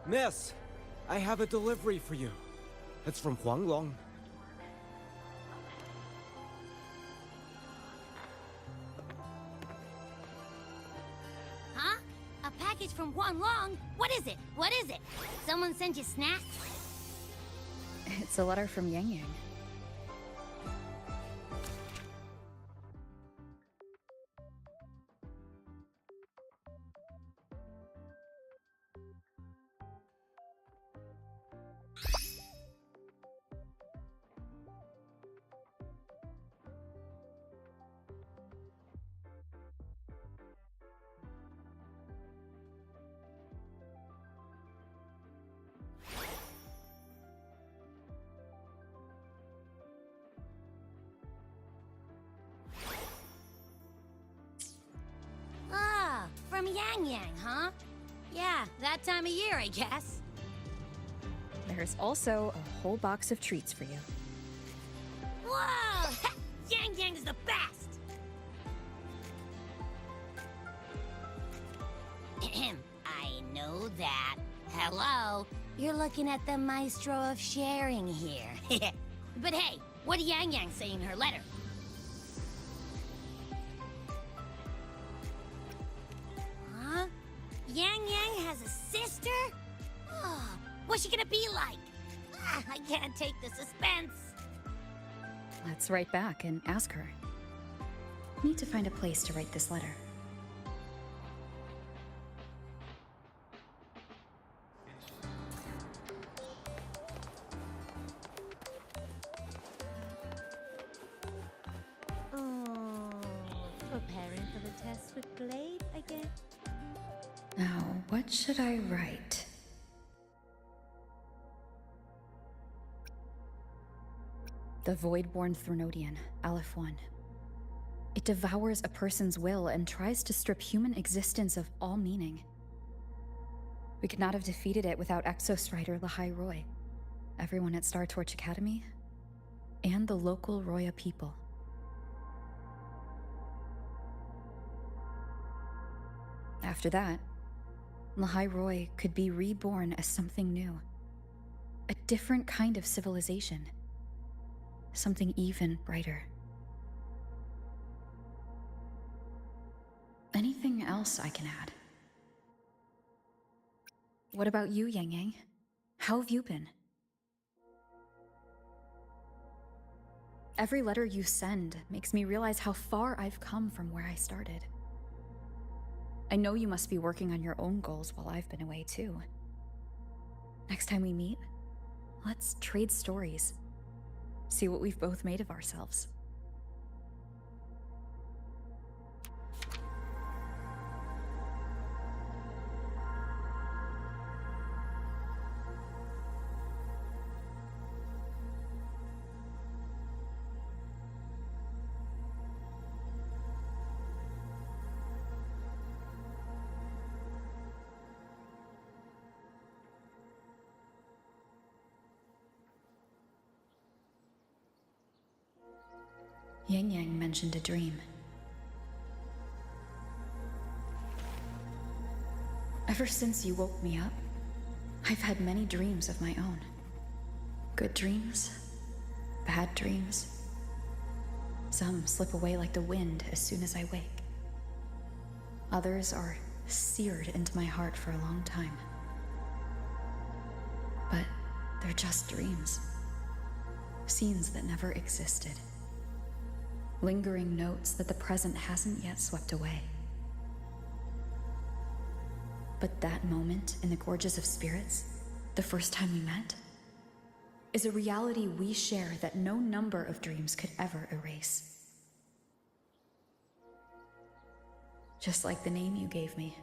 Miss, I have a delivery for you. It's from Huanglong. Huh? A package from Huanglong? What is it? What is it? Someone send you snacks? It's a letter from Yang Yang. Ah, from Yang Yang, huh? Yeah, that time of year, I guess. There's also a whole box of treats for you. Whoa! Yang Yang is the best! Ahem, I know that. Hello? You're looking at the maestro of sharing here. But hey, what did Yang Yang say in her letter? Huh? Yang Yang has a sister? Oh, what's she gonna be like? Ah, I can't take the suspense. Let's write back and ask her. Need to find a place to write this letter. Oh, preparing for the test with Blade again? Now, what should I write? The Voidborn Threnodian, Aleph 1. It devours a person's will and tries to strip human existence of all meaning. We could not have defeated it without Exos Rider Lahai Roy, everyone at Star Torch Academy, and the local Roya people. After that, Lahai Roy could be reborn as something new. A different kind of civilization. Something even brighter. Anything else I can add? What about you, Yang Yang? How have you been? Every letter you send makes me realize how far I've come from where I started. I know you must be working on your own goals while I've been away too. Next time we meet, let's trade stories. See what we've both made of ourselves. Yang Yang mentioned a dream. Ever since you woke me up, I've had many dreams of my own. Good dreams, bad dreams. Some slip away like the wind as soon as I wake. Others are seared into my heart for a long time. But they're just dreams. Scenes that never existed. Lingering notes that the present hasn't yet swept away. But that moment in the Gorges of Spirits, the first time we met, is a reality we share that no number of dreams could ever erase. Just like the name you gave me.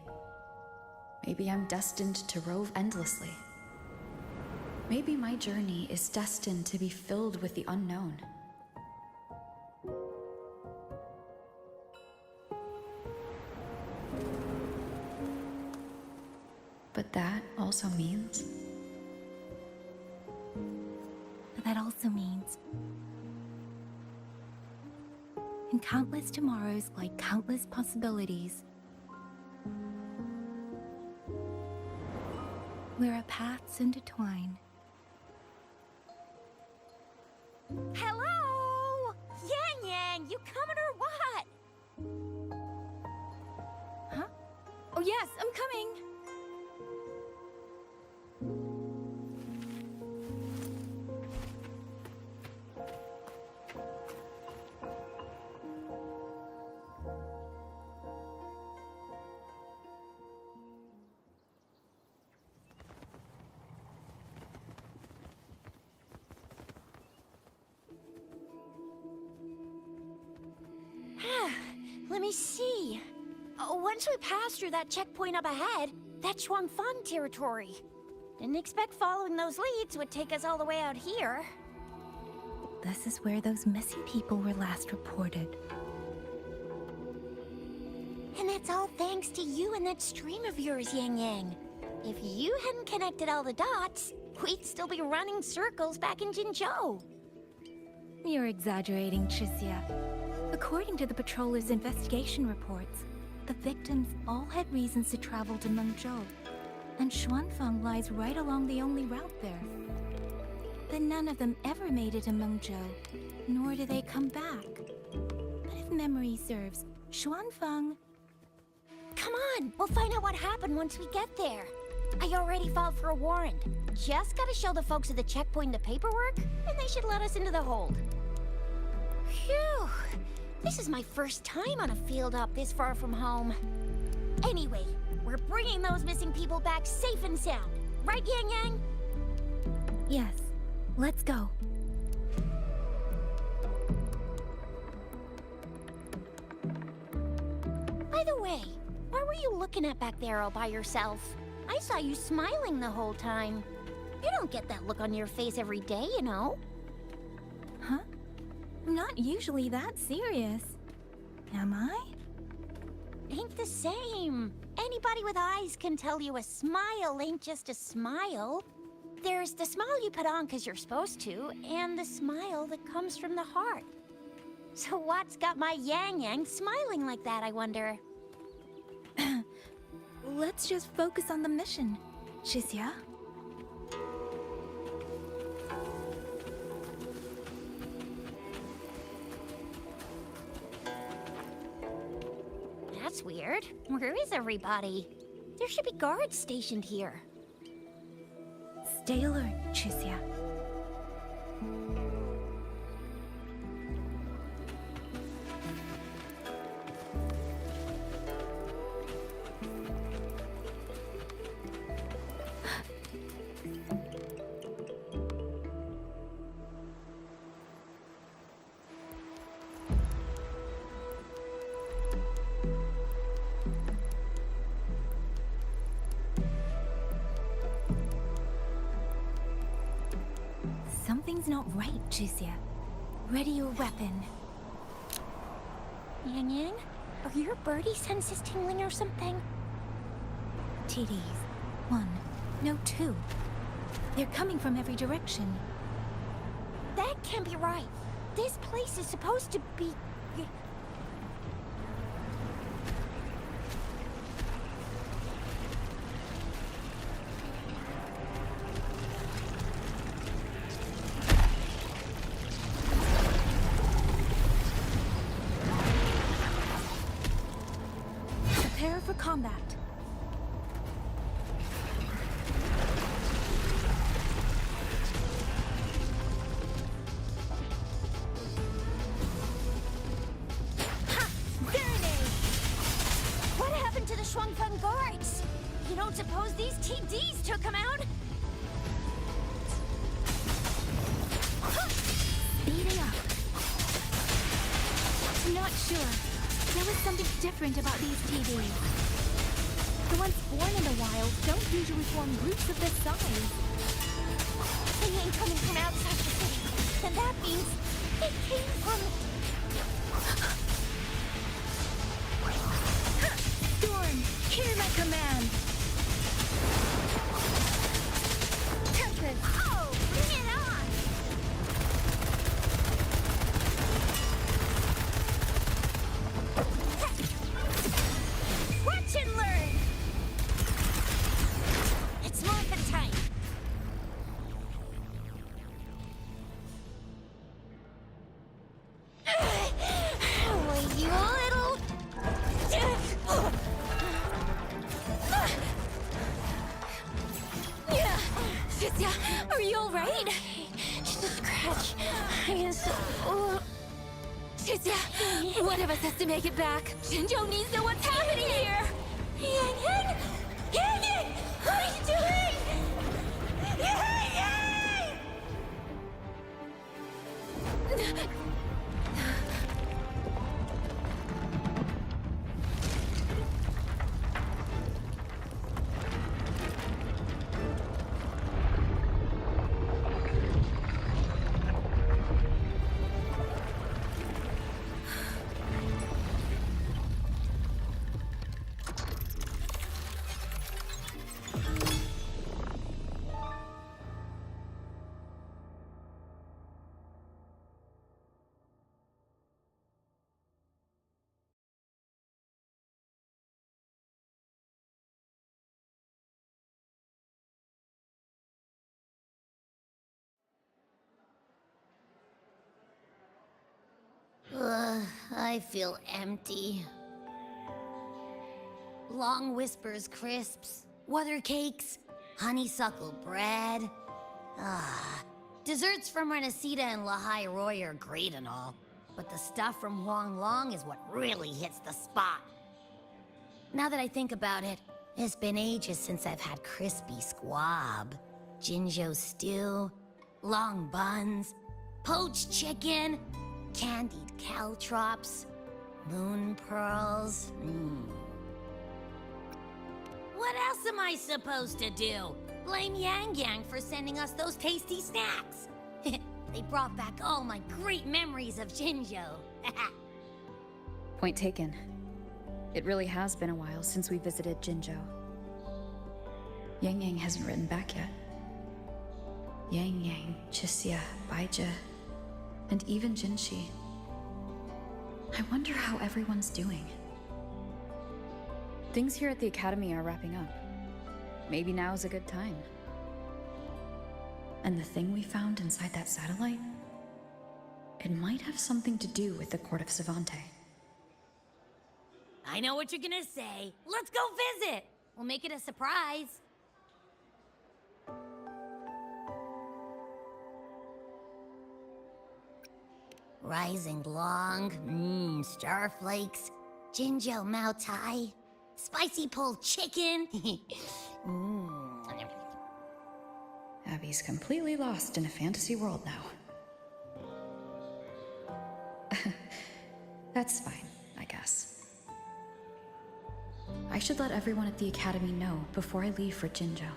Maybe I'm destined to rove endlessly. Maybe my journey is destined to be filled with the unknown. But that also means... That also means... in countless tomorrows lie countless possibilities. where our paths intertwine. Hello? Yang Yang, you coming or what? Huh? Oh yes, I'm coming! Let me see. Once we pass through that checkpoint up ahead, that's Shuangfang territory. Didn't expect following those leads would take us all the way out here. This is where those missing people were last reported. And that's all thanks to you and that stream of yours, Yang Yang. If you hadn't connected all the dots, we'd still be running circles back in Jinzhou. You're exaggerating, Tricia. According to the patroller's investigation reports, the victims all had reasons to travel to Mengzhou, and Xuanfang lies right along the only route there. But none of them ever made it to Mengzhou, nor do they come back. But if memory serves, Xuanfang... Come on, we'll find out what happened once we get there. I already filed for a warrant. Just gotta show the folks at the checkpoint the paperwork, and they should let us into the hold. Phew! This is my first time on a field up this far from home. Anyway, we're bringing those missing people back safe and sound. Right, Yang Yang? Yes, let's go. By the way, what were you looking at back there all by yourself? I saw you smiling the whole time. You don't get that look on your face every day, you know. Huh? I'm not usually that serious. Am I? Ain't the same. Anybody with eyes can tell you a smile ain't just a smile. There's the smile you put on 'cause you're supposed to, and the smile that comes from the heart. So what's got my Yang Yang smiling like that, I wonder? Let's just focus on the mission, Shizia. That's weird. Where is everybody? There should be guards stationed here. Stay alert, Shizia. Something's not right, Jizia. Ready your weapon. Yang Yang, are your birdie senses tingling or something? TDs. 1, no 2. They're coming from every direction. That can't be right. This place is supposed to be... Prepare for combat. What happened to the Shuangfeng guards? You don't suppose these TDs took them out? Speeding up. Not sure. There was something different about these TVs. The ones born in the wild don't usually form groups of this size. They ain't coming from outside the city. Then that means they came from... Storm, hear my command! Tempest! Oh, bring it on! Watch and learn! It's more of a Chisia, are you alright? Just a scratch. Chisia, one of us has to make it back. Jinzhou needs to know what's happening here. Yang Yang! Yang Yang! What are you doing? Yang Yang! I feel empty. Long Whispers crisps, Weather cakes, honeysuckle bread. Desserts from Renacita and Lahai Roy are great and all, but the stuff from Huanglong is what really hits the spot. Now that I think about it, it's been ages since I've had crispy squab, Jinzhou stew, long buns, poached chicken, candied caltrops, moon pearls. What else am I supposed to do? Blame Yang Yang for sending us those tasty snacks. They brought back all my great memories of Jinzhou. Point taken. It really has been a while since we visited Jinzhou. Yang Yang hasn't written back yet. Yang Yang, Chisia, Baija, and even Jinshi. I wonder how everyone's doing. Things here at the Academy are wrapping up. Maybe now's a good time. And the thing we found inside that satellite? It might have something to do with the Court of Savante. I know what you're gonna say. Let's go visit! We'll make it a surprise. Rising Long, starflakes, Jinzhou Mao Tai, spicy pulled chicken. Abby's completely lost in a fantasy world now. That's fine, I guess. I should let everyone at the Academy know before I leave for Jinzhou.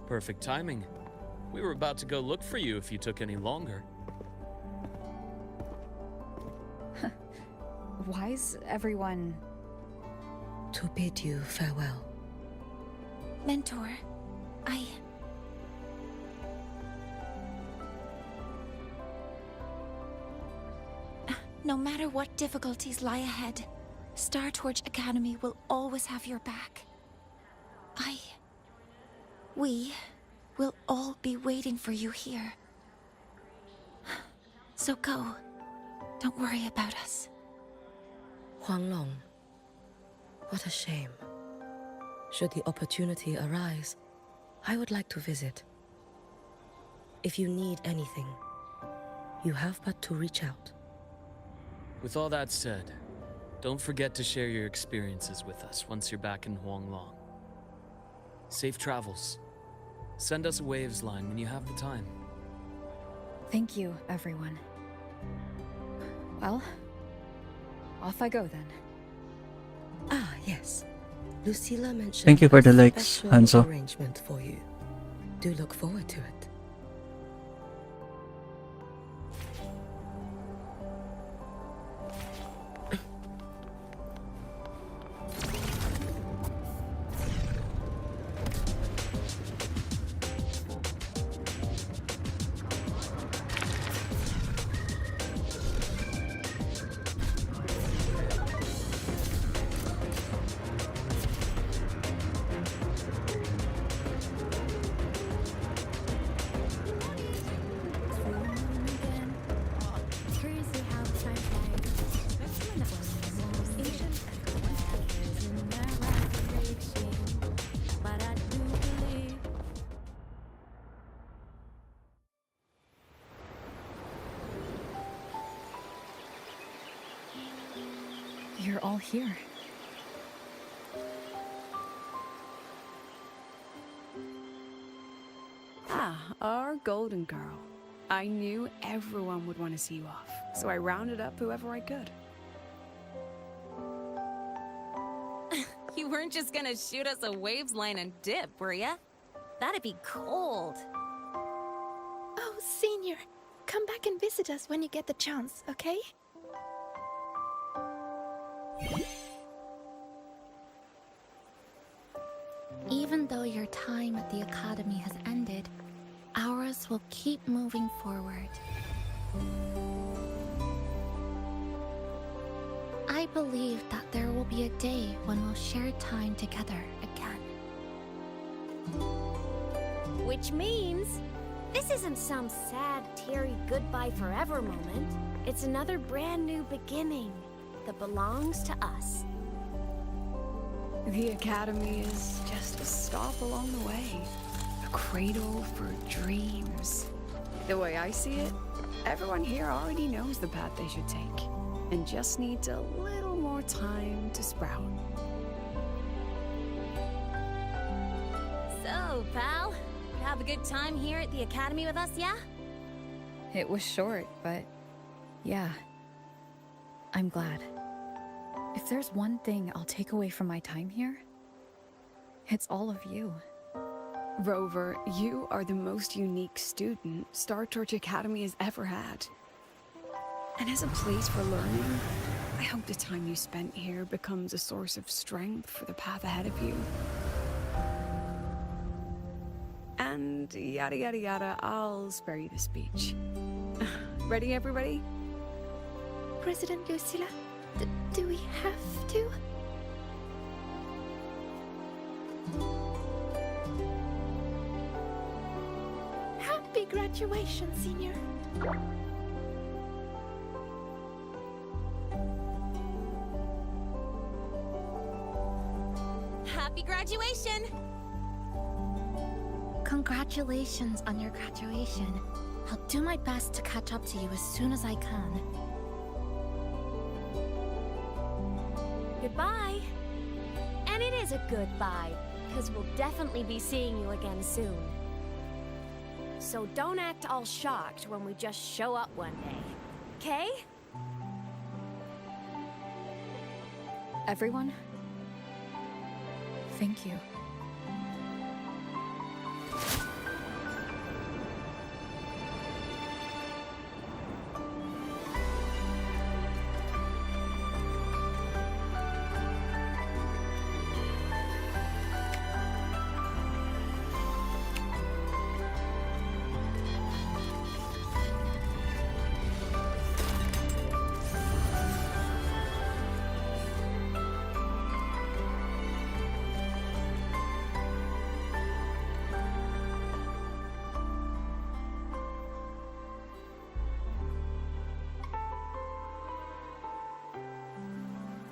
Perfect timing. We were about to go look for you if you took any longer. Why's everyone... To bid you farewell. Mentor, No matter what difficulties lie ahead, Star Torch Academy will always have your back. We will all be waiting for you here. So go. Don't worry about us. Huanglong. What a shame. Should the opportunity arise, I would like to visit. If you need anything, you have but to reach out. With all that said, don't forget to share your experiences with us once you're back in Huanglong. Safe travels. Send us a waves line when you have the time. Thank you, everyone. Well, off I go then. Ah, yes. Lucilla mentioned Thank you for the a likes, special Hanzo. arrangement for you. Do look forward to it. you're all here. Ah, our golden girl. I knew everyone would want to see you off, so I rounded up whoever I could. You weren't just gonna shoot us a waves line and dip, were ya? That'd be cold. Oh, Senior, come back and visit us when you get the chance, okay? Even though your time at the Academy has ended, ours will keep moving forward. I believe that there will be a day when we'll share time together again. Which means this isn't some sad, teary goodbye forever moment. It's another brand new beginning that belongs to us. The Academy is just a stop along the way. A cradle for dreams. The way I see it, everyone here already knows the path they should take, and just needs a little more time to sprout. So, pal, you have a good time here at the Academy with us, yeah? It was short, but yeah. I'm glad. If there's one thing I'll take away from my time here, it's all of you. Rover, you are the most unique student Star Torch Academy has ever had. And as a place for learning, I hope the time you spent here becomes a source of strength for the path ahead of you. And yada yada yada, I'll spare you the speech. Ready, everybody? President Lucilla, do we have to? Happy graduation, Senior. Happy graduation! Congratulations on your graduation. I'll do my best to catch up to you as soon as I can. Goodbye. And it is a goodbye, because we'll definitely be seeing you again soon. So don't act all shocked when we just show up one day. Okay? Everyone, thank you.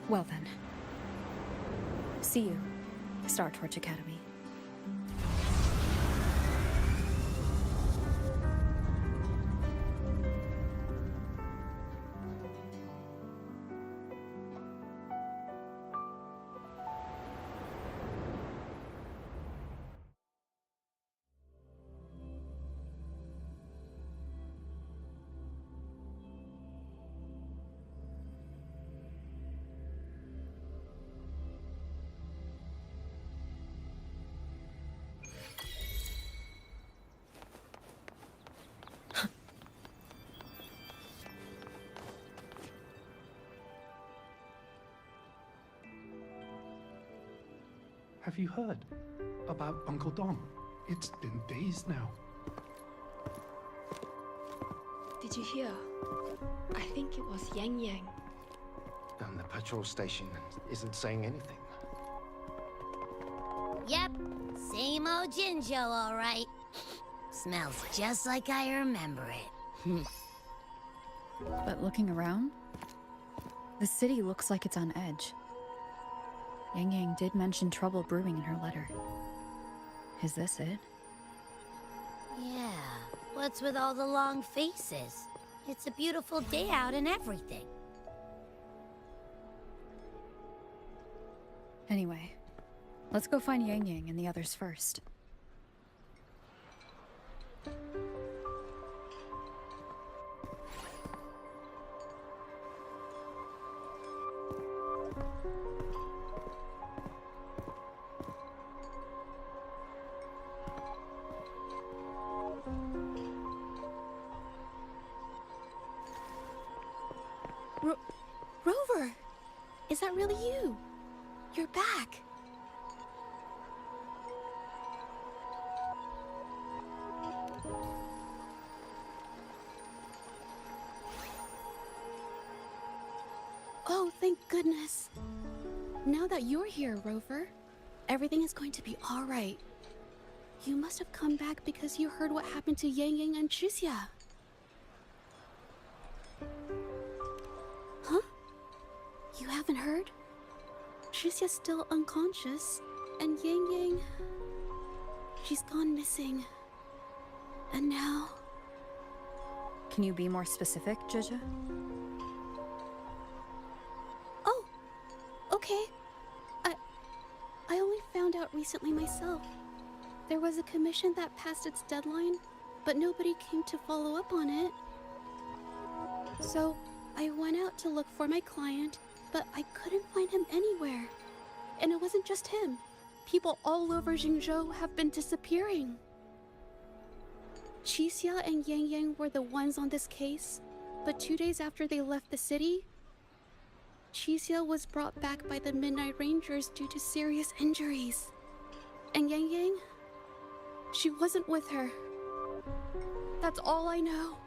Well then. See you, Star Torch Academy. Have you heard about Uncle Dom? It's been days now. Did you hear? I think it was Yang Yang. And the patrol station isn't saying anything. Yep, same old Jinzhou, all right. Smells just like I remember it. But looking around, the city looks like it's on edge. Yang Yang did mention trouble brewing in her letter. Is this it? Yeah, what's with all the long faces? It's a beautiful day out and everything. Anyway, let's go find Yang Yang and the others first. Rover! Is that really you? You're back! Oh, thank goodness. Now that you're here, Rover, everything is going to be alright. You must have come back because you heard what happened to Yang Yang and Chixia. Huh? You haven't heard? Chixia's still unconscious, and Yang Yang... she's gone missing. And now... Can you be more specific, Zhezhe? Oh! Okay. I only found out recently myself. There was a commission that passed its deadline, but nobody came to follow up on it. So, I went out to look for my client, but I couldn't find him anywhere. And it wasn't just him. People all over Mengzhou have been disappearing. Chixia and Yang Yang were the ones on this case, but 2 days after they left the city, Chixia was brought back by the Midnight Rangers due to serious injuries. And Yang Yang? She wasn't with her. That's all I know.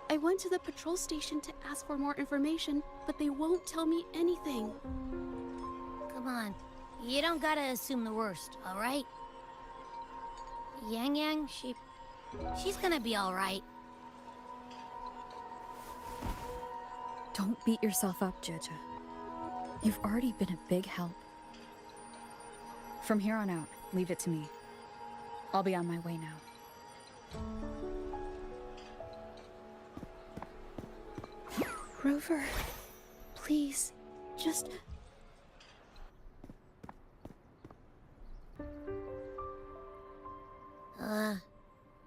I went to the patrol station to ask for more information, but they won't tell me anything. Come on. You don't gotta assume the worst, alright? Yang Yang, she's gonna be alright. Don't beat yourself up, Zhezhe. You've already been a big help. From here on out, leave it to me. I'll be on my way now. Rover, please, just...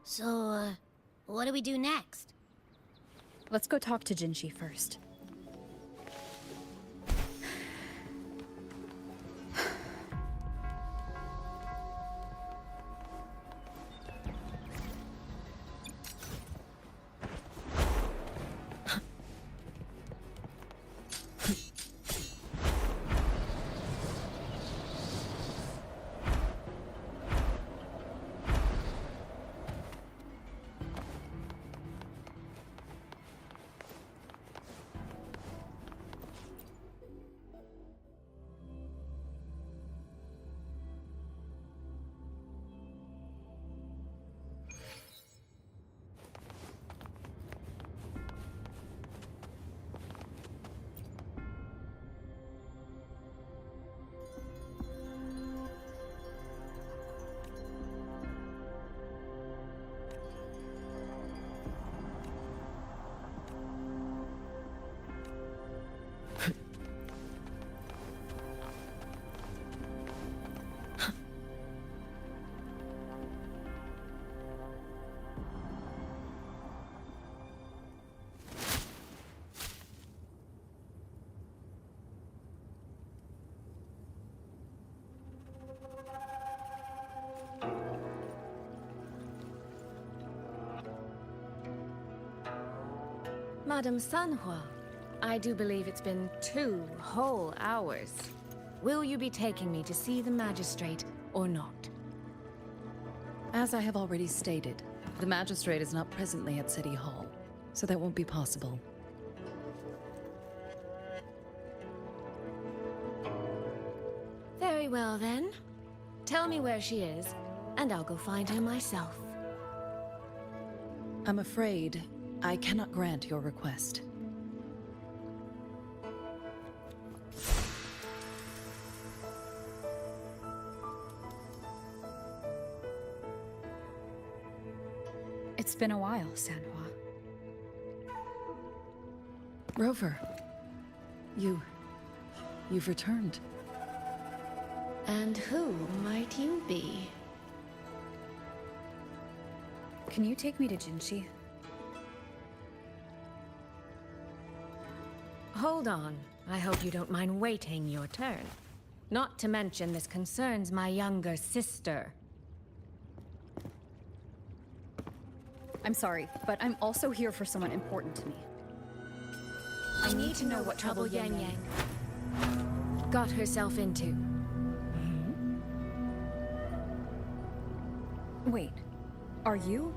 So, what do we do next? Let's go talk to Jinshi first. Madame Sanhua, I do believe it's been 2 whole hours. Will you be taking me to see the magistrate or not? As I have already stated, the magistrate is not presently at City Hall, so that won't be possible. Very well then. Tell me where she is, and I'll go find her myself. I'm afraid I cannot grant your request. It's been a while, Sanhua. Rover, you've returned. And who might you be? Can you take me to Jinshi? Hold on. I hope you don't mind waiting your turn. Not to mention this concerns my younger sister. I'm sorry, but I'm also here for someone important to me. I need to know what trouble Yang Yang got herself into. Wait, are you?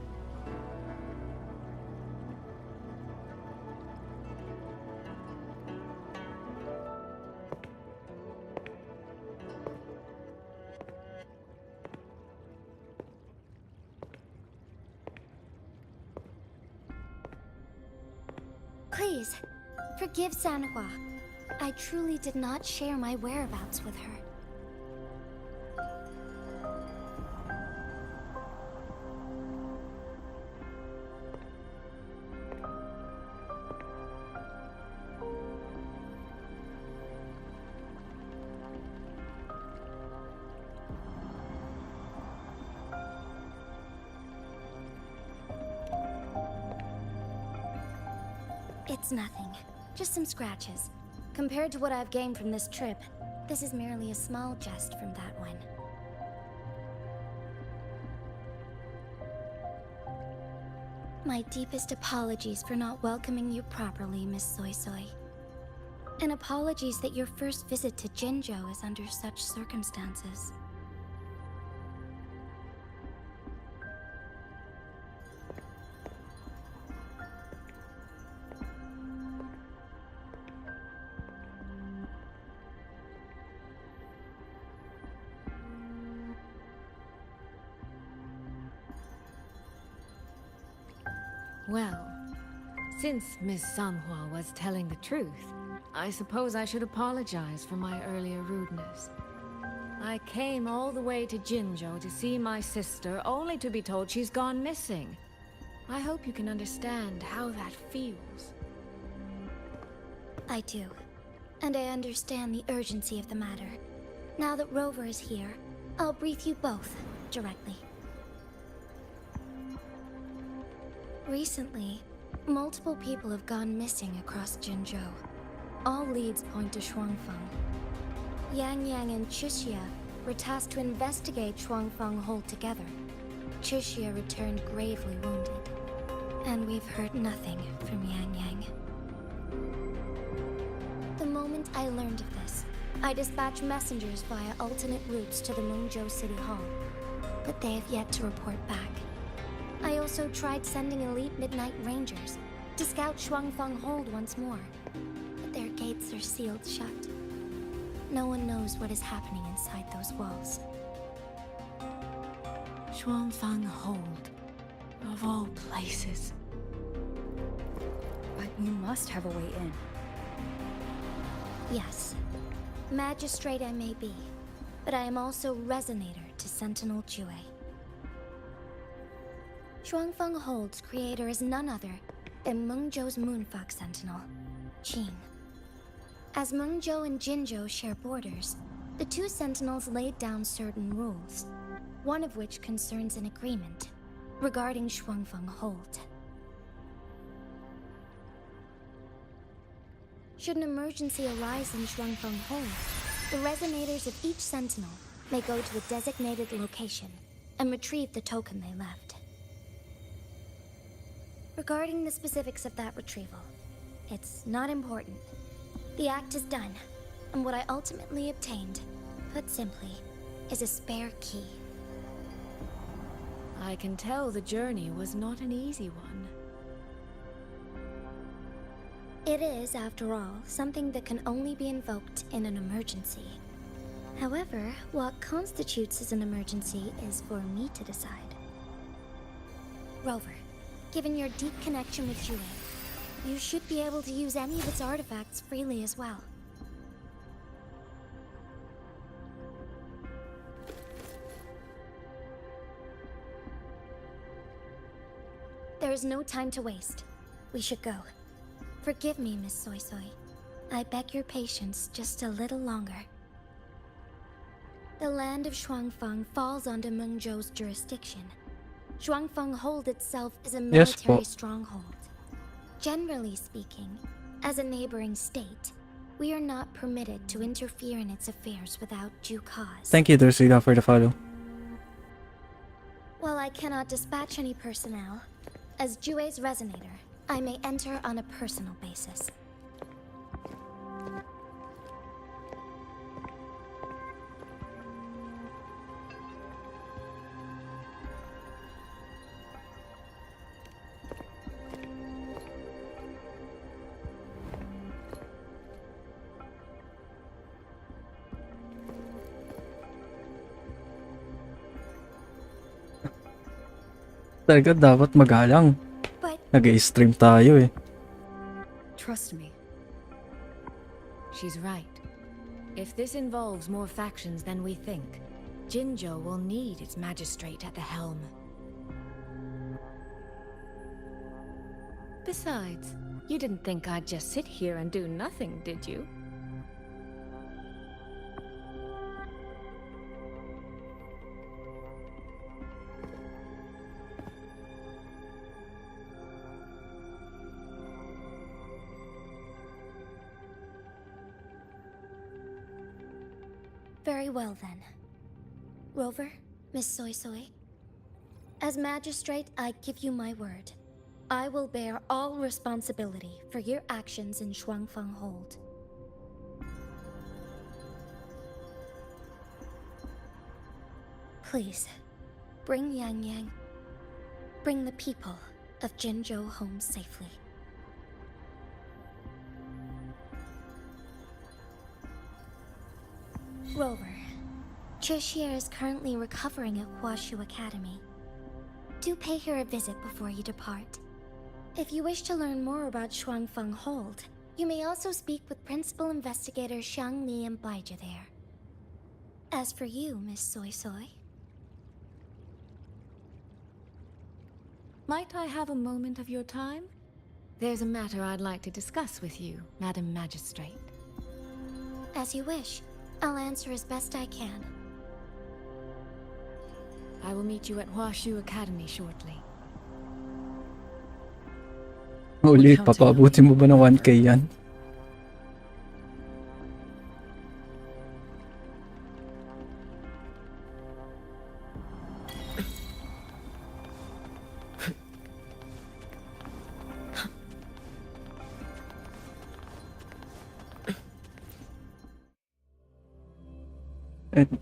Please, forgive Sanhua. I truly did not share my whereabouts with her. It's nothing. Just some scratches. Compared to what I've gained from this trip, this is merely a small jest from that one. My deepest apologies for not welcoming you properly, Miss Soy Soy. And apologies that your first visit to Jinzhou is under such circumstances. Well, since Miss Sanhua was telling the truth, I suppose I should apologize for my earlier rudeness. I came all the way to Jinzhou to see my sister, only to be told she's gone missing. I hope you can understand how that feels. I do. And I understand the urgency of the matter. Now that Rover is here, I'll brief you both directly. Recently, multiple people have gone missing across Jinzhou. All leads point to Shuangfeng. Yang Yang and Chixia were tasked to investigate Shuangfeng Hold together. Chixia returned gravely wounded. And we've heard nothing from Yang Yang. The moment I learned of this, I dispatched messengers via alternate routes to the Mengzhou City Hall. But they have yet to report back. I also tried sending elite Midnight Rangers to scout Shuangfeng Hold once more, but their gates are sealed shut. No one knows what is happening inside those walls. Shuangfeng Hold, of all places. But you must have a way in. Yes. Magistrate I may be, but I am also Resonator to Sentinel Jue. Shuangfeng Hold's creator is none other than Mengzhou's Moonfuck Sentinel, Qing. As Mengzhou and Jinzhou share borders, the two sentinels laid down certain rules, one of which concerns an agreement regarding Shuangfeng Hold. Should an emergency arise in Shuangfeng Hold, the resonators of each sentinel may go to a designated location and retrieve the token they left. Regarding the specifics of that retrieval, it's not important. The act is done, and what I ultimately obtained, put simply, is a spare key. I can tell the journey was not an easy one. It is, after all, something that can only be invoked in an emergency. However, what constitutes as an emergency is for me to decide. Rover, given your deep connection with Jue, you should be able to use any of its artifacts freely as well. There is no time to waste. We should go. Forgive me, Miss Soy Soy. I beg your patience just a little longer. The land of Shuangfeng falls under Mengzhou's jurisdiction. Shuangfeng Hold itself is a military stronghold. Generally speaking, as a neighboring state, we are not permitted to interfere in its affairs without due cause. Thank you, Drusilla, for the follow. While I cannot dispatch any personnel, as Jue's resonator, I may enter on a personal basis. Talaga dapat magalang. Nag-i-stream tayo eh. Trust me. She's right. If this involves more factions than we think, Jinzhou will need its magistrate at the helm. Besides, you didn't think I'd just sit here and do nothing, did you? Very well then. Rover, Miss Soy Soy. As magistrate, I give you my word. I will bear all responsibility for your actions in Shuangfeng Hold. Please, bring Yang Yang. Bring the people of Jinzhou home safely. Rover, Trishia is currently recovering at Huashu Academy. Do pay her a visit before you depart. If you wish to learn more about Shuangfeng Hold, you may also speak with Principal Investigator Xiang Li and Baizhi there. As for you, Miss Soy Soy... Might I have a moment of your time? There's a matter I'd like to discuss with you, Madam Magistrate. As you wish. I'll answer as best I can. I will meet you at Huashu Academy shortly. Ulit, papabuti mo ba na 1K yan?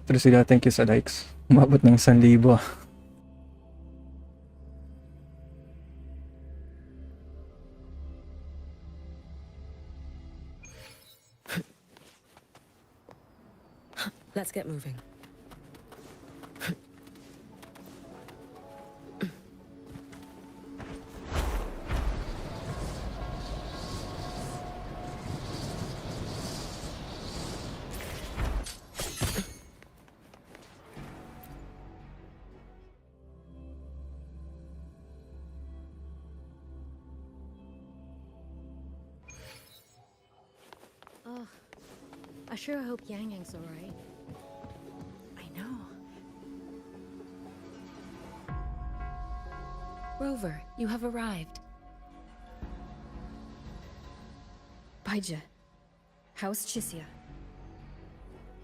Pero sila, thank you sa likes. Umabot ng 1,000 ah. Let's get moving. I sure hope Yang Yang's alright. I know. Rover, you have arrived. Baizhi, how's Chixia?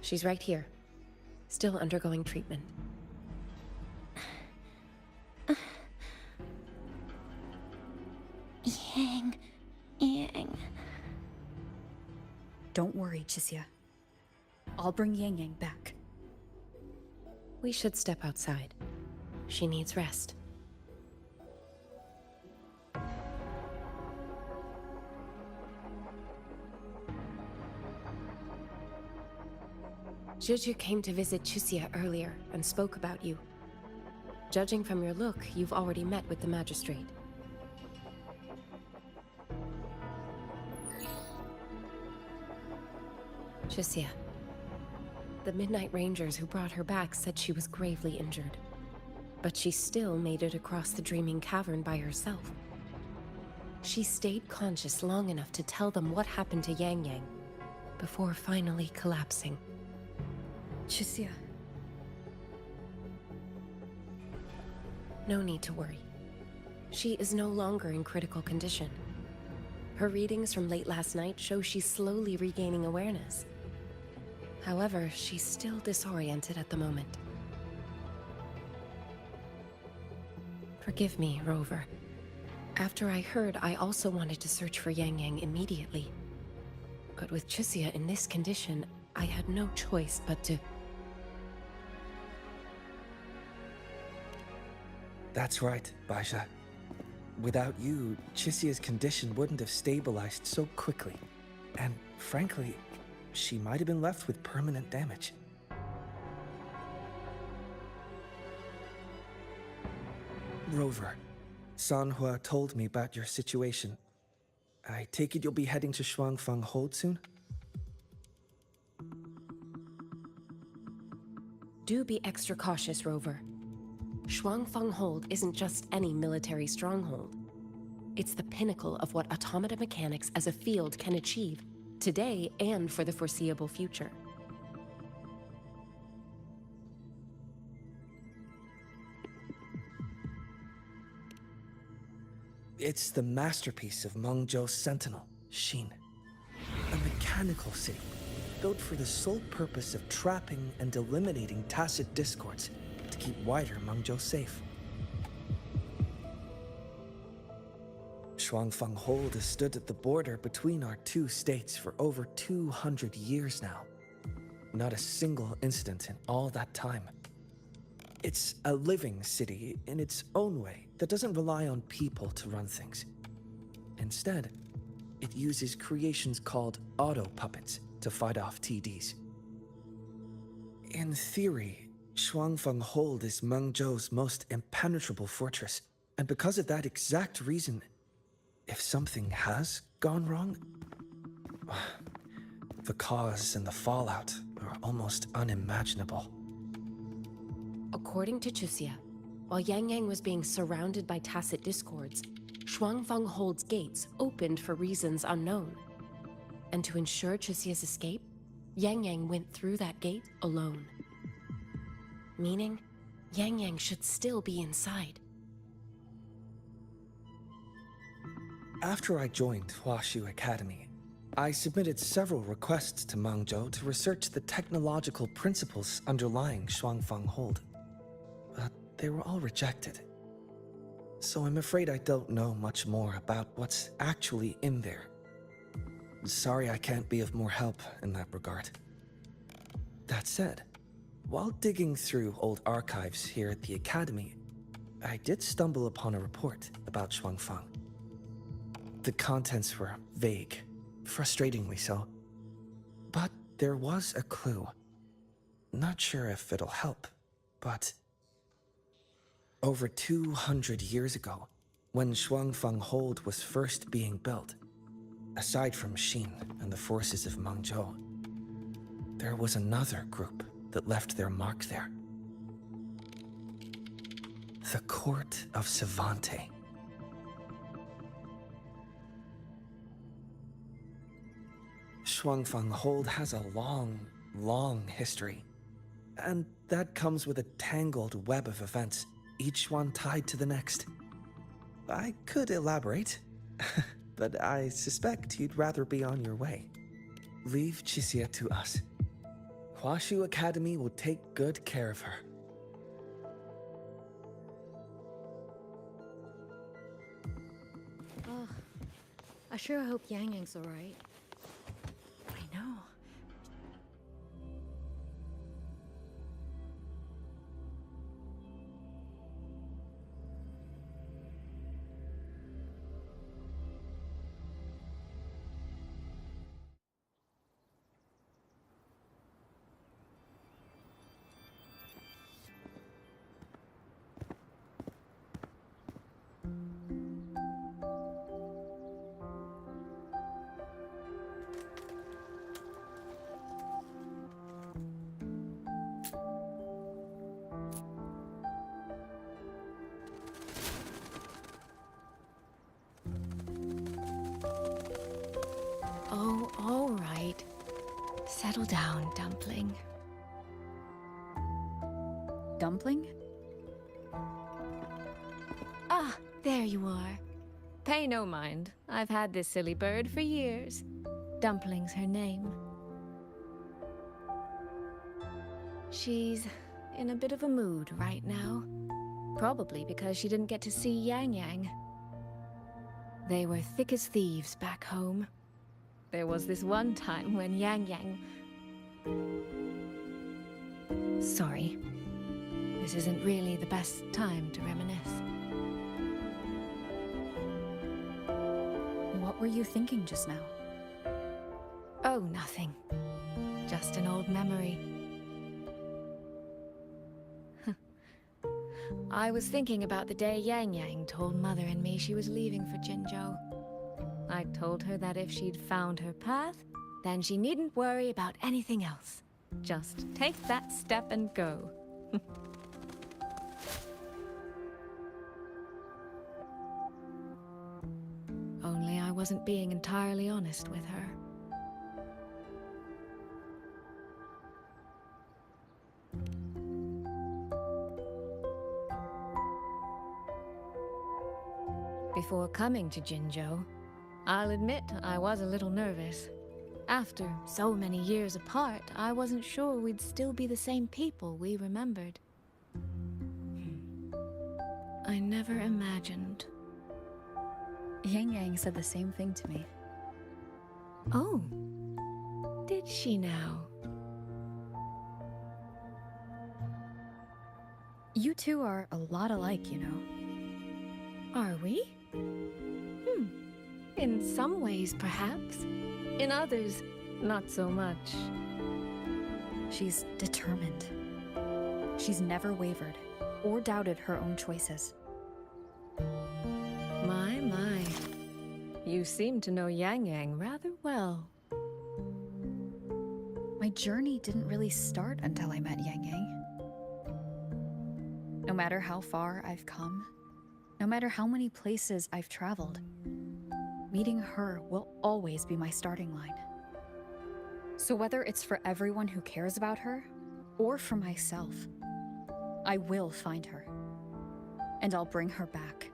She's right here. Still undergoing treatment. Yang. Don't worry, Chixia. I'll bring Yang Yang back. We should step outside. She needs rest. Juju came to visit Chixia earlier and spoke about you. Judging from your look, you've already met with the magistrate. Chixia. The Midnight Rangers who brought her back said she was gravely injured. But she still made it across the Dreaming Cavern by herself. She stayed conscious long enough to tell them what happened to Yang Yang, before finally collapsing. Chixia, No need to worry. She is no longer in critical condition. Her readings from late last night show she's slowly regaining awareness. However, she's still disoriented at the moment. Forgive me, Rover. After I heard, I also wanted to search for Yang Yang immediately. But with Chixia in this condition, I had no choice but to... That's right, Baisha. Without you, Chixia's condition wouldn't have stabilized so quickly. And frankly, she might have been left with permanent damage. Rover, Sanhua told me about your situation. I take it you'll be heading to Shuangfang Hold soon? Do be extra cautious, Rover. Shuangfang Hold isn't just any military stronghold. It's the pinnacle of what automata mechanics as a field can achieve, today and for the foreseeable future. It's the masterpiece of Mengzhou's sentinel, Xin. A mechanical city, built for the sole purpose of trapping and eliminating tacit discords to keep wider Mengzhou safe. Shuangfang Hold has stood at the border between our two states for over 200 years now. Not a single incident in all that time. It's a living city in its own way that doesn't rely on people to run things. Instead, it uses creations called auto-puppets to fight off TDs. In theory, Shuangfang Hold is Mengzhou's most impenetrable fortress, and because of that exact reason, if something has gone wrong, the cause and the fallout are almost unimaginable. According to Chixia, while Yang Yang was being surrounded by tacit discords, Shuangfang Hold's gates opened for reasons unknown. And to ensure Chixia's escape, Yang Yang went through that gate alone. Meaning, Yang Yang should still be inside. After I joined Huaxu Academy, I submitted several requests to Mengzhou to research the technological principles underlying Shuangfang Hold. But they were all rejected. So I'm afraid I don't know much more about what's actually in there. Sorry I can't be of more help in that regard. That said, while digging through old archives here at the Academy, I did stumble upon a report about Shuangfang. The contents were vague, frustratingly so. But there was a clue. Not sure if it'll help, but... Over 200 years ago, when Shuangfang Hold was first being built, aside from Xin and the forces of Mengzhou, there was another group that left their mark there. The Court of Savante. Shuangfang Hold has a long, long history. And that comes with a tangled web of events, each one tied to the next. I could elaborate, but I suspect you'd rather be on your way. Leave Chixia to us. Huaxu Academy will take good care of her. Oh, I sure hope Yang Yang's alright. I know. Oh, all right. Settle down, Dumpling. Dumpling? Ah, there you are. Pay no mind. I've had this silly bird for years. Dumpling's her name. She's in a bit of a mood right now. Probably because she didn't get to see Yang Yang. They were thick as thieves back home. There was this one time when Yang Yang... Sorry. This isn't really the best time to reminisce. What were you thinking just now? Oh, nothing. Just an old memory. I was thinking about the day Yang Yang told Mother and me she was leaving for Jinzhou. I told her that if she'd found her path, then she needn't worry about anything else. Just take that step and go. Only I wasn't being entirely honest with her. Before coming to Jinzhou, I'll admit I was a little nervous. After so many years apart, I wasn't sure we'd still be the same people we remembered. I never imagined. Yang Yang said the same thing to me. Oh, did she now? You two are a lot alike, you know. Are we? In some ways, perhaps. In others, not so much. She's determined. She's never wavered or doubted her own choices. My. You seem to know Yang Yang rather well. My journey didn't really start until I met Yang Yang. No matter how far I've come, no matter how many places I've traveled, meeting her will always be my starting line. So whether it's for everyone who cares about her, or for myself, I will find her. And I'll bring her back.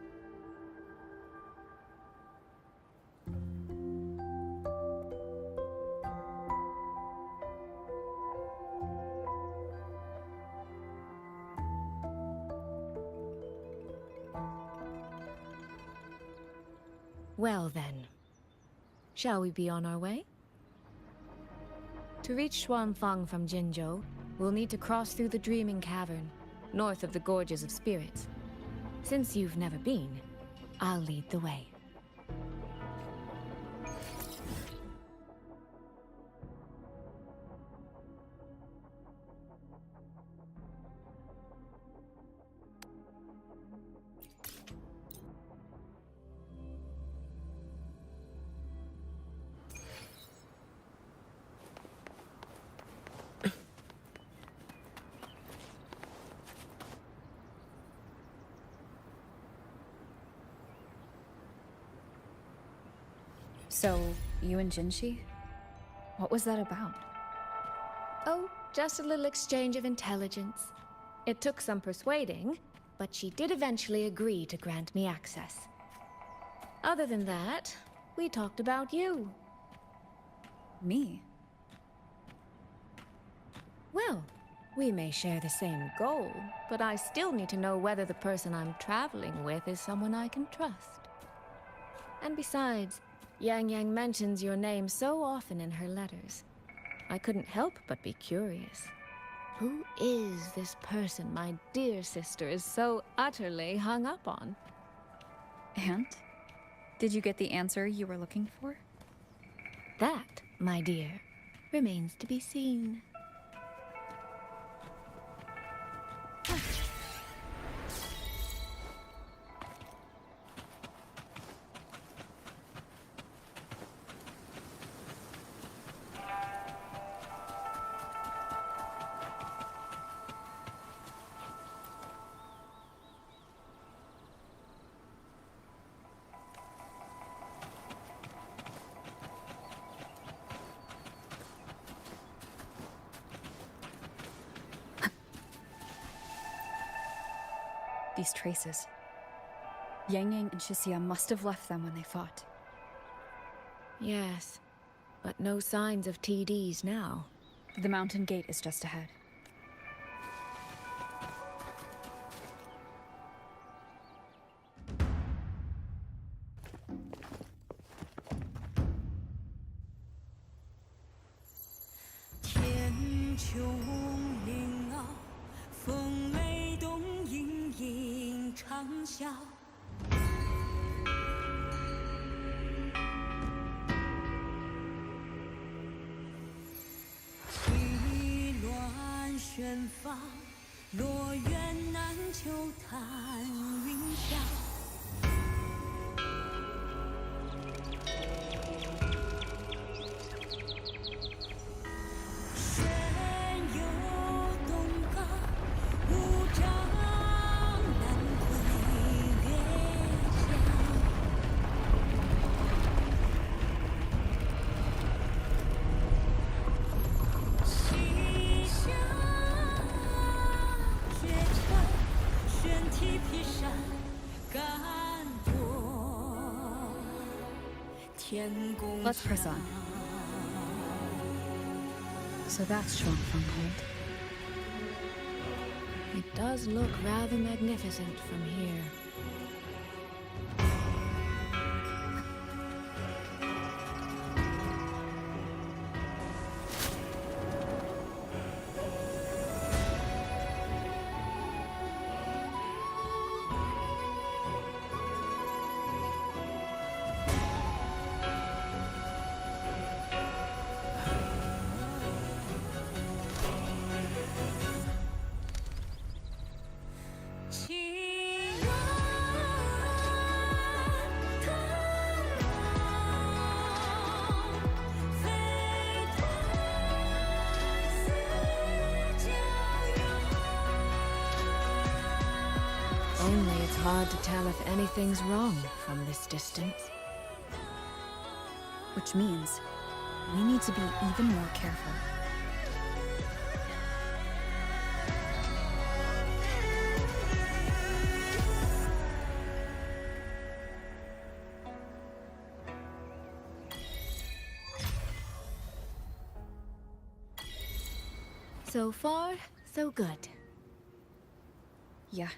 Well then, shall we be on our way? To reach Xuanfang from Jinzhou, we'll need to cross through the Dreaming Cavern, north of the Gorges of Spirits. Since you've never been, I'll lead the way. So, you and Jinshi? What was that about? Oh, just a little exchange of intelligence. It took some persuading, but she did eventually agree to grant me access. Other than that, we talked about you. Me? Well, we may share the same goal, but I still need to know whether the person I'm traveling with is someone I can trust. And besides, Yang Yang mentions your name so often in her letters. I couldn't help but be curious. Who is this person my dear sister is so utterly hung up on? And? Did you get the answer you were looking for? That, my dear, remains to be seen. These traces. Yang Yang and Shixia must have left them when they fought. Yes, but no signs of TDs now. The mountain gate is just ahead. Let's press on. So that's Shuangfeng Hold. It does look rather magnificent from here. Only it's hard to tell if anything's wrong from this distance. Which means we need to be even more careful. So far, so good. Yeah.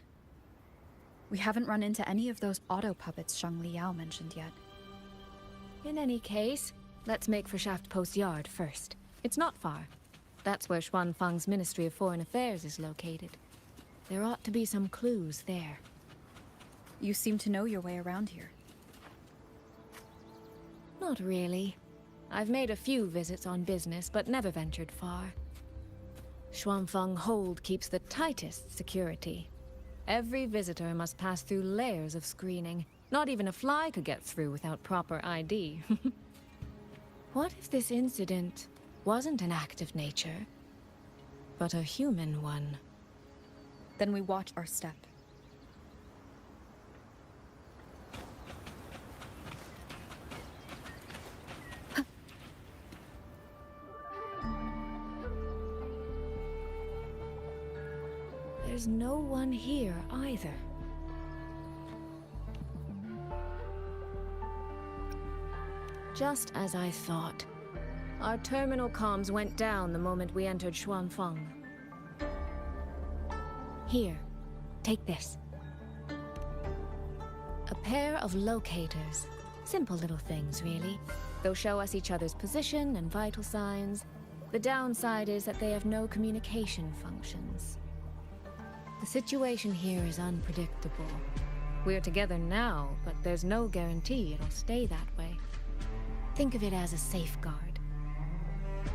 We haven't run into any of those auto puppets Shang Liao mentioned yet. In any case, let's make for Shaft Post Yard first. It's not far. That's where Xuanfang's Ministry of Foreign Affairs is located. There ought to be some clues there. You seem to know your way around here. Not really. I've made a few visits on business, but never ventured far. Xuanfang Hold keeps the tightest security. Every visitor must pass through layers of screening. Not even a fly could get through without proper ID. What if this incident wasn't an act of nature, but a human one? Then we watch our step. There's no one here either. Just as I thought. Our terminal comms went down the moment we entered Xuanfang. Here, take this. A pair of locators. Simple little things, really. They'll show us each other's position and vital signs. The downside is that they have no communication functions. The situation here is unpredictable. We're together now, but there's no guarantee it'll stay that way. Think of it as a safeguard,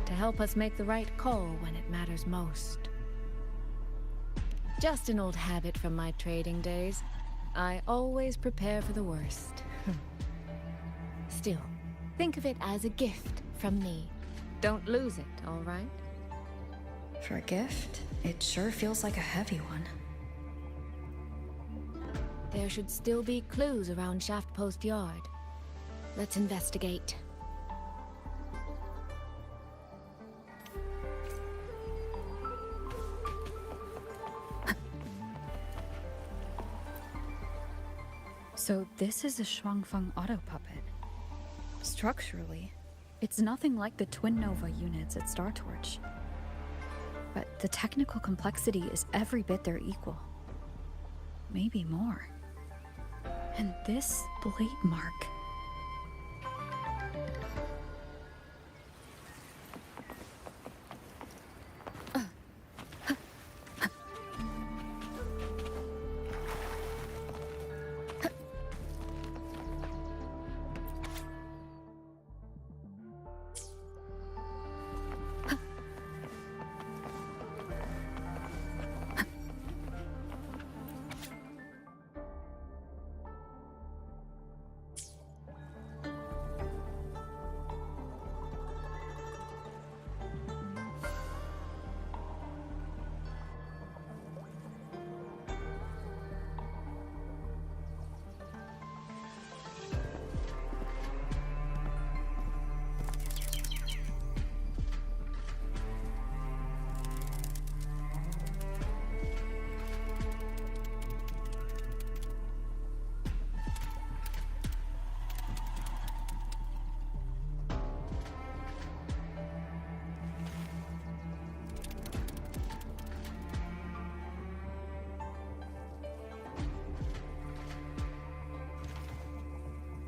to help us make the right call when it matters most. Just an old habit from my trading days. I always prepare for the worst. Still, think of it as a gift from me. Don't lose it, all right? For a gift, it sure feels like a heavy one. There should still be clues around Shaft Post Yard. Let's investigate. So this is a Shuangfeng auto puppet. Structurally, it's nothing like the Twin Nova units at Star Torch. But the technical complexity is every bit their equal. Maybe more. And this blade mark.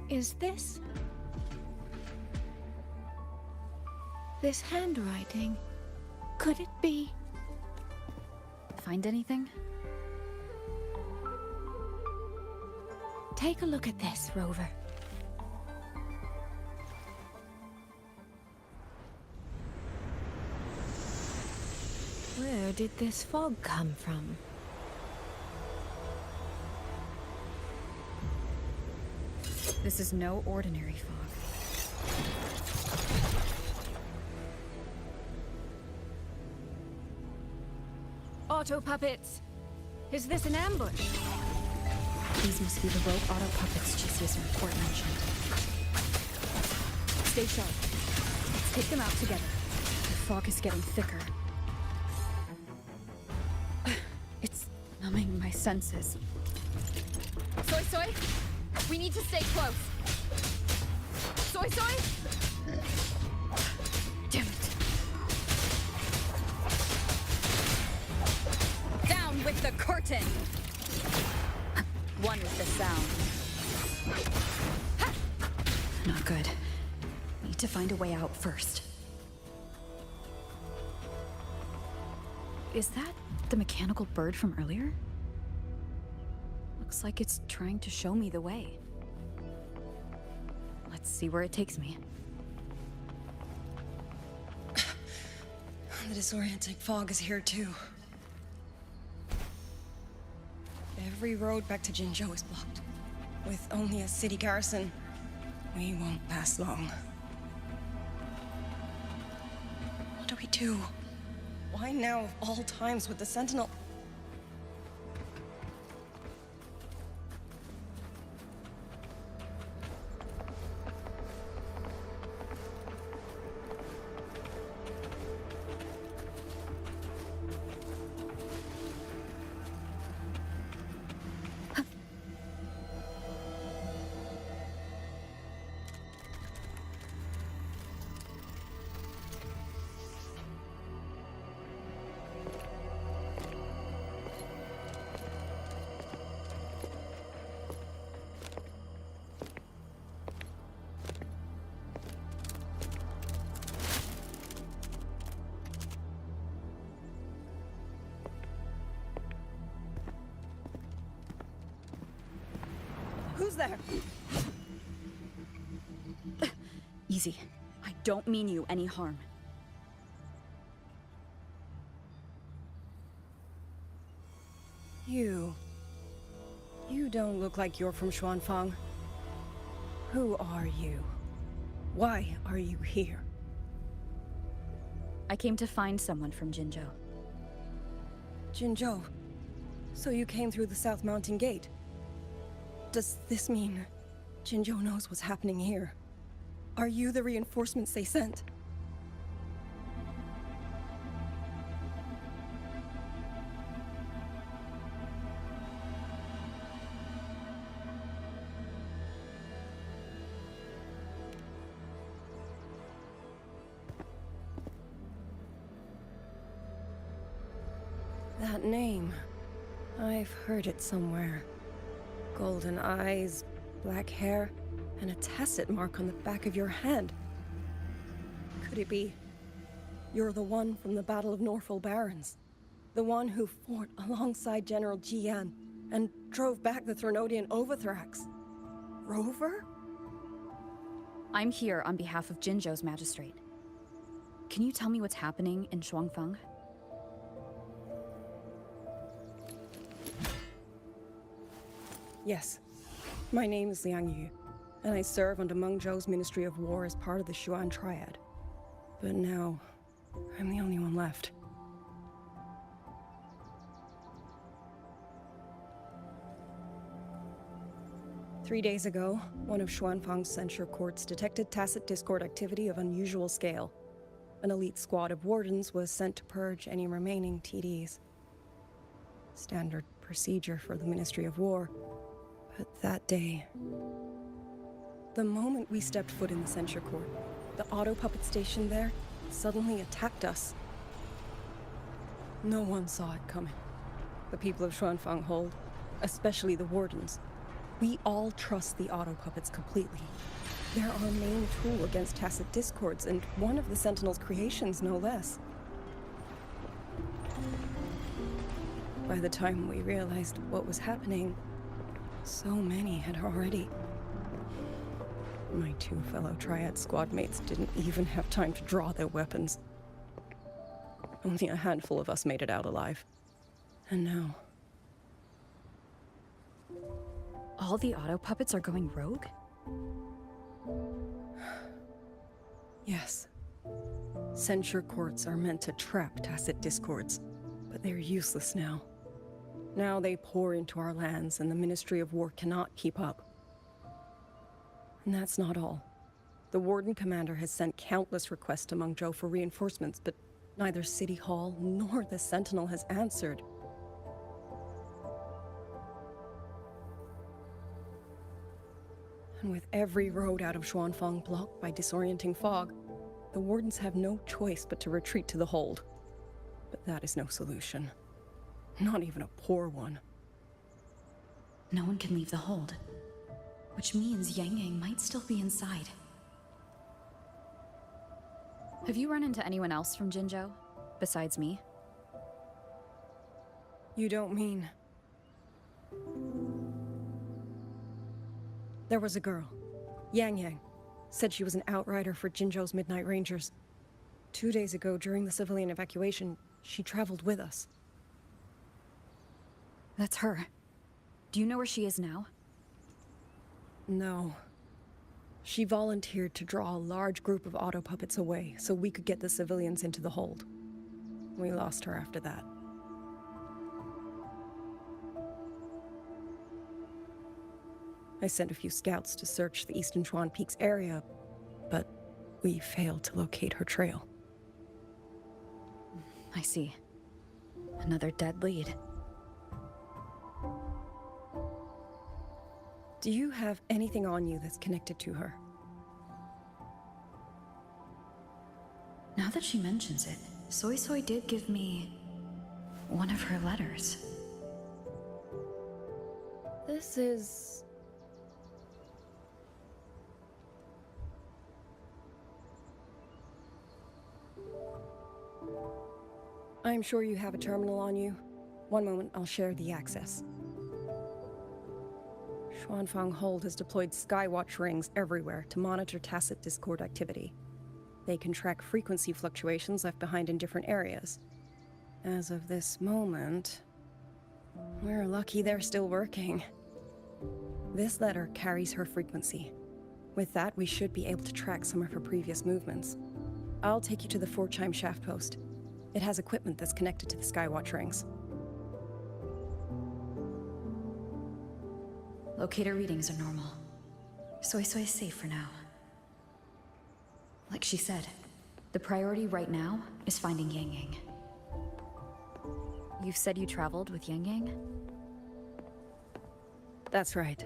Is this handwriting? Could it be? Find anything? Take a look at this, Rover. Where did this fog come from? This is no ordinary fog. Auto puppets! Is this an ambush? These must be the rogue auto puppets Chisia's report mentioned. Stay sharp. Let's take them out together. The fog is getting thicker. It's numbing my senses. Soy Soy, we need to stay close. Soy Soy? Damn it. Down with the curtain! One with the sound. Not good. Need to find a way out first. Is that the mechanical bird from earlier? Looks like it's trying to show me the way. Let's see where it takes me. The disorienting fog is here too. Every road back to Jinzhou is blocked. With only a city garrison, we won't last long. What do we do? Why now of all times with the Sentinel? Who's there? Easy. I don't mean you any harm. You don't look like you're from Xuanfang. Who are you? Why are you here? I came to find someone from Jinzhou. Jinzhou? So you came through the South Mountain Gate? Does this mean Jinzhou knows what's happening here? Are you the reinforcements they sent? That name. I've heard it somewhere. Golden eyes, black hair, and a tacit mark on the back of your head. Could it be you're the one from the Battle of Norfolk Barrens? The one who fought alongside General Jian and drove back the Threnodian Overthrax? Rover? I'm here on behalf of Jinzhou's magistrate. Can you tell me what's happening in Shuangfang? Yes. My name is Liang Yu, and I serve under Mengzhou's Ministry of War as part of the Xuan Triad. But now, I'm the only one left. Three days ago, one of Xuanfang's censure courts detected tacit discord activity of unusual scale. An elite squad of wardens was sent to purge any remaining TDs. Standard procedure for the Ministry of War. But that day, the moment we stepped foot in the censure court, the auto puppet station there suddenly attacked us. No one saw it coming. The people of Xuanfang Hold, especially the wardens. We all trust the auto puppets completely. They're our main tool against tacit discords, and one of the Sentinel's creations, no less. By the time we realized what was happening, so many had already. My two fellow Triad squad mates didn't even have time to draw their weapons. Only a handful of us made it out alive. And now... All the auto puppets are going rogue? Yes. Censure courts are meant to trap tacit discords, but they're useless now. Now they pour into our lands, and the Ministry of War cannot keep up. And that's not all. The Warden Commander has sent countless requests to Mengzhou for reinforcements, but neither City Hall nor the Sentinel has answered. And with every road out of Xuanfang blocked by disorienting fog, the Wardens have no choice but to retreat to the Hold. But that is no solution. Not even a poor one. No one can leave the Hold. Which means Yang Yang might still be inside. Have you run into anyone else from Jinzhou, besides me? You don't mean... There was a girl, Yang Yang. Said she was an outrider for Jinzhou's Midnight Rangers. 2 days ago, during the civilian evacuation, she traveled with us. That's her. Do you know where she is now? No. She volunteered to draw a large group of auto puppets away so we could get the civilians into the Hold. We lost her after that. I sent a few scouts to search the Eastern Chuan Peaks area, but we failed to locate her trail. I see. Another dead lead. Do you have anything on you that's connected to her? Now that she mentions it, Soy Soy did give me one of her letters. This is... I'm sure you have a terminal on you. One moment, I'll share the access. Xuanfang Hold has deployed Skywatch rings everywhere to monitor tacit discord activity. They can track frequency fluctuations left behind in different areas. As of this moment, we're lucky they're still working. This letter carries her frequency. With that, we should be able to track some of her previous movements. I'll take you to the 4-chime shaft post. It has equipment that's connected to the Skywatch rings. Locator readings are normal. Soy Soy is safe for now. Like she said, the priority right now is finding Yang Yang. You've said you traveled with Yang Yang? That's right.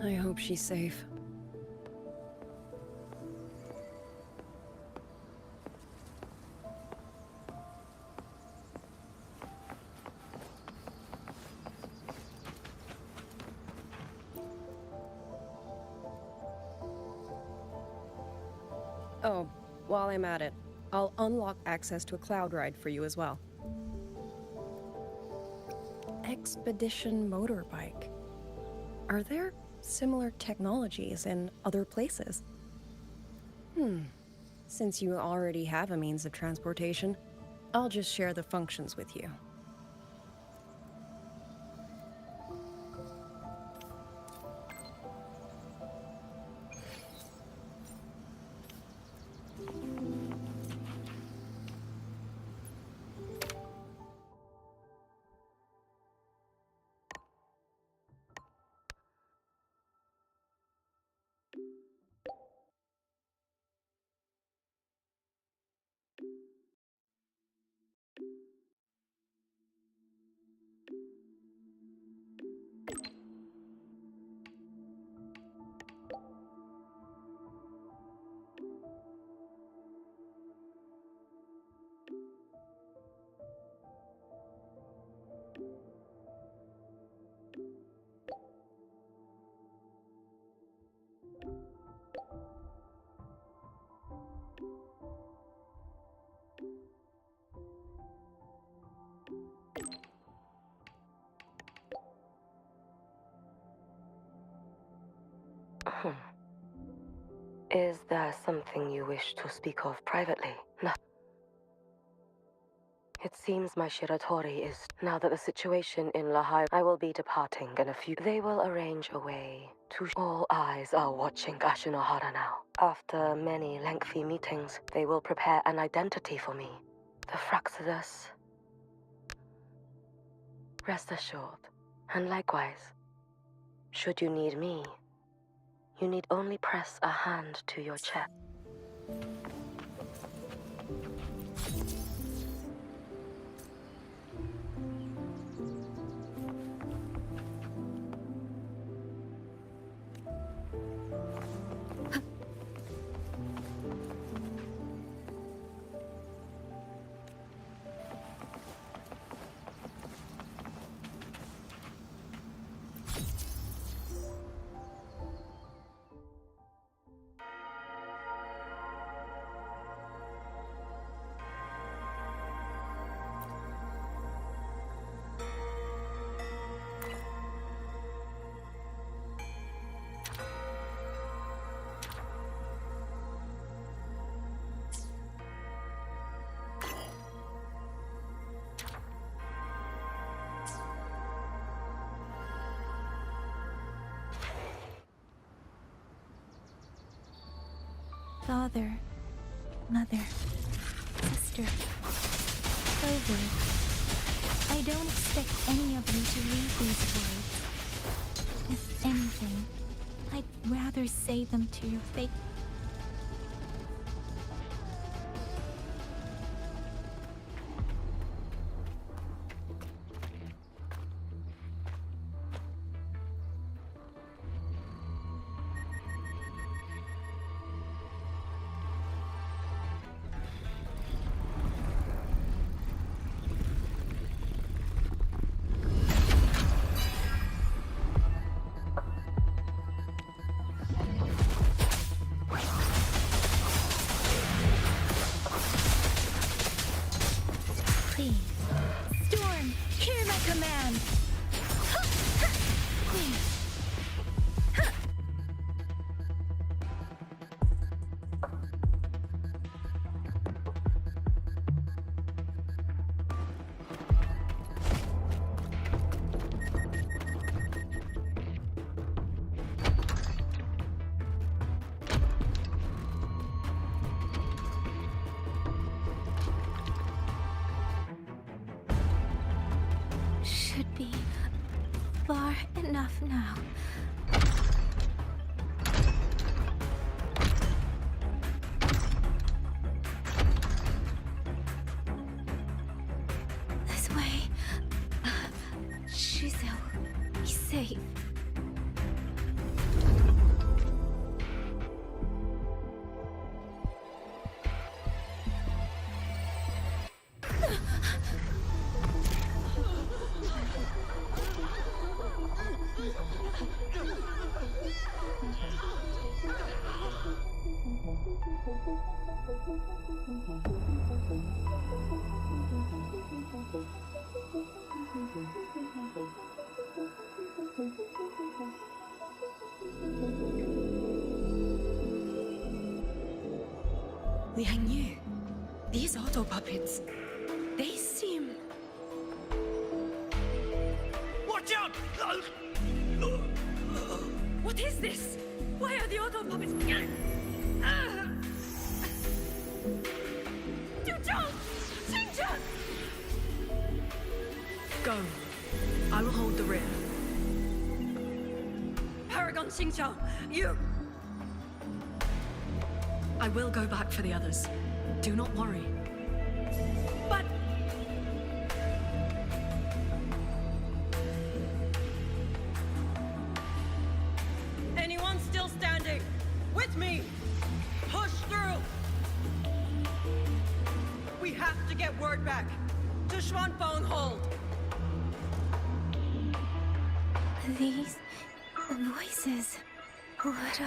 I hope she's safe. Oh, while I'm at it, I'll unlock access to a cloud ride for you as well. Expedition motorbike. Are there similar technologies in other places? Since you already have a means of transportation, I'll just share the functions with you. Is there something you wish to speak of privately? No. It seems my Shiratori is... Now that the situation in Lahai, I will be departing in a few... They will arrange a way to... All eyes are watching Ashinohara now. After many lengthy meetings, they will prepare an identity for me. The Fraxidus. Rest assured. And likewise, should you need me, you need only press a hand to your chest. Father, mother, sister, Clover, I don't expect any of you to read these words. If anything, I'd rather say them to your face. Should be far enough now. This way. Shizu, he's safe. Liang Yu, these auto puppets, they seem... Watch out! What is this? Why are the auto puppets... Go. I will hold the rear. Paragon Xingqiao, you... I will go back for the others. Do not worry. But... Anyone still standing? With me! Push through! We have to get word back to Xuanfeng Hold. These voices. What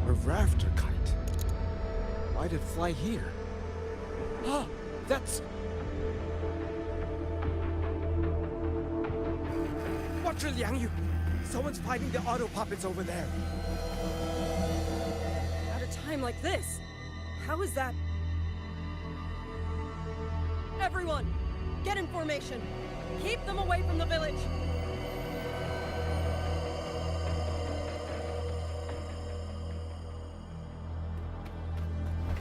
A rafter kite. Why'd it fly here? Ah, that's... Watch your Liang Yu! Someone's fighting the auto puppets over there. At a time like this, how is that? Everyone, get in formation. Keep them away from the village.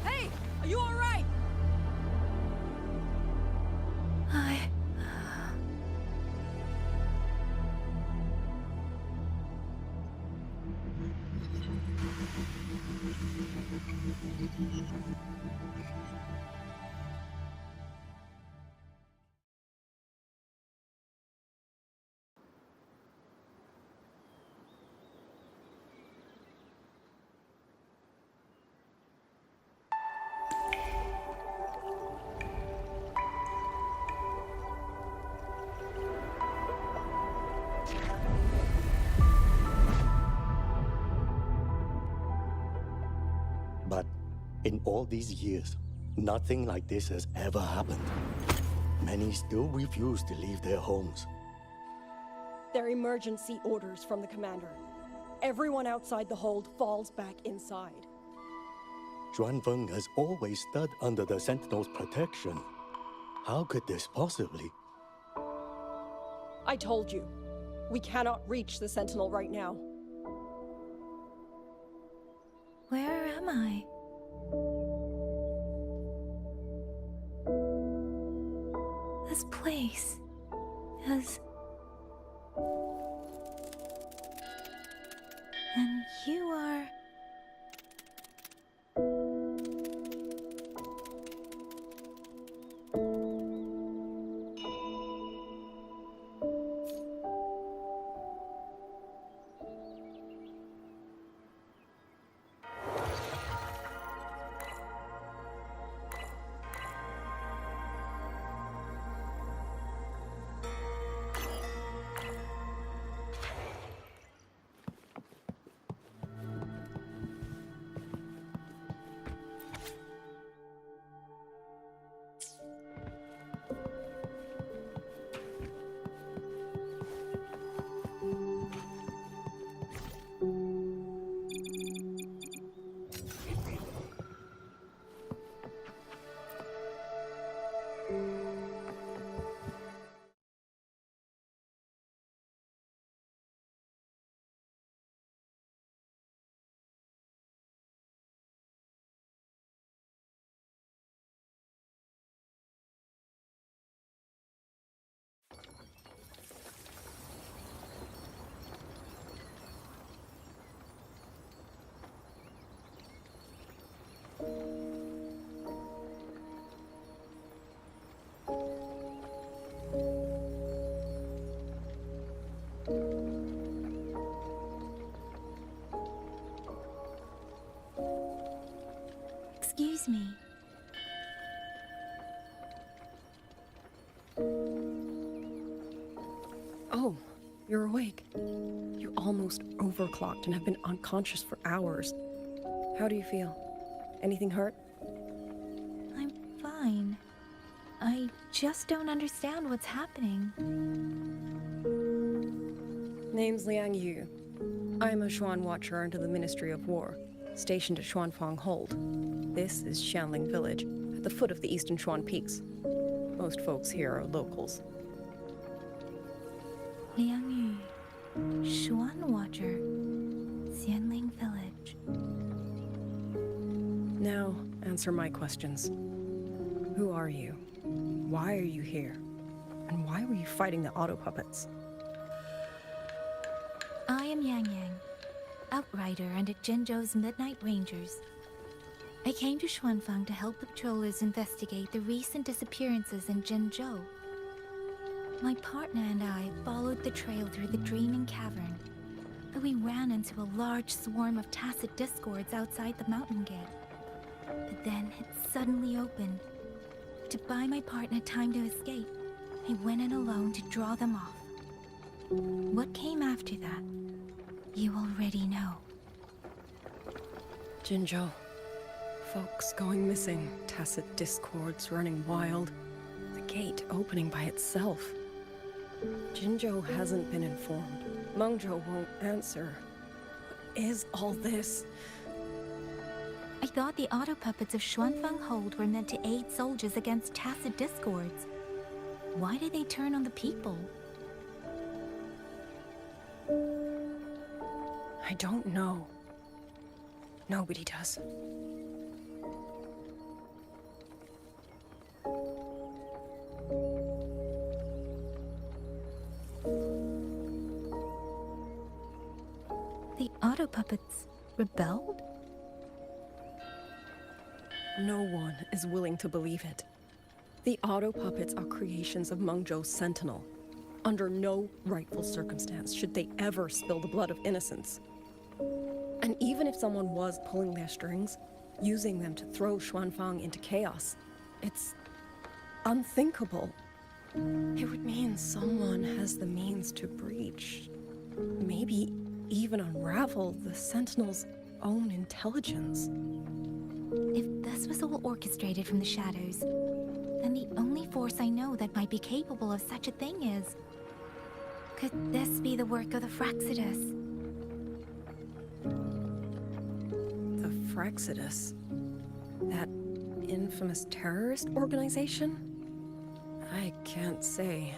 Hey, are you all right? But in all these years, nothing like this has ever happened. Many still refuse to leave their homes. They're emergency orders from the commander. Everyone outside the hold falls back inside. Xuanfeng has always stood under the Sentinel's protection. How could this possibly? I told you, we cannot reach the Sentinel right now. Where am I? This place is... And you are... Excuse me. Oh, you're awake. You almost overclocked and have been unconscious for hours. How do you feel? Anything hurt? I'm fine. I just don't understand what's happening. Name's Liang Yu. I'm a Xuan Watcher under the Ministry of War, stationed at Xuanfang Hold. This is Xianling Village, at the foot of the Eastern Xuan Peaks. Most folks here are locals. Liang Yu, Xuan Watcher, Xianling Village. Now, answer my questions. Who are you? Why are you here? And why were you fighting the auto puppets? I am Yang Yang, Outrider under Jinzhou's Midnight Rangers. I came to Xuanfang to help the patrollers investigate the recent disappearances in Jinzhou. My partner and I followed the trail through the Dreaming Cavern, but we ran into a large swarm of tacit discords outside the mountain gate. But then it suddenly opened. To buy my partner time to escape, I went in alone to draw them off. What came after that, you already know. Jinzhou. Folks going missing, tacit discords running wild, the gate opening by itself. Jinzhou hasn't been informed. Mengzhou won't answer. What is all this? I thought the auto puppets of Xuanfang Hold were meant to aid soldiers against tacit discords. Why did they turn on the people? I don't know. Nobody does. The auto puppets rebelled? No one is willing to believe it. The auto puppets are creations of Mengzhou's Sentinel. Under no rightful circumstance should they ever spill the blood of innocents. And even if someone was pulling their strings, using them to throw Xuanfang into chaos, it's unthinkable. It would mean someone has the means to breach, maybe even unravel the Sentinel's own intelligence. If this was all orchestrated from the shadows, then the only force I know that might be capable of such a thing is... Could this be the work of the Fraxidus? The Fraxidus? That infamous terrorist organization? I can't say.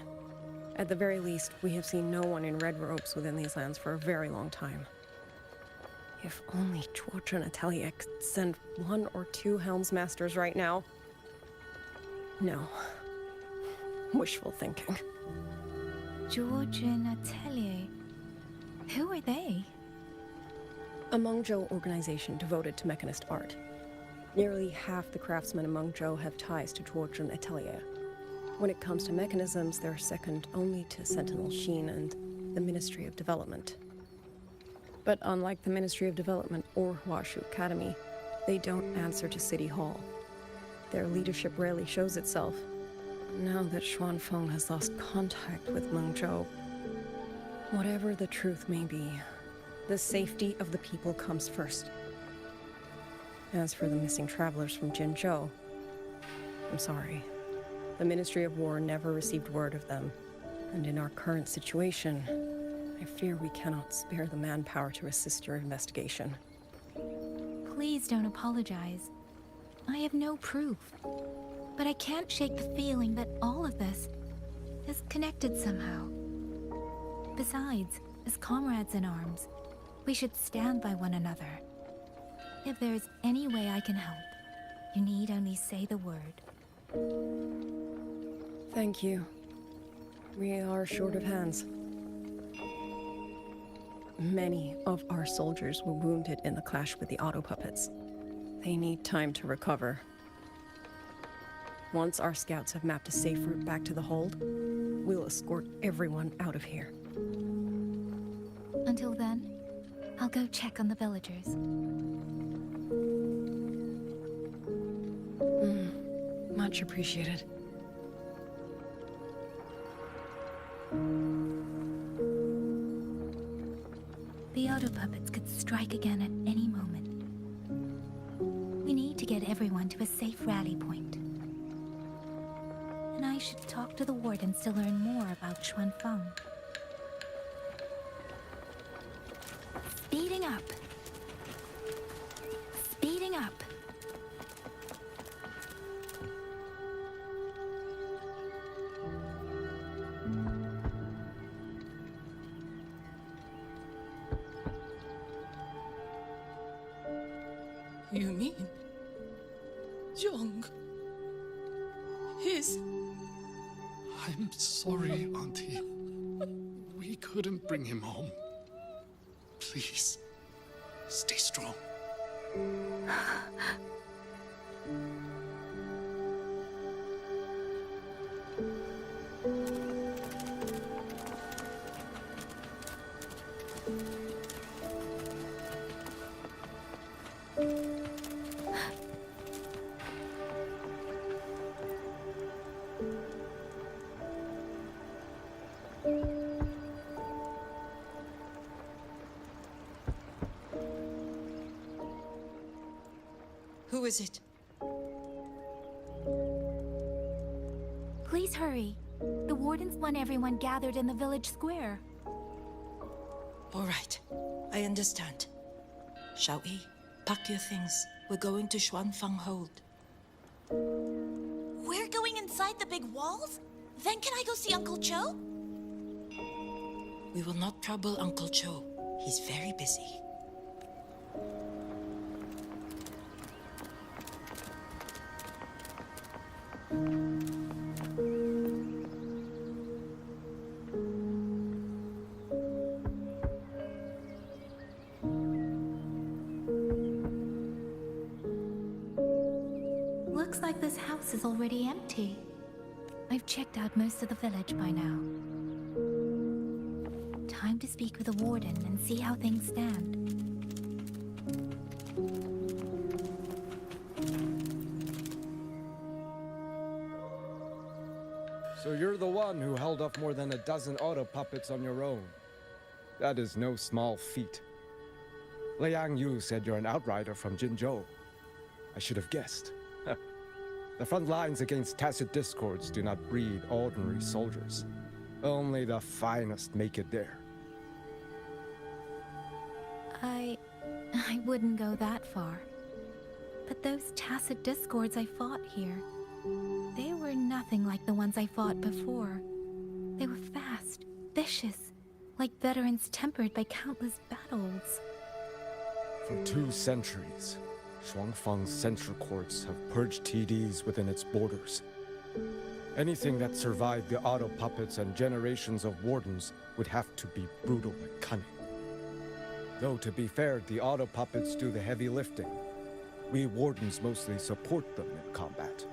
At the very least, we have seen no one in red robes within these lands for a very long time. If only George and Atelier could send 1 or 2 Helmsmasters right now. No. Wishful thinking. George and Atelier. Who are they? A Mengzhou organization devoted to mechanist art. Nearly half the craftsmen in Mengzhou have ties to George and Atelier. When it comes to mechanisms, they're second only to Sentinel Sheen and the Ministry of Development. But unlike the Ministry of Development or Huashu Academy, they don't answer to City Hall. Their leadership rarely shows itself. Now that Xuanfeng has lost contact with Mengzhou, whatever the truth may be, the safety of the people comes first. As for the missing travelers from Jinzhou, I'm sorry. The Ministry of War never received word of them, and in our current situation, I fear we cannot spare the manpower to assist your investigation. Please don't apologize. I have no proof. But I can't shake the feeling that all of this is connected somehow. Besides, as comrades in arms, we should stand by one another. If there is any way I can help, you need only say the word. Thank you. We are short of hands. Many of our soldiers were wounded in the clash with the auto puppets. They need time to recover. Once our scouts have mapped a safe route back to the hold, we'll escort everyone out of here. Until then, I'll go check on the villagers. Much appreciated. again at any moment. We need to get everyone to a safe rally point. And I should talk to the wardens to learn more about Xuanfeng. Speeding up. Speeding up. You mean Young? His... I'm sorry, Auntie. We couldn't bring him home. Please, stay strong. Who is it? Please hurry. The wardens want everyone gathered in the village square. All right, I understand. Shall we? Pack your things. We're going to Xuanfeng Hold. We're going inside the big walls? Then can I go see Uncle Joe? We will not trouble Uncle Joe. He's very busy. Looks like this house is already empty. I've checked out most of the village by now. Time to speak with the warden and see how things stand. So you're the one who held off more than a dozen auto puppets on your own. That is no small feat. Liang Yu said you're an outrider from Jinzhou. I should have guessed. The front lines against tacit discords do not breed ordinary soldiers. Only the finest make it there. I wouldn't go that far. But those tacit discords I fought here, they were nothing like the ones I fought before. They were fast, vicious, like veterans tempered by countless battles. For 2 centuries, Xuanfeng's central courts have purged TDs within its borders. Anything that survived the auto puppets and generations of wardens would have to be brutal and cunning. Though to be fair, the auto puppets do the heavy lifting. We wardens mostly support them in combat.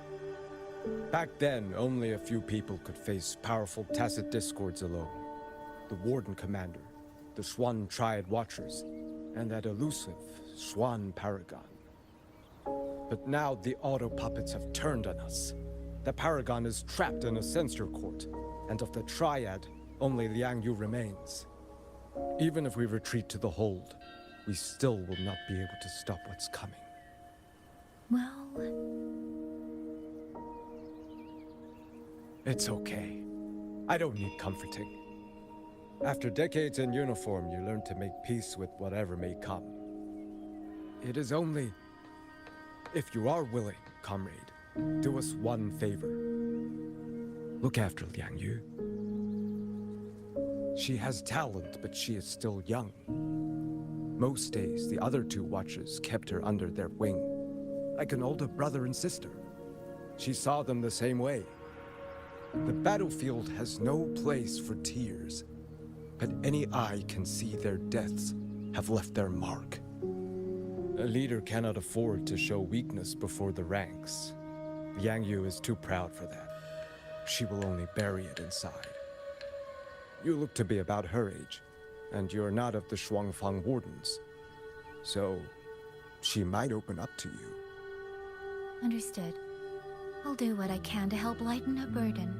Back then, only a few people could face powerful tacit discords alone. The warden commander, the Xuan Triad Watchers, and that elusive Xuan Paragon. But now the auto puppets have turned on us. The Paragon is trapped in a censor court, and of the Triad, only Liang Yu remains. Even if we retreat to the hold, we still will not be able to stop what's coming. Well... It's okay. I don't need comforting. After decades in uniform, you learn to make peace with whatever may come. It is only... if you are willing, comrade, do us one favor. Look after Liang Yu. She has talent, but she is still young. Most days, the other 2 watchers kept her under their wing, like an older brother and sister. She saw them the same way. The battlefield has no place for tears, but any eye can see their deaths have left their mark. A leader cannot afford to show weakness before the ranks. Liang Yu is too proud for that. She will only bury it inside. You look to be about her age, and you're not of the Xuanfeng Wardens. So, she might open up to you. Understood. I'll do what I can to help lighten her burden.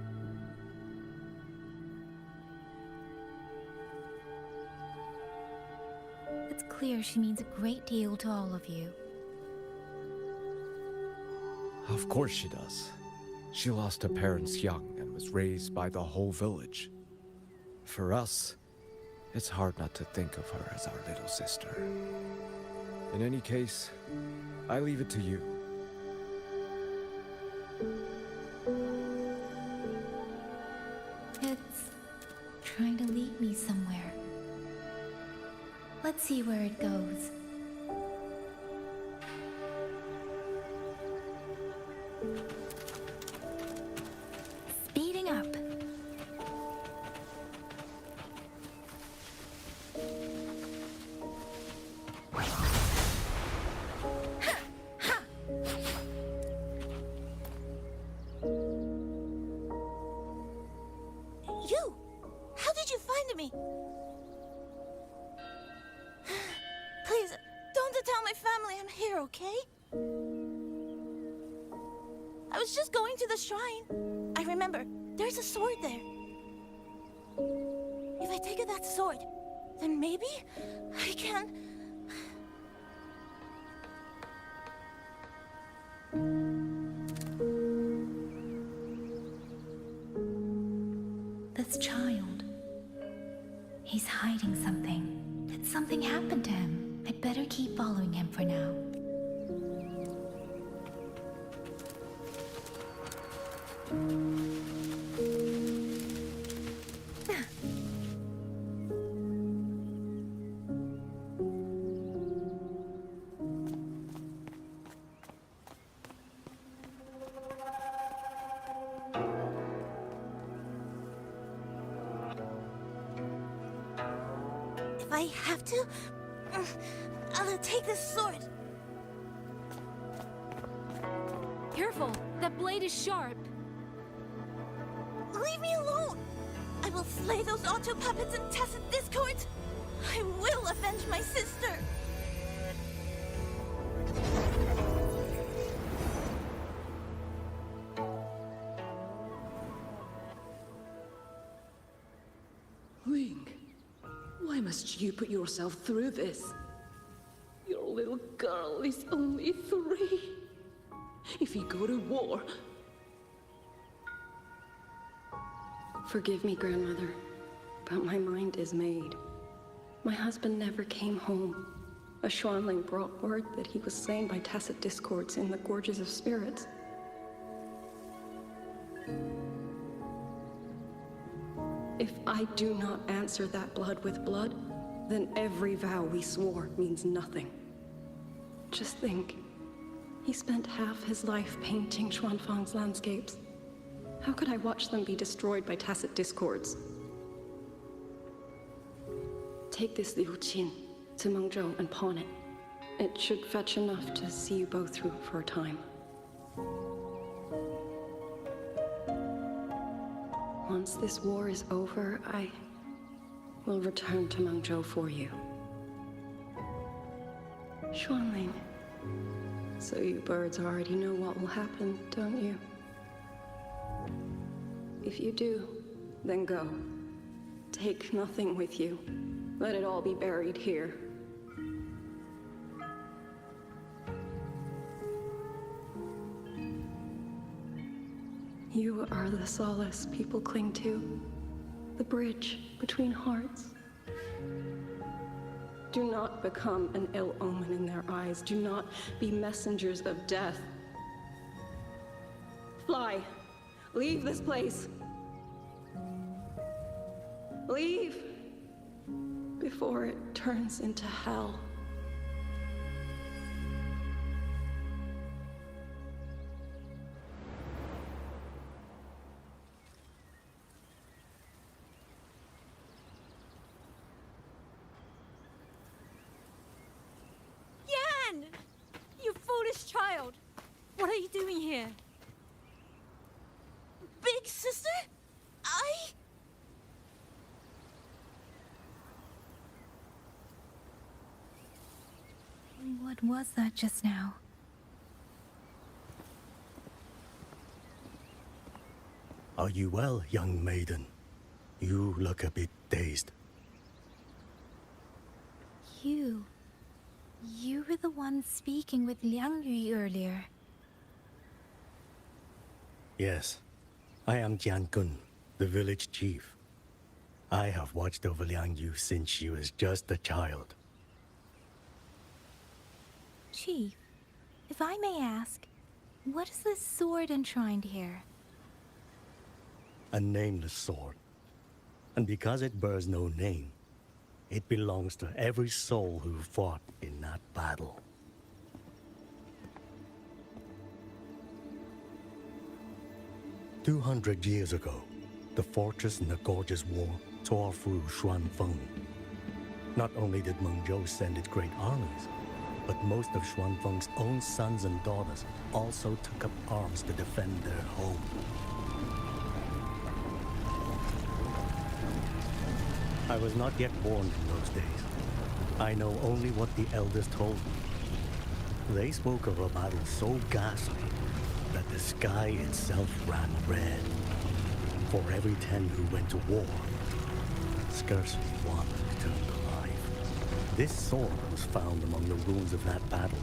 It's clear clear she means a great deal to all of you. Of course she does. She lost her parents young and was raised by the whole village. For us, it's hard not to think of her as our little sister. In any case, I leave it to you. It's trying to lead me somewhere. Let's see where it goes. Speeding up. You! How did you find me? Please, don't tell my family I'm here, okay? I was just going to the shrine. I remember, there's a sword there. If I take that sword, then maybe I can... This child. He's hiding something. Did something happen to him? I'd better keep following him for now. If I have to, I'll take this sword. Careful! That blade is sharp! Leave me alone! I will slay those auto puppets and tacit discords! I will avenge my sister! Ling, why must you put yourself through this? Your little girl is only 3. If you go to war... Forgive me, Grandmother, but my mind is made. My husband never came home. A Xuanling brought word that he was slain by tacit discords in the Gorges of Spirits. If I do not answer that blood with blood, then every vow we swore means nothing. Just think, he spent half his life painting Xuanfang's landscapes. How could I watch them be destroyed by tacit discords? Take this Liu Qin to Mengzhou and pawn it. It should fetch enough to see you both through for a time. Once this war is over, I will return to Mengzhou for you. Xuanling, so you birds already know what will happen, don't you? If you do, then go. Take nothing with you. Let it all be buried here. You are the solace people cling to, the bridge between hearts. Do not become an ill omen in their eyes. Do not be messengers of death. Fly. Leave this place. Leave before it turns into hell. Yan! You foolish child! What are you doing here? Big sister? What was that just now? Are you well, young maiden? You look a bit dazed. You... You were the one speaking with Liang Yu earlier. Yes, I am Jian Kun, the village chief. I have watched over Liang Yu since she was just a child. Chief, if I may ask, what is this sword enshrined here? A nameless sword. And because it bears no name, it belongs to every soul who fought in that battle. "200 years ago, the fortress in the Gorgeous War tore through Xuanfeng. Not only did Mengzhou send its great armies, but most of Xuanfeng's own sons and daughters also took up arms to defend their home. I was not yet born in those days. I know only what the elders told me. They spoke of a battle so ghastly that the sky itself ran red. For every 10 who went to war, scarcely one returned alive. This sword was found among the ruins of that battle.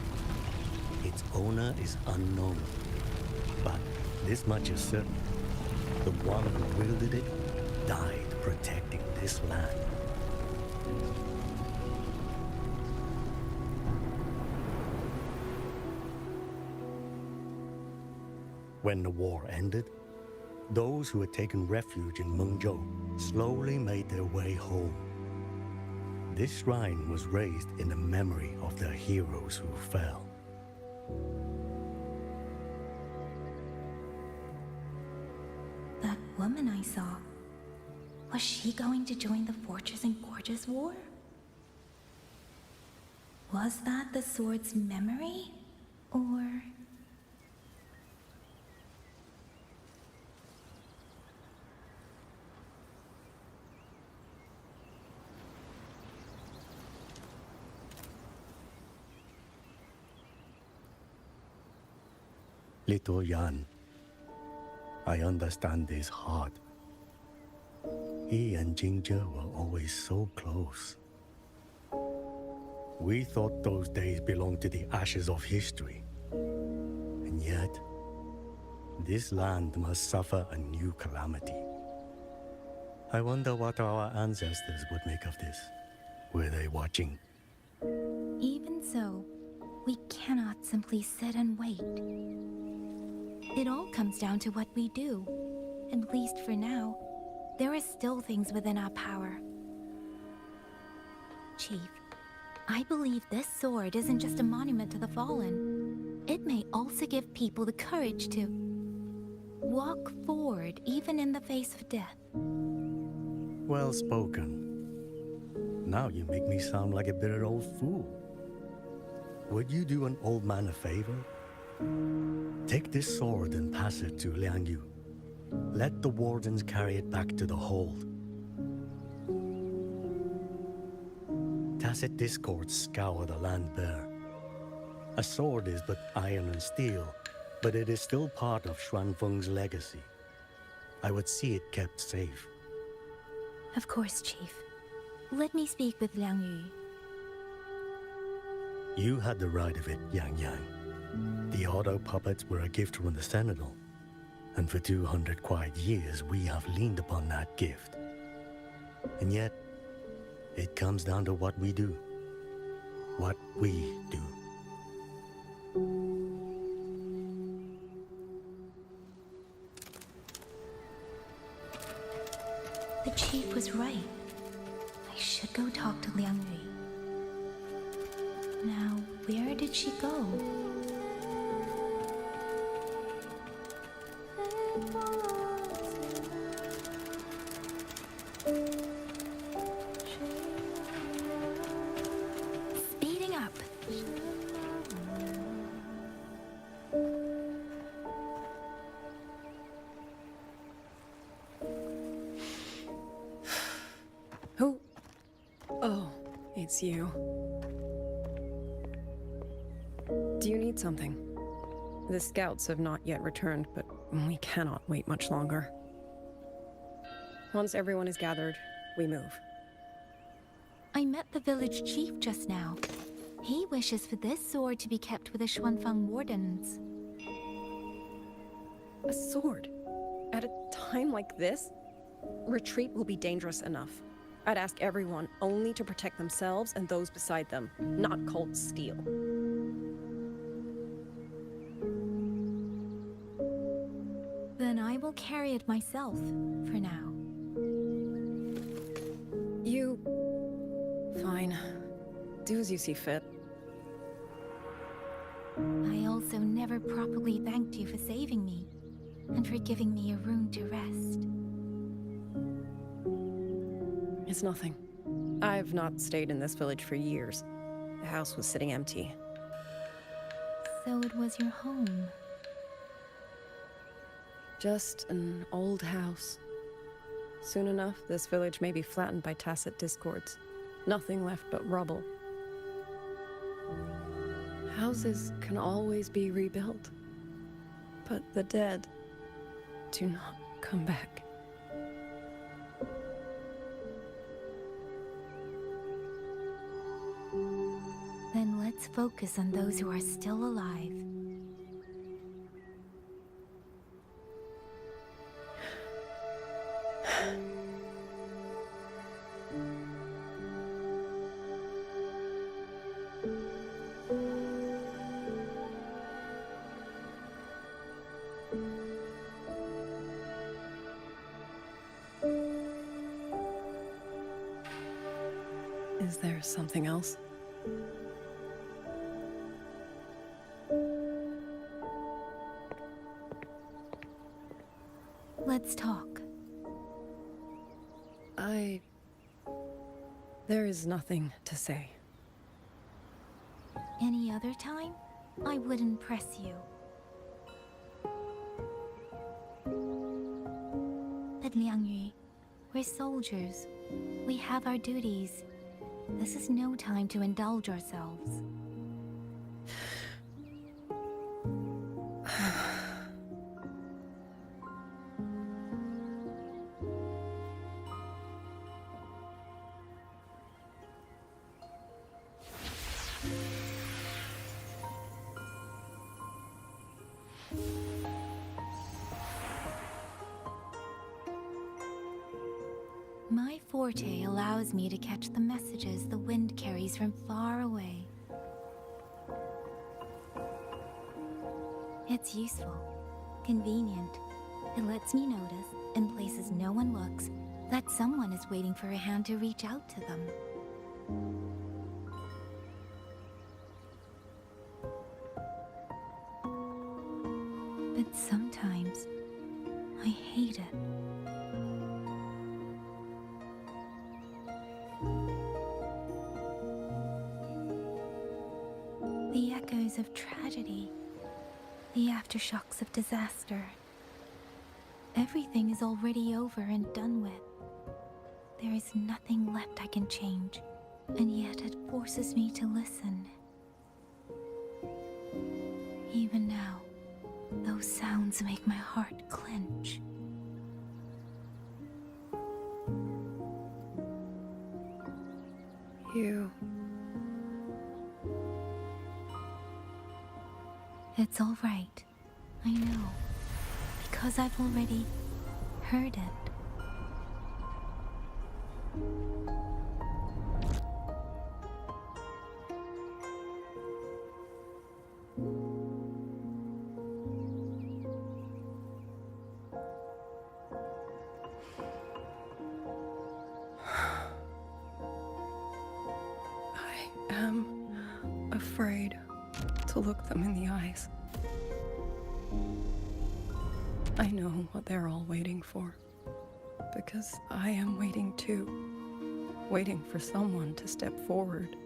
Its owner is unknown, but this much is certain. The one who wielded it died protecting this land. When the war ended, those who had taken refuge in Mengzhou slowly made their way home. This shrine was raised in the memory of the heroes who fell. That woman I saw, was she going to join the Fortress and Gorgeous War? Was that the sword's memory? Or... Little Yan, I understand his heart. He and Jingzhe were always so close. We thought those days belonged to the ashes of history. And yet, this land must suffer a new calamity. I wonder what our ancestors would make of this. Were they watching? Even so, we cannot simply sit and wait. It all comes down to what we do. At least for now, there are still things within our power. Chief, I believe this sword isn't just a monument to the fallen. It may also give people the courage to walk forward even in the face of death. Well spoken. Now you make me sound like a bitter old fool. Would you do an old man a favor? Take this sword and pass it to Liang Yu. Let the wardens carry it back to the hold. Tacit discords scour the land bare. A sword is but iron and steel, but it is still part of Xuanfeng's legacy. I would see it kept safe. Of course, Chief. Let me speak with Liang Yu. You had the right of it, Yang Yang. The auto puppets were a gift from the Sentinel, and for 200 quiet years we have leaned upon that gift. And yet, it comes down to what we do. What we do. The Chief was right. I should go talk to Liang Yu. Now, where did she go? Speeding up. Who? Oh, it's you. Do you need something? The scouts have not yet returned, but we cannot wait much longer. Once everyone is gathered, we move. I met the village chief just now. He wishes for this sword to be kept with the Xuanfang wardens. A sword? At a time like this? Retreat will be dangerous enough. I'd ask everyone only to protect themselves and those beside them, not cold steel. Then I will carry it myself, for now. You... Fine. Do as you see fit. I also never properly thanked you for saving me, and for giving me a room to rest. It's nothing. I've not stayed in this village for years. The house was sitting empty. So it was your home. Just an old house. Soon enough, this village may be flattened by tacit discords. Nothing left but rubble. Houses can always be rebuilt. But the dead do not come back. Then let's focus on those who are still alive. Is there something else? Let's talk. There is nothing to say. Any other time, I wouldn't press you. But Liangyu, we're soldiers. We have our duties. This is no time to indulge ourselves. My forte allows me to catch the messages the wind carries from far away. It's useful, convenient. It lets me notice, in places no one looks, that someone is waiting for a hand to reach out to them. But sometimes, I hate it. The echoes of tragedy, the aftershocks of disaster. Everything is already over and done with. There is nothing left I can change, and yet it forces me to listen. Even now, those sounds make my heart clench. It's all right. I know. Because I've already heard it. I am afraid to look them in the eyes. I know what they're all waiting for, because I am waiting too. Waiting for someone to step forward.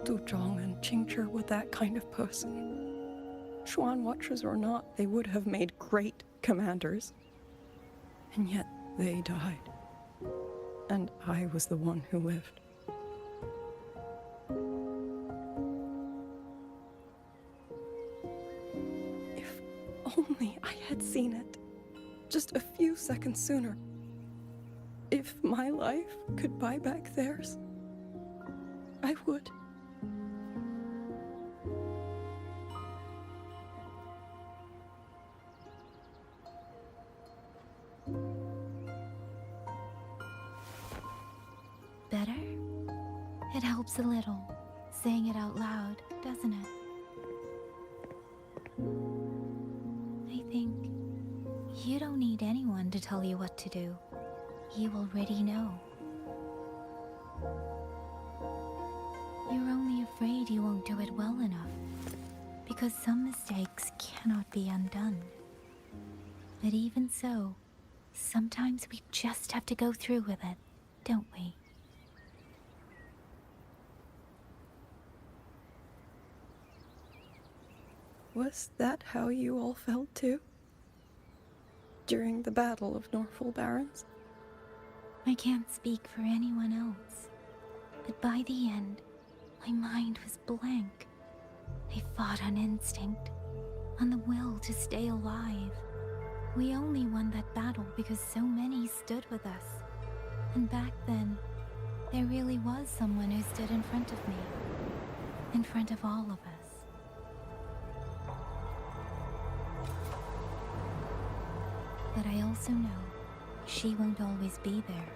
Du Zhong and Qingzhi were that kind of person. Xuan Watchers or not, they would have made great commanders. And yet they died. And I was the one who lived. If only I had seen it. Just a few seconds sooner. If my life could buy back theirs, I would. Better? It helps a little, saying it out loud, doesn't it? I think you don't need anyone to tell you what to do. You already know. You're only afraid you won't do it well enough, because some mistakes cannot be undone. But even so, sometimes we just have to go through with it, don't we? Was that how you all felt too? During the Battle of Norfolk Barrens? I can't speak for anyone else, but by the end, my mind was blank. I fought on instinct, on the will to stay alive. We only won that battle because so many stood with us. And back then, there really was someone who stood in front of me. In front of all of us. But I also know she won't always be there.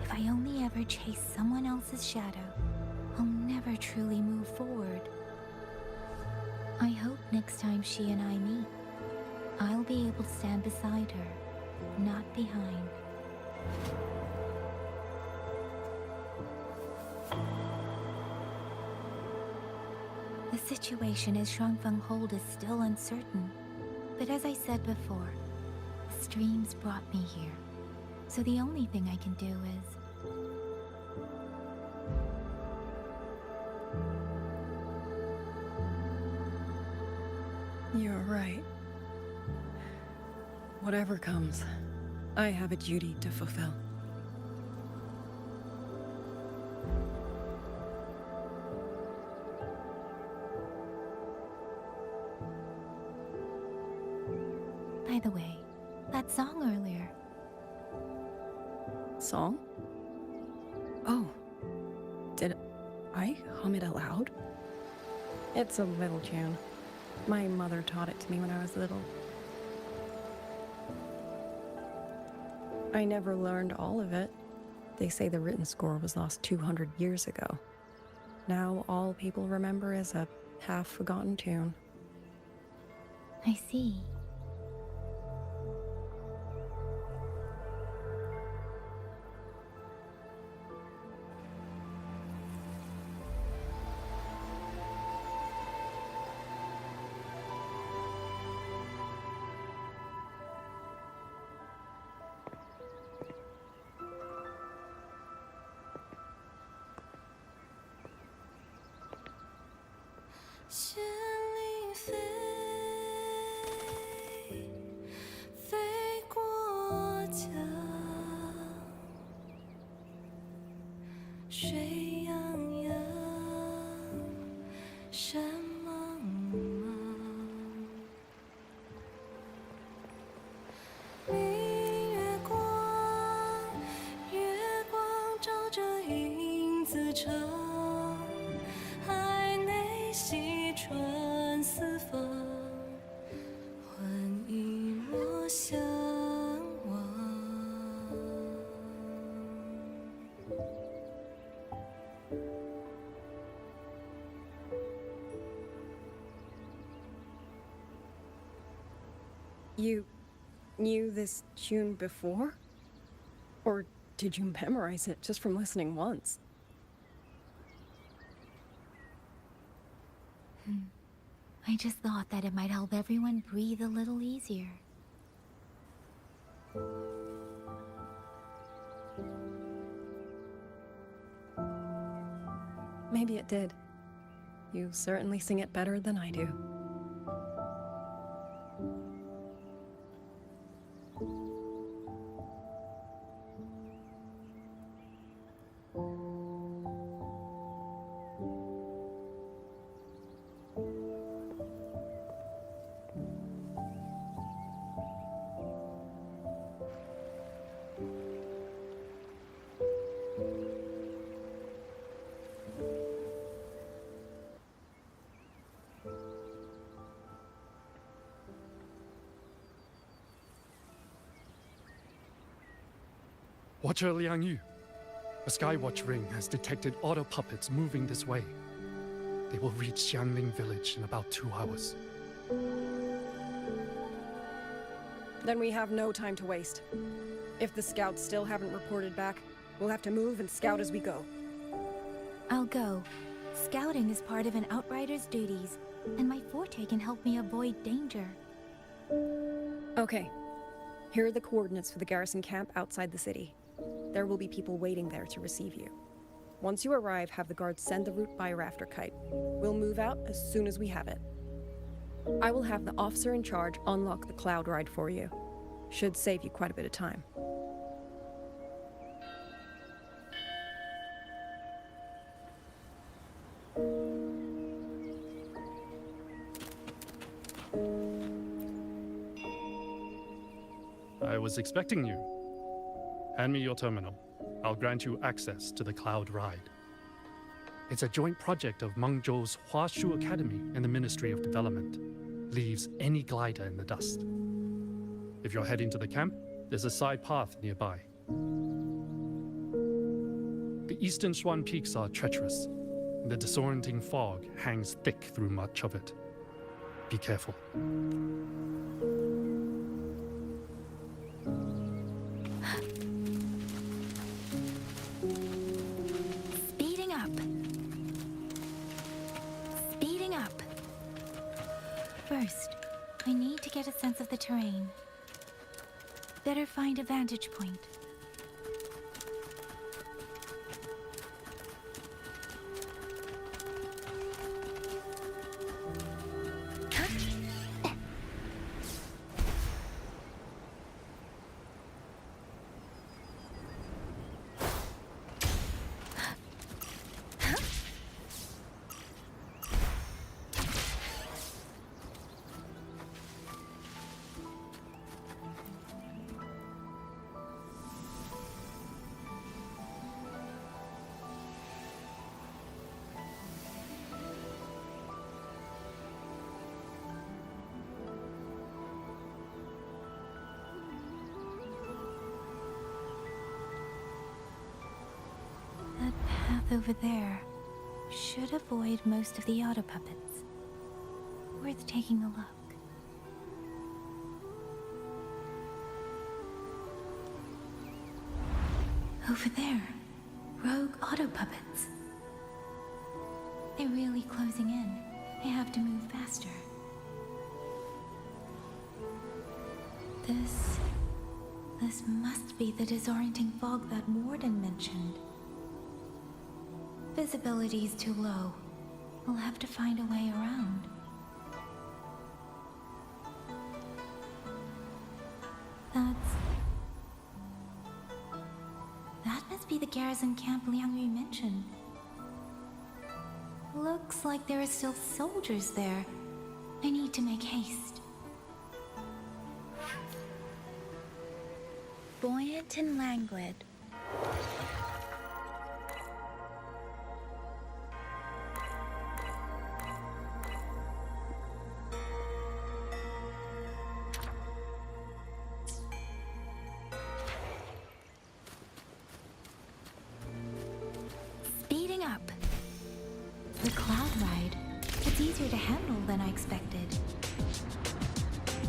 If I only ever chase someone else's shadow, I'll never truly move forward. I hope next time she and I meet, I'll be able to stand beside her, not behind. The situation as Shuangfeng Hold is still uncertain, but as I said before, the streams brought me here, so the only thing I can do is... You're right. Whatever comes, I have a duty to fulfill. By the way, that song earlier. Song? Oh. Did I hum it aloud? It's a little tune. My mother taught it to me when I was little. I never learned all of it. They say the written score was lost 200 years ago. Now all people remember is a half-forgotten tune. I see. You knew this tune before? Or did you memorize it just from listening once? I just thought that it might help everyone breathe a little easier. Maybe it did. You certainly sing it better than I do. Watcher Liang Yu. A Skywatch ring has detected auto puppets moving this way. They will reach Xiangling village in about 2 hours. Then we have no time to waste. If the scouts still haven't reported back, we'll have to move and scout as we go. I'll go. Scouting is part of an outrider's duties, and my forte can help me avoid danger. Okay. Here are the coordinates for the garrison camp outside the city. There will be people waiting there to receive you. Once you arrive, have the guards send the route by rafter kite. We'll move out as soon as we have it. I will have the officer in charge unlock the cloud ride for you. Should save you quite a bit of time. I was expecting you. Hand me your terminal. I'll grant you access to the cloud ride. It's a joint project of Mengzhou's Huashu Academy and the Ministry of Development. Leaves any glider in the dust. If you're heading to the camp, there's a side path nearby. The eastern Xuan peaks are treacherous, and the disorienting fog hangs thick through much of it. Be careful. First, I need to get a sense of the terrain. Better find a vantage point. That path over there should avoid most of the auto puppets. Worth taking a look. Over there, rogue auto puppets. They're really closing in. I have to move faster. This must be the disorienting fog that Warden mentioned. Visibility is too low. I'll have to find a way around. That must be the garrison camp Liang Yu mentioned. Looks like there are still soldiers there. I need to make haste. Buoyant and languid. Speeding up. The cloud ride. It's easier to handle than I expected.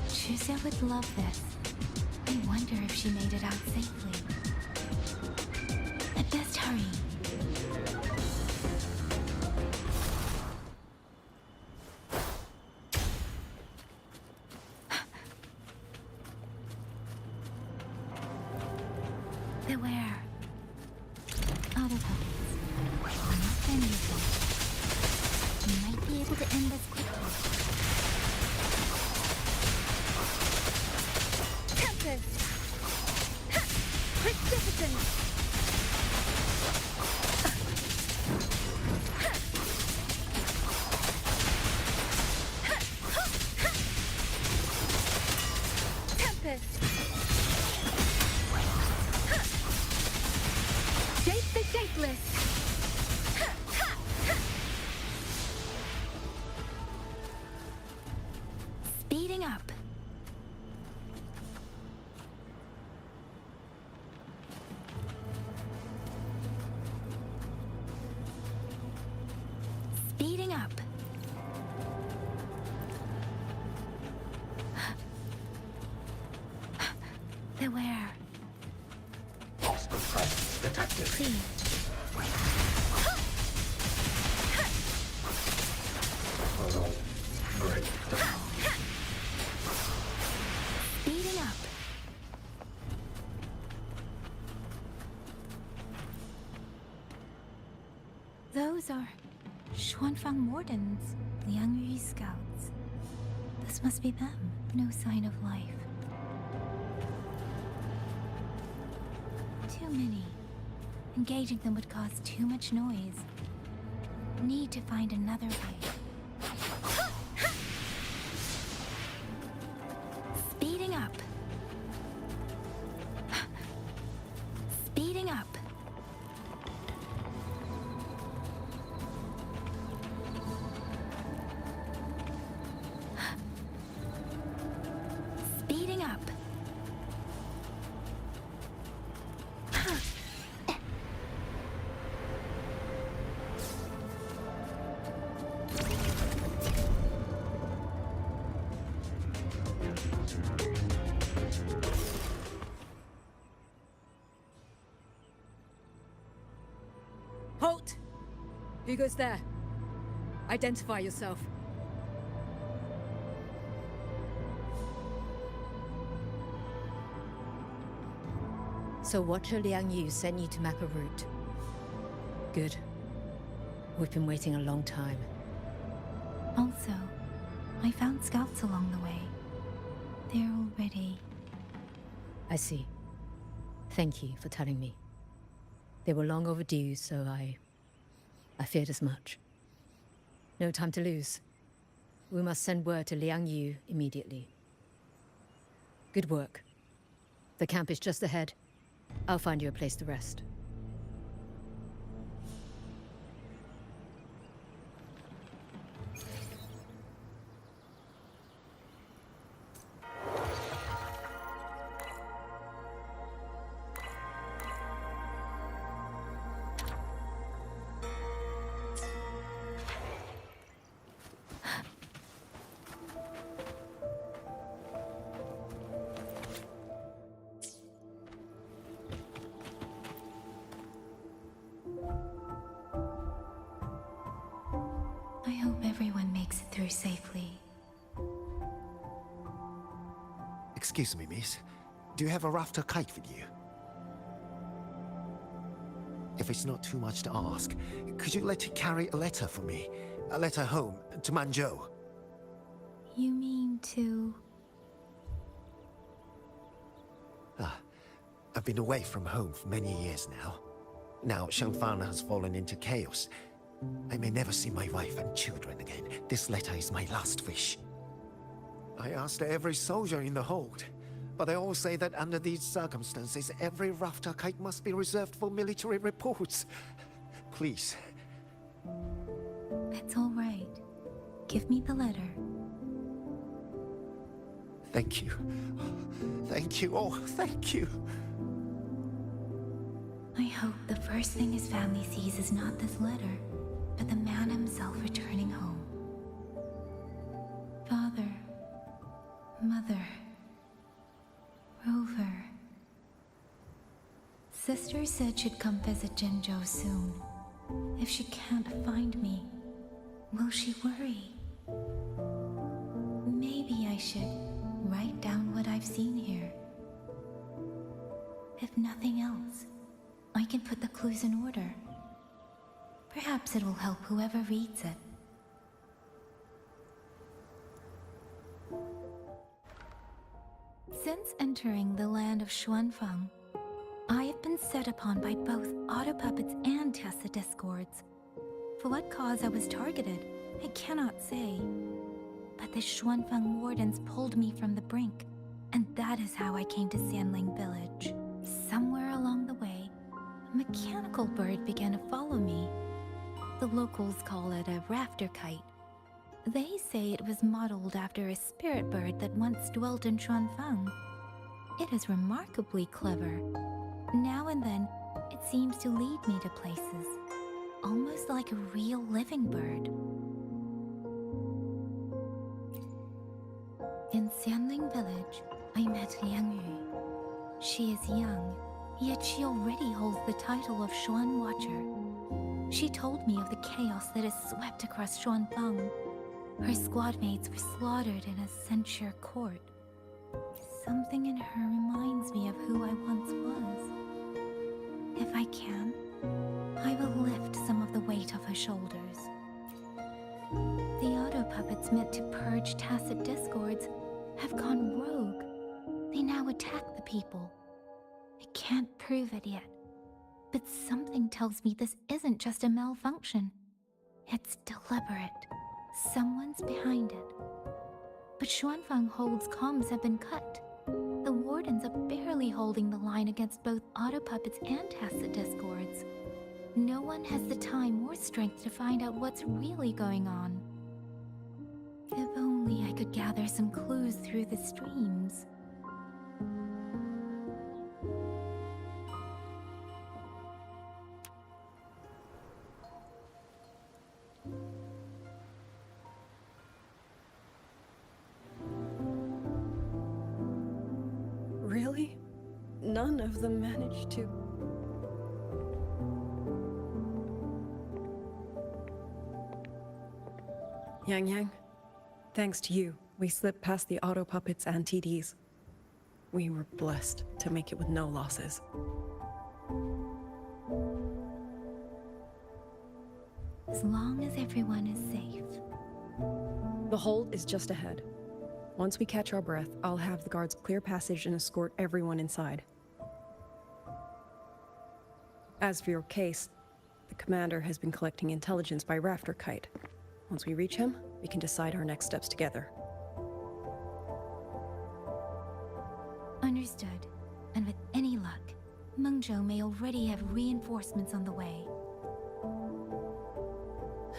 Chuzia would love this. I wonder if she made it out safely. I'd best hurry. Beware. Auto puppets. Not many of them. You might be able to end this quickly. Tempest! Ha! Precipitant! Tempest! Shape the shapeless! Speeding up. up. Beware. Hostile presence detected. Please. Breakdown. Speeding up. Those are Xuanfang Wardens, Liang Yu's scouts. This must be them. No sign of life. Too many. Engaging them would cause too much noise. Need to find another way. Speeding up. Speeding up. Speeding up. Halt! Who goes there? Identify yourself. So Watcher Liang Yu sent you to map a route. Good. We've been waiting a long time. Also, I found scouts along the way. They're already... I see. Thank you for telling me. They were long overdue, so I feared as much. No time to lose. We must send word to Liang Yu immediately. Good work. The camp is just ahead. I'll find you a place to rest. I hope everyone makes it through safely. Excuse me, miss. Do you have a rafter kite with you? If it's not too much to ask, could you let it carry a letter for me? A letter home, to Mengzhou. You mean to... I've been away from home for many years now. Now Shangfang has fallen into chaos. I may never see my wife and children again. This letter is my last wish. I asked every soldier in the hold, but they all say that under these circumstances, every rafter kite must be reserved for military reports. Please. It's all right. Give me the letter. Thank you. Thank you. Oh, thank you. I hope the first thing his family sees is not this letter, but the man himself returning home. Father, Mother, Rover. Sister said she'd come visit Jinzhou soon. If she can't find me, will she worry? Maybe I should write down what I've seen here. If nothing else, I can put the clues in order. Perhaps it will help whoever reads it. Since entering the land of Xuanfang, I have been set upon by both autopuppets and Tessa discords. For what cause I was targeted, I cannot say. But the Xuanfang wardens pulled me from the brink, and that is how I came to Sanling Village. Somewhere along the way, a mechanical bird began to follow me. The locals call it a rafter kite. They say it was modeled after a spirit bird that once dwelt in Xuanfang. It is remarkably clever. Now and then, it seems to lead me to places, almost like a real living bird. In Xianling village, I met Liang Yu. She is young, yet she already holds the title of Xuan Watcher. She told me of the chaos that has swept across Xuanfang. Her squad mates were slaughtered in a censure court. Something in her reminds me of who I once was. If I can, I will lift some of the weight off her shoulders. The auto puppets meant to purge tacit discords have gone rogue. They now attack the people. I can't prove it yet, but something tells me this isn't just a malfunction. It's deliberate. Someone's behind it. But Xuanfang Hold's comms have been cut. The wardens are barely holding the line against both auto puppets and tacit discords. No one has the time or strength to find out what's really going on. If only I could gather some clues through the streams. Really? None of them managed to... Yang, thanks to you, we slipped past the auto puppets and TDs. We were blessed to make it with no losses. As long as everyone is safe. The hold is just ahead. Once we catch our breath, I'll have the guards clear passage and escort everyone inside. As for your case, the commander has been collecting intelligence by Rafter Kite. Once we reach him, we can decide our next steps together. Understood. And with any luck, Mengzhou may already have reinforcements on the way.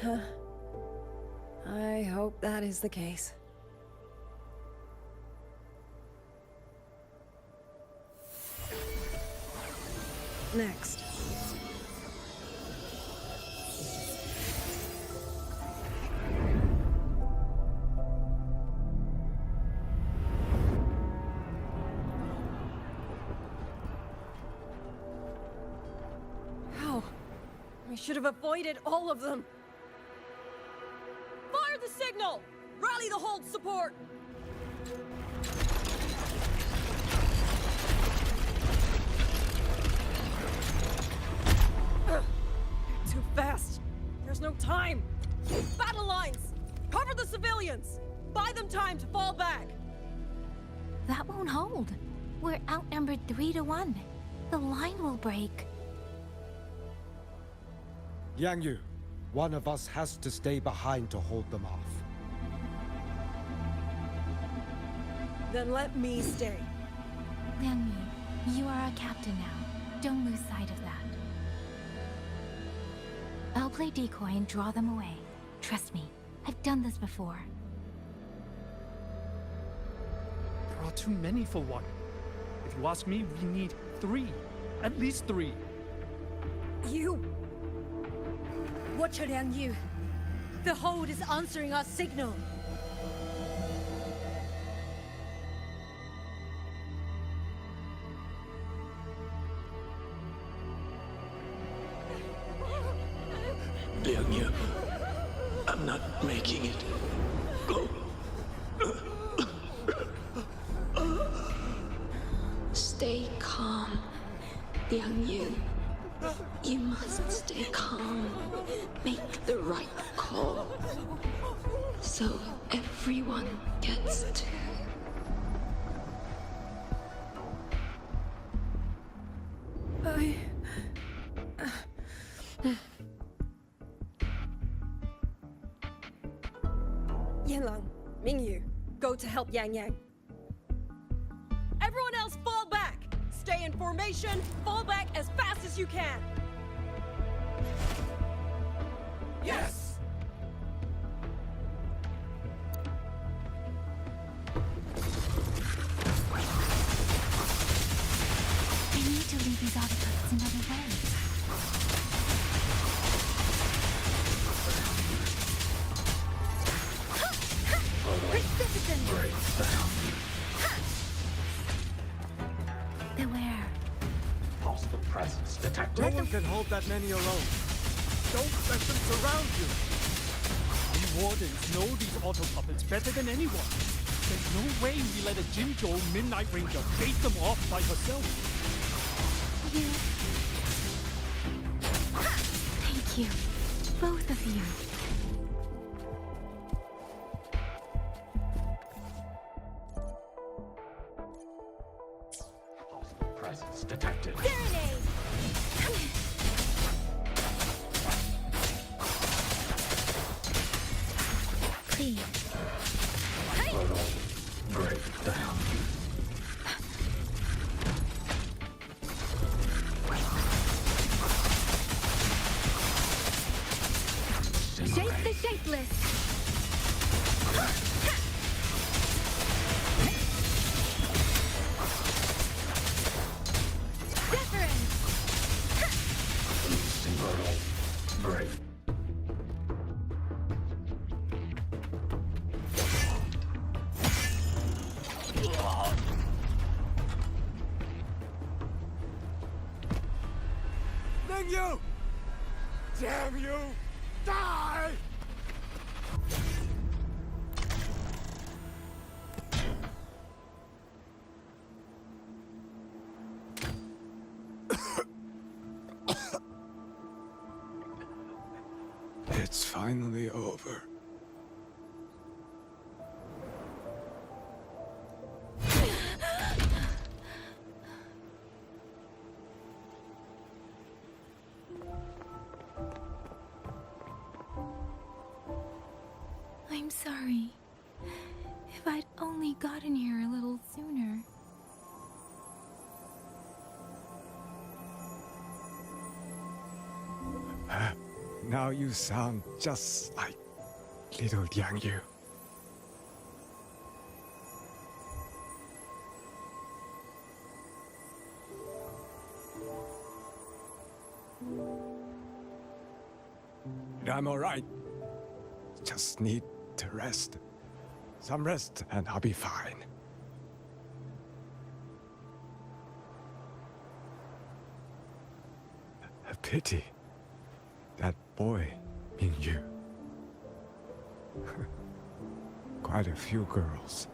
Huh. I hope that is the case. Next. How? We should have avoided all of them. Fire the signal! Rally the hold support! Too fast! There's no time! Battle lines! Cover the civilians! Buy them time to fall back! That won't hold. We're outnumbered 3 to 1. The line will break. Yang Yu, one of us has to stay behind to hold them off. Then let me stay. Liang Yu, you are our captain now. Don't lose sight of that. I'll play decoy and draw them away. Trust me, I've done this before. There are too many for one. If you ask me, we need 3. At least 3. You! Watcher Liang Yu. The hold is answering our signal. Liang Yu, I'm not making it. Go. Stay calm, Liang Yu. You must stay calm. Make the right call. So everyone gets to... Yanlang, Mingyu, go to help Yang Yang. Everyone else fall back! Stay in formation, fall back as fast as you can! Yes! I need to lead these autoputs another way. Great sound. Presence detected. No one can hold that many alone. Don't let them surround you. We wardens know these auto puppets better than anyone. There's no way we let a Jinzhou Midnight Ranger chase them off by herself. Thank you, both of you. Presence detected. Please. Break down. Shape the shapeless. Break. Mengzhou! Damn you! Die! It's finally over. I'm sorry. If I'd only gotten here a little sooner. Now you sound just like little Yang Yu. I'm all right. Just need to rest. Some rest and I'll be fine. A pity. That boy, Mingyu. Quite a few girls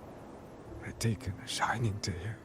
had taken a shining to him.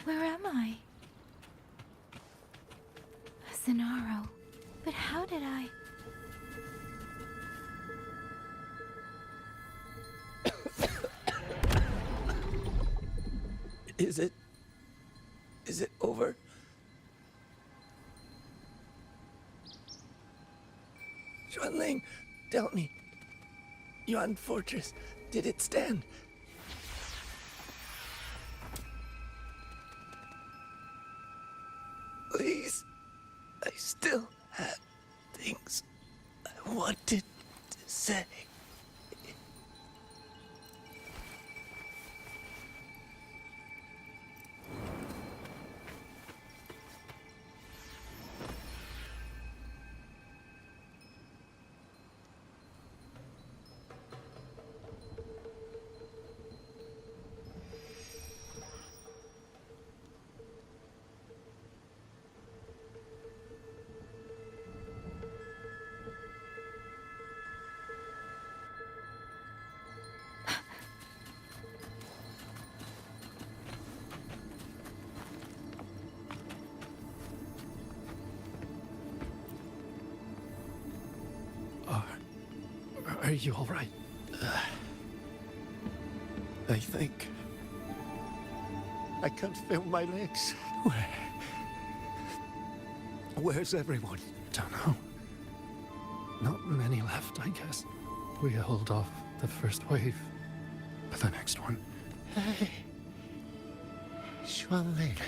Where am I? Zenaro. But how did I... Is it over? Xuanling, tell me. Yuan Fortress, did it stand? Please, I still have things I wanted to say. Are you all right? I think I can't feel my legs. Where's everyone? Don't know. Not many left, I guess. We held off the first wave, but the next one. Hey, Xuanling,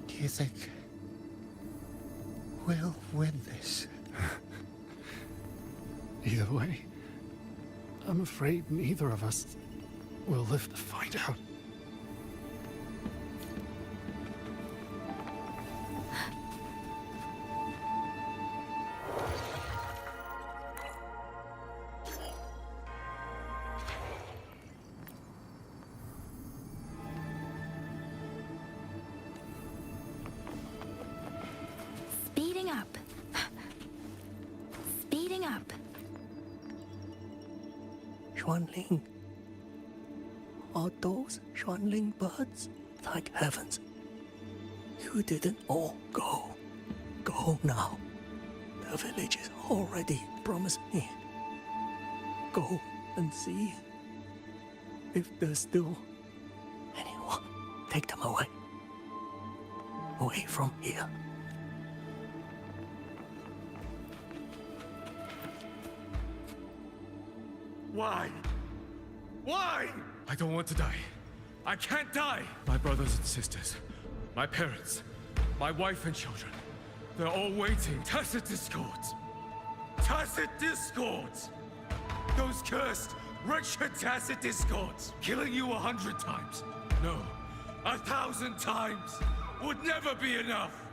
do you think we'll win this? Either way, I'm afraid neither of us will live to find out. Speeding up. Speeding up. Xuanling. Are those Xuanling birds? Thank heavens. You didn't all go. Go now. The village is already promised me. Go and see. If there's still anyone, take them away. Away from here. Why? Why? I don't want to die. I can't die! My brothers and sisters, my parents, my wife and children, they're all waiting. Tacit discords! Tacit discords! Those cursed, wretched tacit discords! Killing you 100 times. No, 1,000 times would never be enough!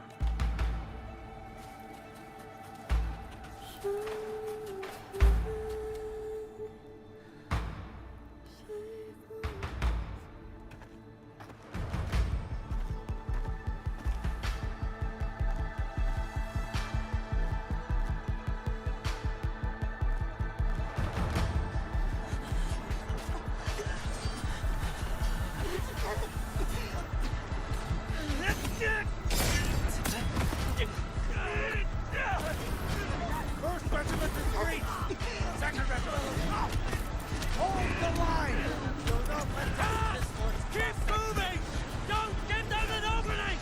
First regiment retreat! Second regiment, up! Hold the line! Do not let down this one. Keep moving! Don't get down an opening!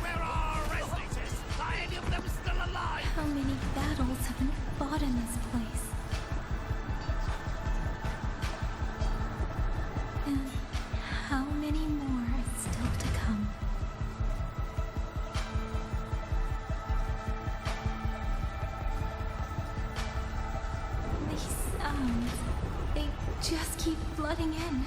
Where are our rescuers? Are any of them still alive? How many battles have been fought in this place? And how many more are still to come? These sounds, they just keep flooding in.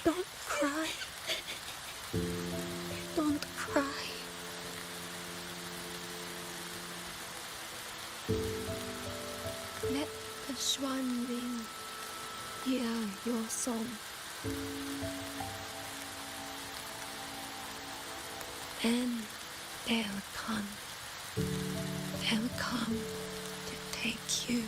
Don't cry. Don't cry. Let the Xuanling hear your song. Then they'll come. They'll come take you.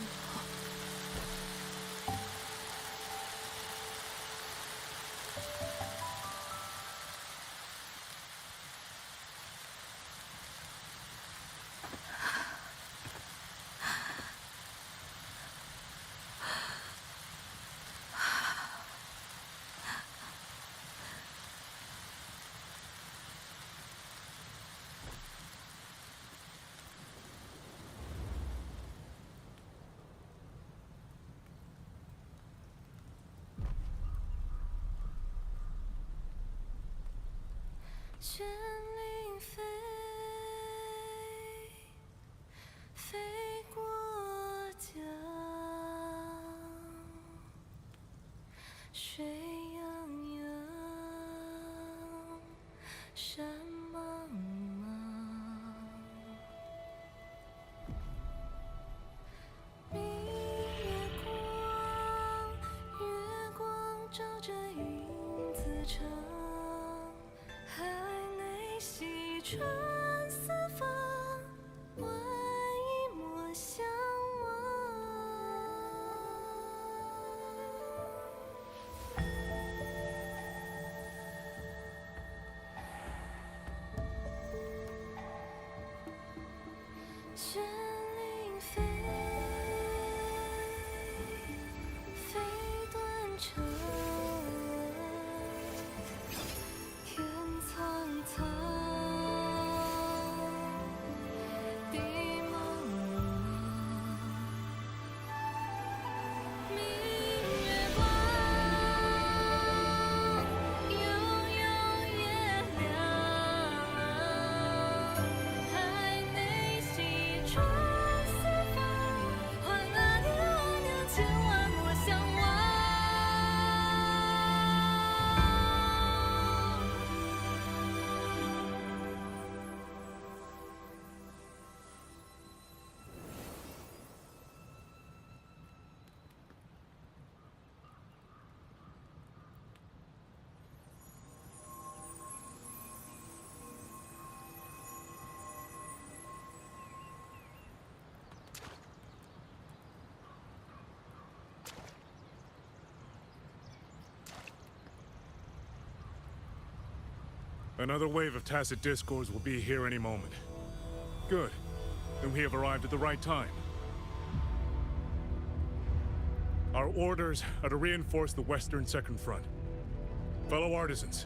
绚丽飞，飞过江，水泱泱，山茫茫。明月光，月光照着云自长。海内西川四方，万一莫相忘。绚丽飞，飞断肠。天苍苍，地茫茫。明月光，悠悠月亮。海内西川四方，换阿爹我娘千万莫相忘。Another wave of tacit discords will be here any moment. Good. Then we have arrived at the right time. Our orders are to reinforce the western second front. Fellow artisans,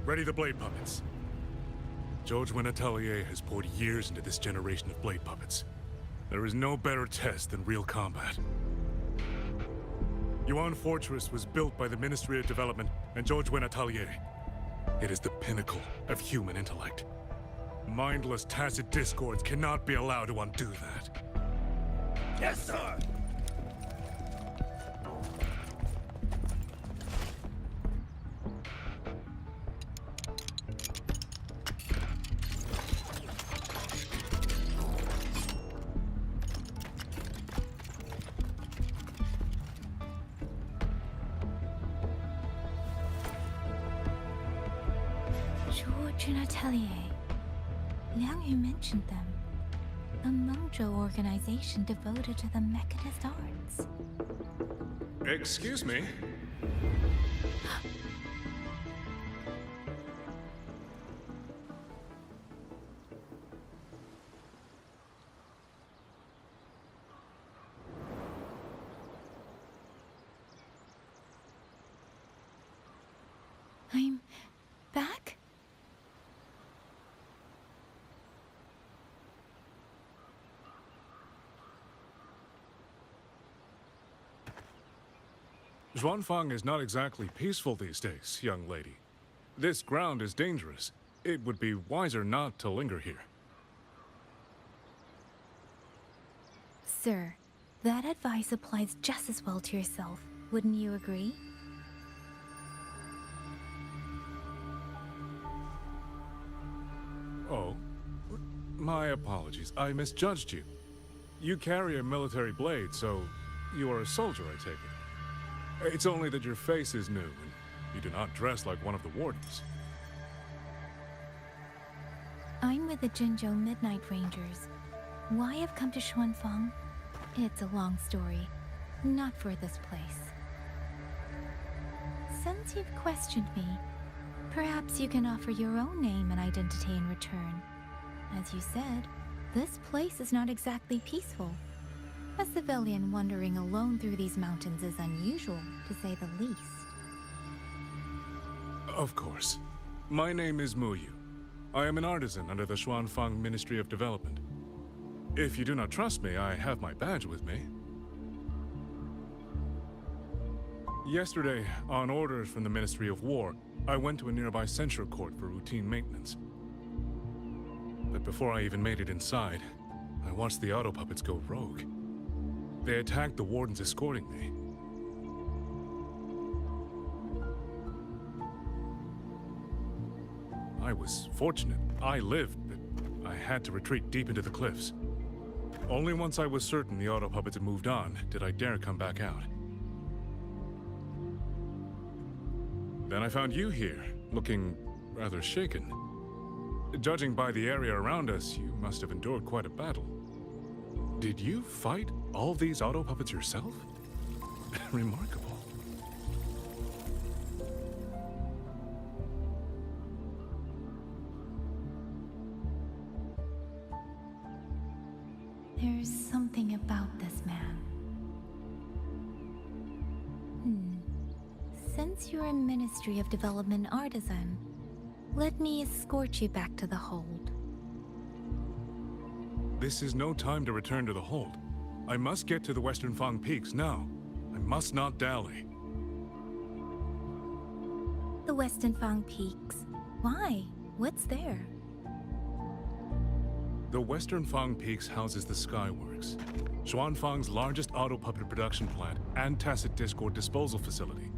ready the blade puppets. WuWa Atelier has poured years into this generation of blade puppets. There is no better test than real combat. Yuan Fortress was built by the Ministry of Development and WuWa Atelier. It is the pinnacle of human intellect. Mindless tacit discords cannot be allowed to undo that. Yes, sir! WuWa Atelier. Liang Yu mentioned them. A Mengzhou organization devoted to the mechanist arts. Excuse me? I'm back? Xuanfang is not exactly peaceful these days, young lady. This ground is dangerous. It would be wiser not to linger here. Sir, that advice applies just as well to yourself. Wouldn't you agree? Oh, my apologies. I misjudged you. You carry a military blade, so you are a soldier, I take it. It's only that your face is new, and you do not dress like one of the wardens. I'm with the Mengzhou Midnight Rangers. Why I've come to Xuanfang? It's a long story, not for this place. Since you've questioned me, perhaps you can offer your own name and identity in return. As you said, this place is not exactly peaceful. A civilian wandering alone through these mountains is unusual, to say the least. Of course. My name is Muyu. I am an artisan under the Xuanfang Ministry of Development. If you do not trust me, I have my badge with me. Yesterday, on orders from the Ministry of War, I went to a nearby censure court for routine maintenance. But before I even made it inside, I watched the auto puppets go rogue. They attacked the wardens escorting me. I was fortunate. I lived, but I had to retreat deep into the cliffs. Only once I was certain the auto puppets had moved on did I dare come back out. Then I found you here, looking rather shaken. Judging by the area around us, you must have endured quite a battle. Did you fight all these auto puppets yourself? Remarkable. There's something about this man. Since you're a Ministry of Development artisan, let me escort you back to the hold. This is no time to return to the hold. I must get to the Western Fang Peaks now. I must not dally. The Western Fang Peaks. Why? What's there? The Western Fang Peaks houses the Skyworks, Xuanfang's largest auto puppet production plant and tacit discord disposal facility.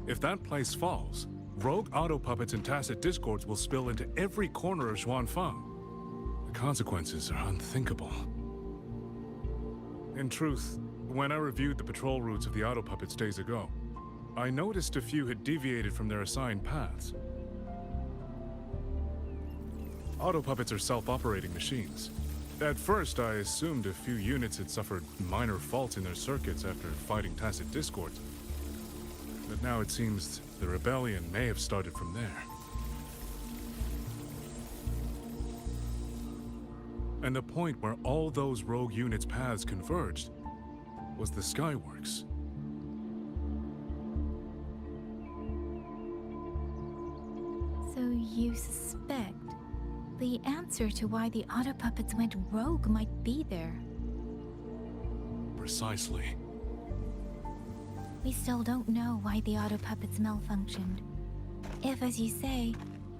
If that place falls, rogue auto puppets and tacit discords will spill into every corner of Xuanfang. The consequences are unthinkable. In truth, when I reviewed the patrol routes of the auto puppets days ago, I noticed a few had deviated from their assigned paths. Auto puppets are self-operating machines. At first, I assumed a few units had suffered minor faults in their circuits after fighting tacit discords. But now it seems the rebellion may have started from there. And the point where all those rogue units' paths converged was the Skyworks. So you suspect the answer to why the auto puppets went rogue might be there. Precisely. We still don't know why the auto puppets malfunctioned. If, as you say,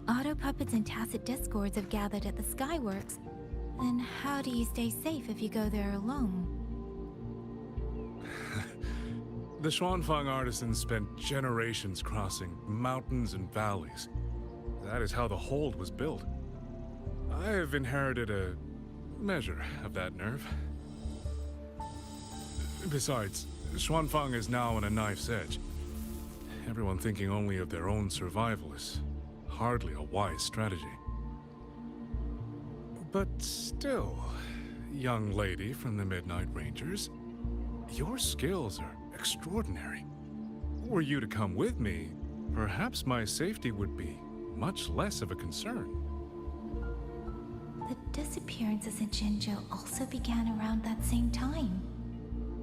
auto puppets and tacit discords have gathered at the Skyworks, then how do you stay safe if you go there alone? The Xuanfang artisans spent generations crossing mountains and valleys. That is how the hold was built. I have inherited a measure of that nerve. Besides, Xuanfang is now on a knife's edge. Everyone thinking only of their own survival is hardly a wise strategy. But still, young lady from the Midnight Rangers, your skills are extraordinary. Were you to come with me, perhaps my safety would be much less of a concern. The disappearances in Jinzhou also began around that same time.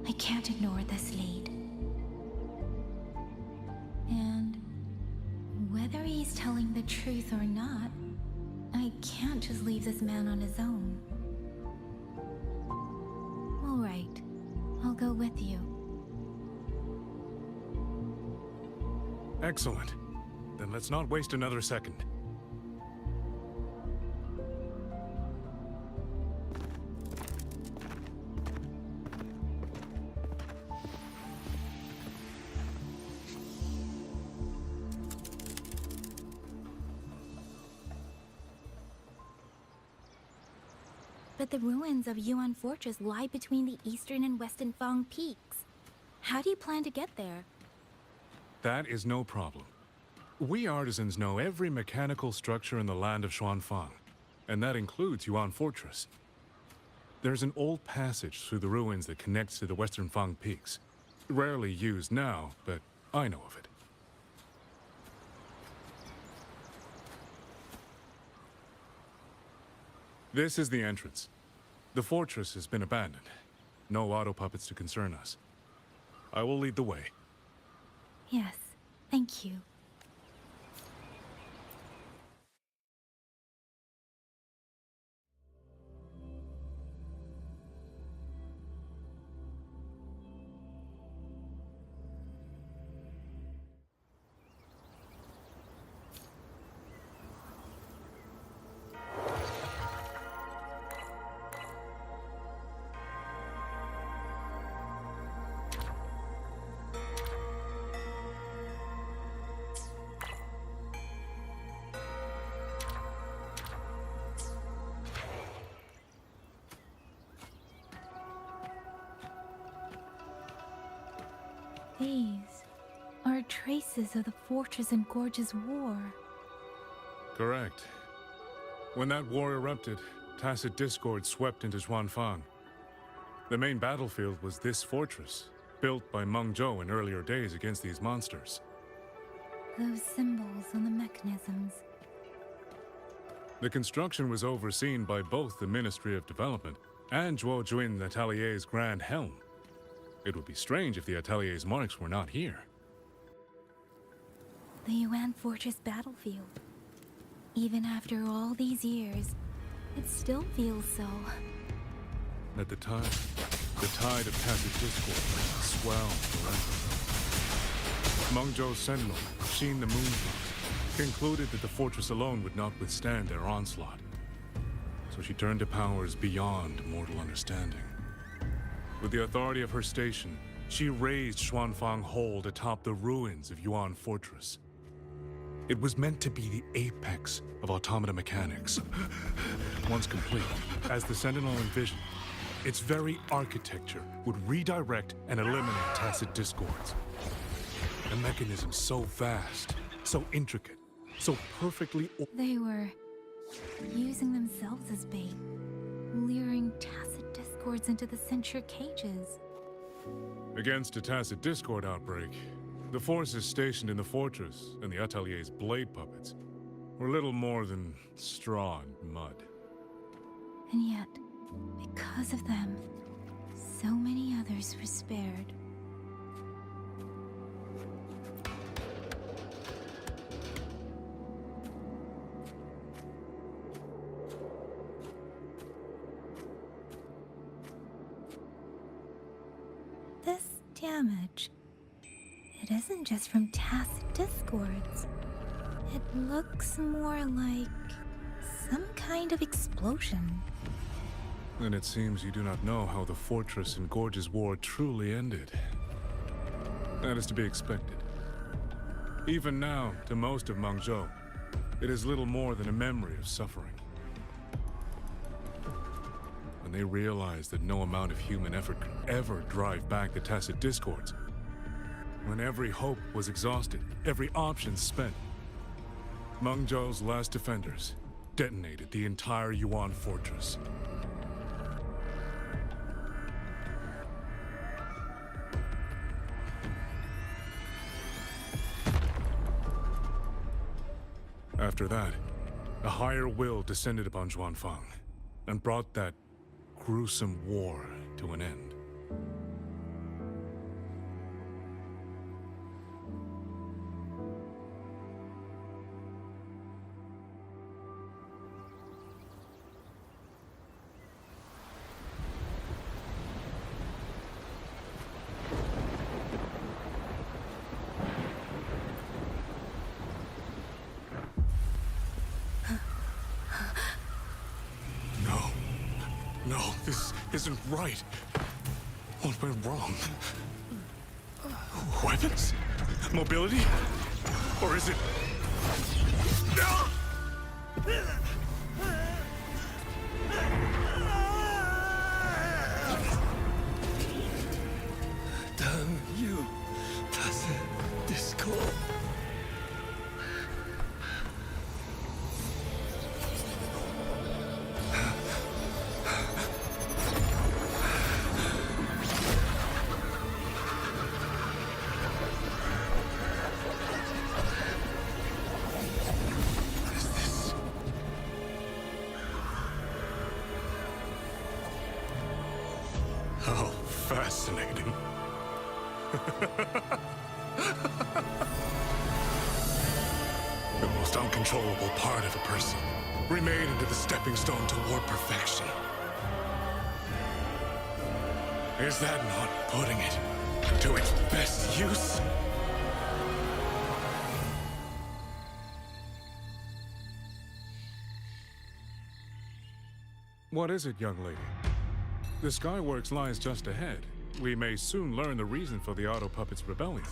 I can't ignore this lead. And whether he's telling the truth or not, I can't just leave this man on his own. All right, I'll go with you. Excellent. Then let's not waste another second. But the ruins of Yuan Fortress lie between the eastern and western Fang peaks. How do you plan to get there? That is no problem. We artisans know every mechanical structure in the land of Xuanfang, and that includes Yuan Fortress. There's an old passage through the ruins that connects to the Western Fang peaks. Rarely used now, but I know of it. This is the entrance. The fortress has been abandoned. No auto puppets to concern us. I will lead the way. Yes, thank you. These are traces of the Fortress and Gorge's war. Correct. When that war erupted, tacit discord swept into Xuanfang. The main battlefield was this fortress, built by Mengzhou in earlier days against these monsters. Those symbols on the mechanisms. The construction was overseen by both the Ministry of Development and Zhuo Jun Atelier's Grand Helm. It would be strange if the Atelier's marks were not here. The Yuan Fortress battlefield. Even after all these years, it still feels so. At the time, the tide of tacit discord swelled relentlessly. Mengzhou's sentinel, Xin the Moonfox, concluded that the fortress alone would not withstand their onslaught. So she turned to powers beyond mortal understanding. With the authority of her station, she raised Xuanfang Hold atop the ruins of Yuan Fortress. It was meant to be the apex of automata mechanics. Once complete, as the Sentinel envisioned, its very architecture would redirect and eliminate tacit discords. A mechanism so vast, so intricate, so perfectly... They were using themselves as bait, luring tacit discords into the censure cages. Against a tacit discord outbreak, the forces stationed in the fortress and the Atelier's blade puppets were little more than straw and mud. And yet, because of them, so many others were spared. This damage, it isn't just from tacit discords. It looks more like some kind of explosion. And it seems you do not know how the Fortress and Gorge's war truly ended. That is to be expected. Even now, to most of Mengzhou, it is little more than a memory of suffering. When they realized that no amount of human effort could ever drive back the tacit discords, when every hope was exhausted, every option spent, Mengzhou's last defenders detonated the entire Yuan Fortress. After that, a higher will descended upon Xuanfang and brought that gruesome war to an end. No, this isn't right. What went wrong? Weapons? Mobility? Or is it... Damn you, tacit discord. Fascinating. The most uncontrollable part of a person, remade into the stepping stone toward perfection. Is that not putting it to its best use? What is it, young lady? The Skyworks lies just ahead. We may soon learn the reason for the Auto Puppets' rebellion.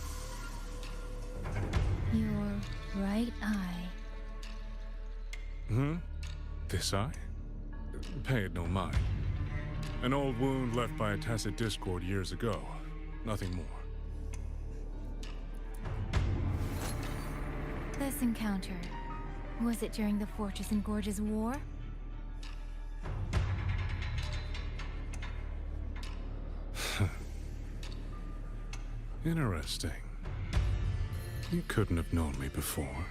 Your right eye. This eye? Pay it no mind. An old wound left by a tacit discord years ago. Nothing more. This encounter, was it during the Fortress and Gorges War? Interesting. You couldn't have known me before.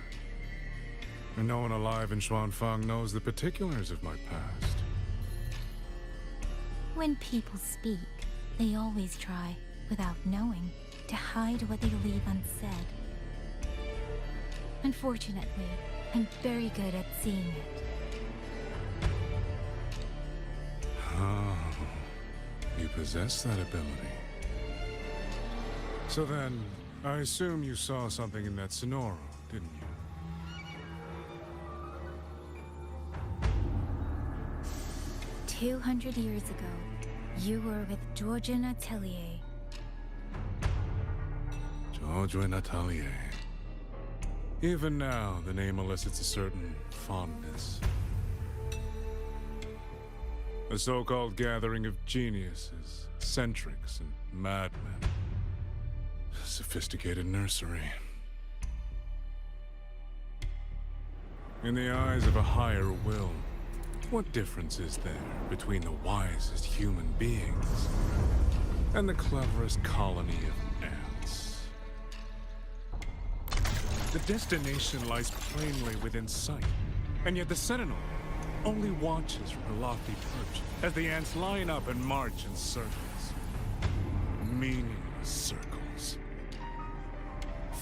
And no one alive in Xuanfang knows the particulars of my past. When people speak, they always try, without knowing, to hide what they leave unsaid. Unfortunately, I'm very good at seeing it. Oh, you possess that ability. So then, I assume you saw something in that Sonoro, didn't you? 200 years ago, you were with Georgian Atelier. Georgian Atelier. Even now, the name elicits a certain fondness. A so-called gathering of geniuses, eccentrics, and madmen. A sophisticated nursery. In the eyes of a higher will, what difference is there between the wisest human beings and the cleverest colony of ants? The destination lies plainly within sight, and yet the Sentinel only watches from her lofty perch as the ants line up and march in circles. Meaningless circles.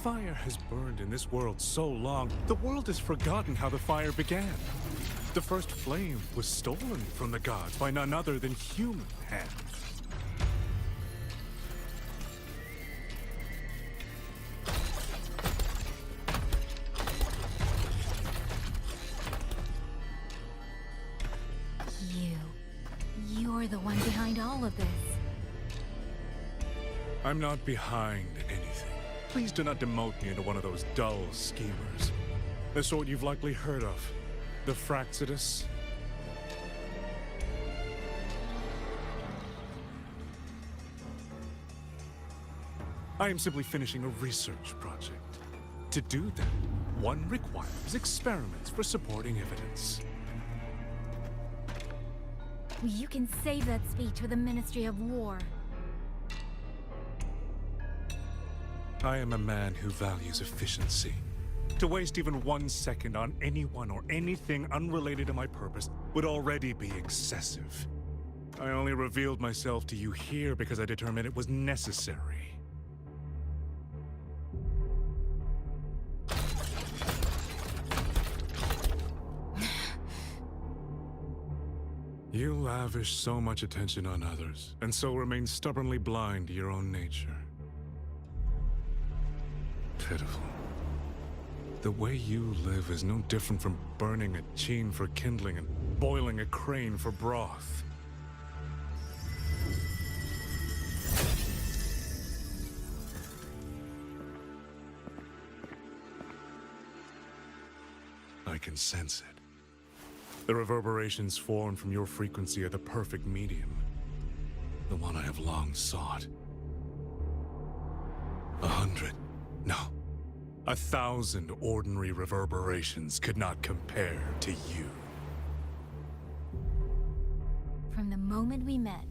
Fire has burned in this world so long, the world has forgotten how the fire began. The first flame was stolen from the gods by none other than human hands. You're the one behind all of this. I'm not behind anything. Please do not demote me into one of those dull schemers. The sort you've likely heard of. The Fraxidus. I am simply finishing a research project. To do that, one requires experiments for supporting evidence. You can save that speech for the Ministry of War. I am a man who values efficiency. To waste even 1 second on anyone or anything unrelated to my purpose would already be excessive. I only revealed myself to you here because I determined it was necessary. You lavish so much attention on others, and so remain stubbornly blind to your own nature. Pitiful. The way you live is no different from burning a chine for kindling and boiling a crane for broth. I can sense it. The reverberations formed from your frequency are the perfect medium. The one I have long sought. 100, no, 1,000 ordinary reverberations could not compare to you. From the moment we met,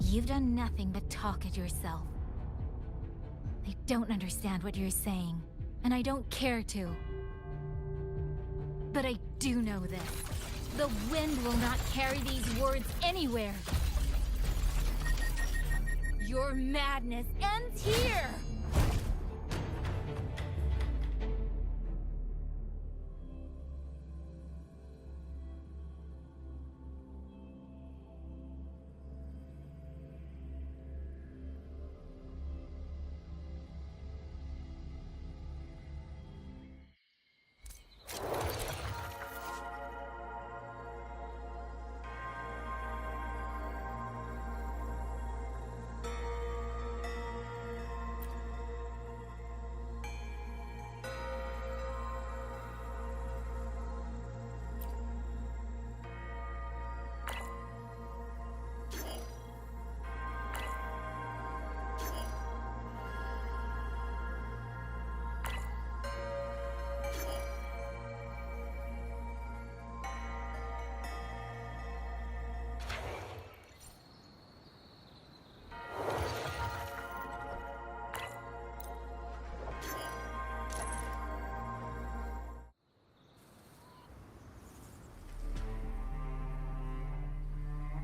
you've done nothing but talk at yourself. I don't understand what you're saying, and I don't care to. But I do know this. The wind will not carry these words anywhere. Your madness ends here!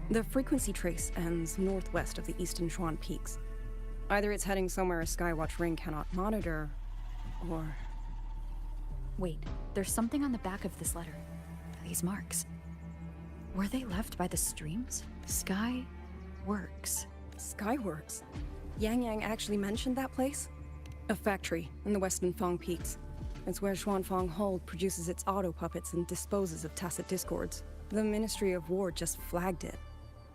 The frequency trace ends northwest of the Eastern Shuan Peaks. Either it's heading somewhere a Skywatch ring cannot monitor, or... Wait, there's something on the back of this letter. These marks. Were they left by the streams? Skyworks. Skyworks? Yang Yang actually mentioned that place? A factory in the Western Fang Peaks. It's where Xuanfang Hold produces its auto puppets and disposes of tacit discords. The Ministry of War just flagged it.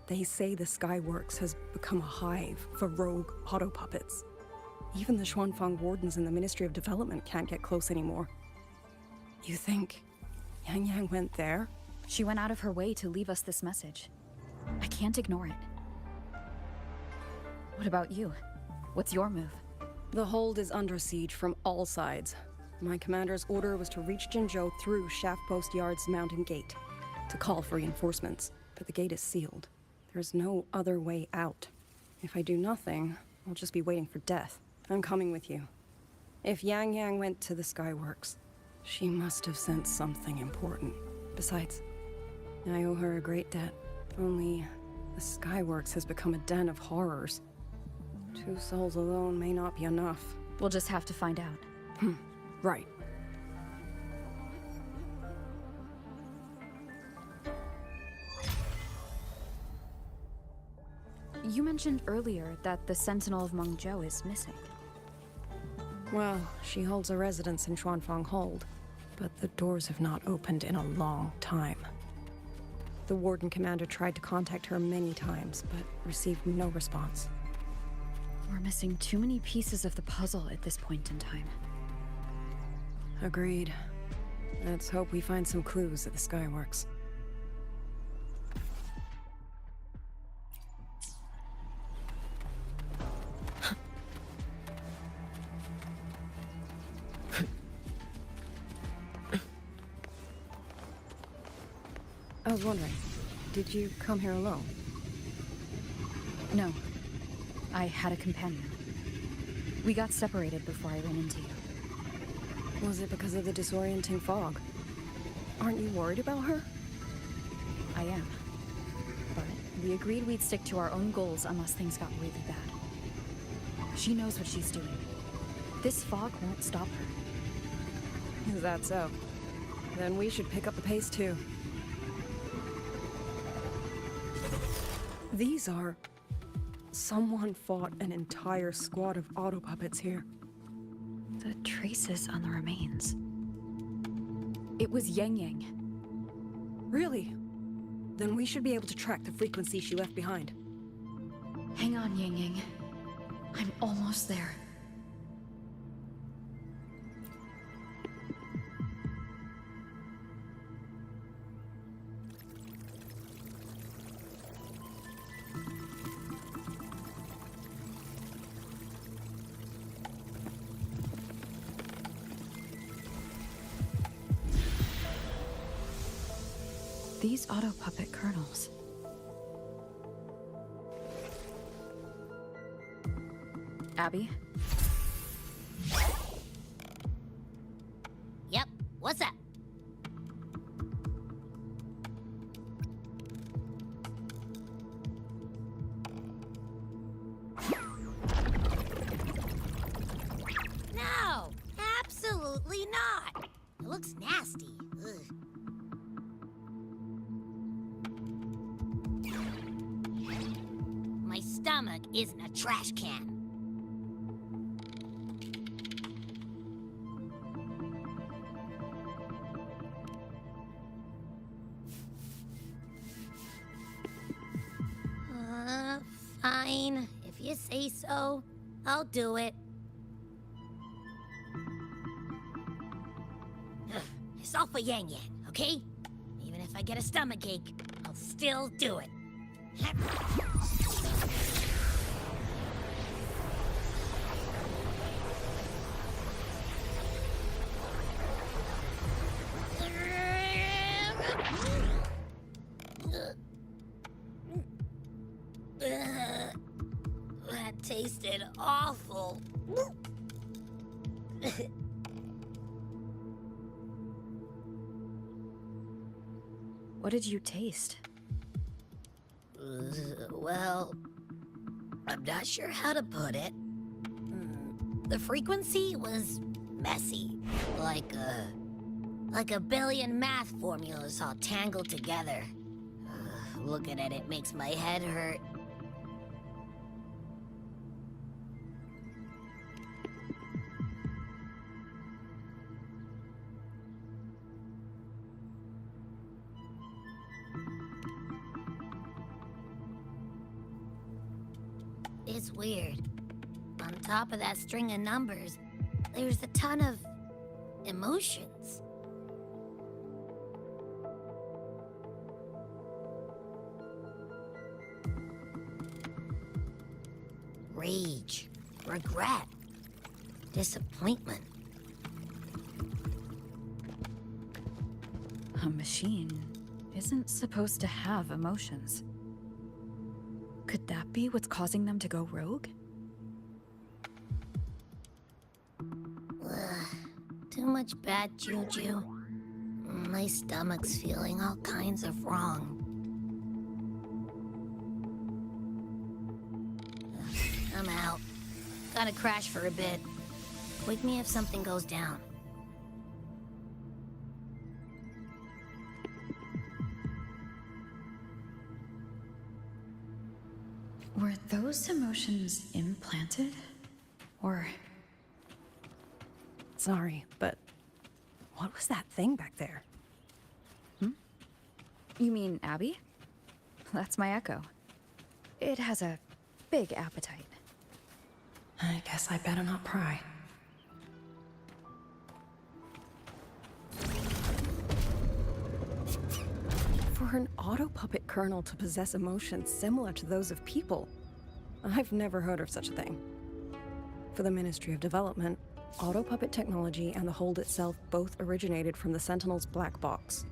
They say the Skyworks has become a hive for rogue auto puppets. Even the Xuanfang wardens in the Ministry of Development can't get close anymore. You think Yang Yang went there? She went out of her way to leave us this message. I can't ignore it. What about you? What's your move? The hold is under siege from all sides. My commander's order was to reach Jinzhou through Shaft Post Yard's mountain gate, to call for reinforcements, but the gate is sealed. There's no other way out. If I do nothing, I'll just be waiting for death. I'm coming with you. If Yang Yang went to the Skyworks, she must have sent something important. Besides, I owe her a great debt. Only the Skyworks has become a den of horrors. 2 souls alone may not be enough. We'll just have to find out. Right. You mentioned earlier that the Sentinel of Mengzhou is missing. Well, she holds a residence in Xuanfang Hold, but the doors have not opened in a long time. The Warden Commander tried to contact her many times, but received no response. We're missing too many pieces of the puzzle at this point in time. Agreed. Let's hope we find some clues at the Skyworks. I was wondering, did you come here alone? No. I had a companion. We got separated before I ran into you. Was it because of the disorienting fog? Aren't you worried about her? I am. But we agreed we'd stick to our own goals unless things got really bad. She knows what she's doing. This fog won't stop her. Is that so? Then we should pick up the pace too. These are... Someone fought an entire squad of auto puppets here. The traces on the remains. It was Yang Yang. Really? Then we should be able to track the frequency she left behind. Hang on, Yang Yang. I'm almost there. These auto puppet kernels. Abby? Yep, what's up? looks nasty. Ugh. My stomach isn't a trash can. Fine. If you say so, I'll do it. It's all for Yang Yang, okay? Even if I get a stomachache, I'll still do it. That tasted awful. What did you taste? Well, I'm not sure how to put it. The frequency was messy, like a billion math formulas all tangled together. Looking at it makes my head hurt. It's weird. On top of that string of numbers, there's a ton of emotions. Rage, regret, disappointment. A machine isn't supposed to have emotions. Could that be what's causing them to go rogue? Too much bad juju. My stomach's feeling all kinds of wrong. I'm out. Gotta crash for a bit. Wake me if something goes down. Were those emotions implanted? Or... Sorry, but what was that thing back there? You mean Abby? That's my echo. It has a big appetite. I guess I better not pry. For an auto-puppet kernel to possess emotions similar to those of people, I've never heard of such a thing. For the Ministry of Development, auto-puppet technology and the hold itself both originated from the Sentinel's black box.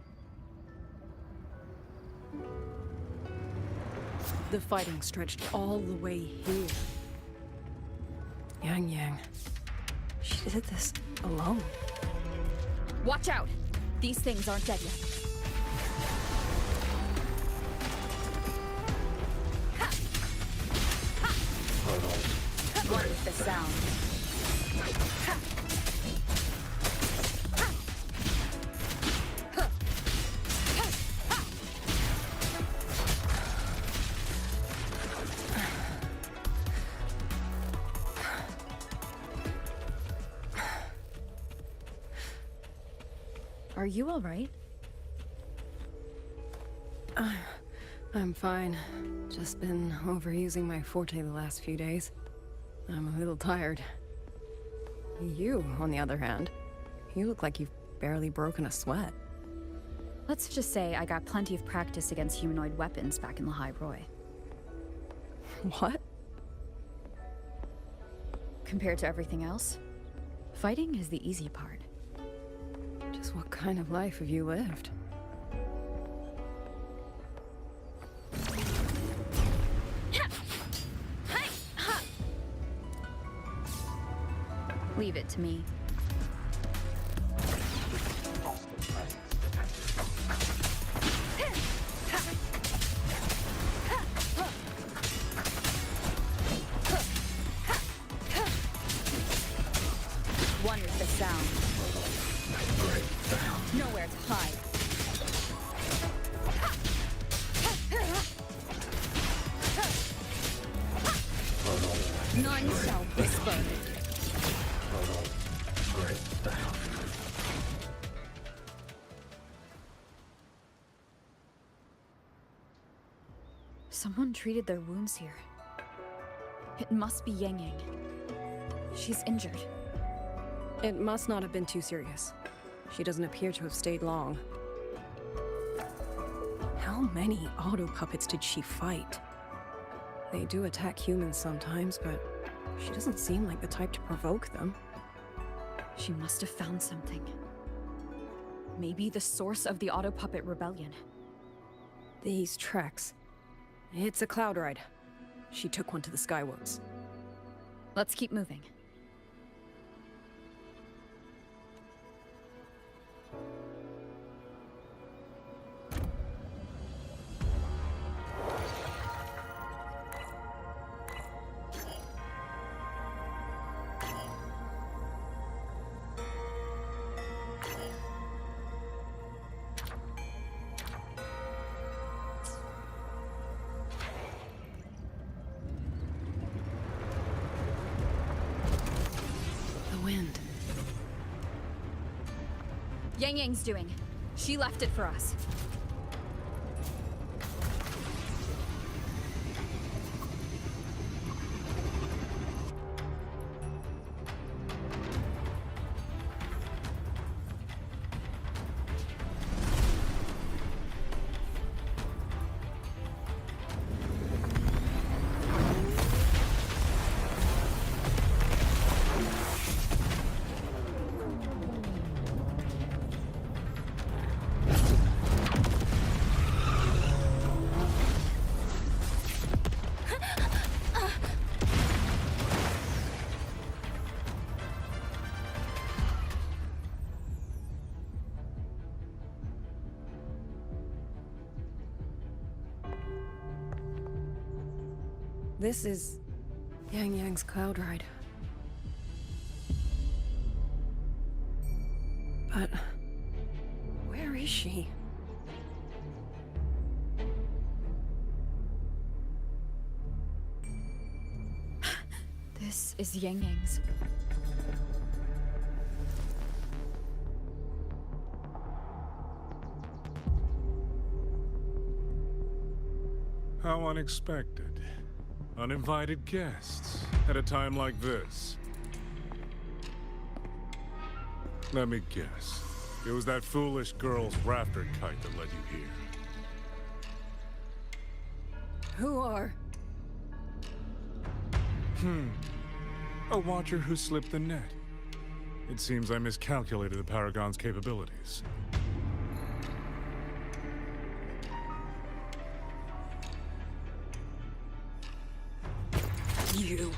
The fighting stretched all the way here. Yang Yang. She did this alone. Watch out! These things aren't dead yet. What is the sound? Are you all right? I'm fine. Just been overusing my forte the last few days. I'm a little tired. You, on the other hand, you look like you've barely broken a sweat. Let's just say I got plenty of practice against humanoid weapons back in Lahai Roi. What? Compared to everything else, fighting is the easy part. Just what kind of life have you lived? Leave it to me. One is the sound. Break the None shall whisper. Great down. Someone treated their wounds here. It must be Yang Yang. She's injured. It must not have been too serious. She doesn't appear to have stayed long. How many auto puppets did she fight? They do attack humans sometimes, but she doesn't seem like the type to provoke them. She must have found something. Maybe the source of the auto puppet rebellion. These treks. It's a cloud ride. She took one to the Skyworks. Let's keep moving. Yang Yang's doing. She left it for us. This is Yang Yang's cloud ride. But where is she? This is Yang Yang's. How unexpected. Uninvited guests at a time like this. Let me guess. It was that foolish girl's rafter kite that led you here. Who are? A watcher who slipped the net. It seems I miscalculated the Paragon's capabilities. You.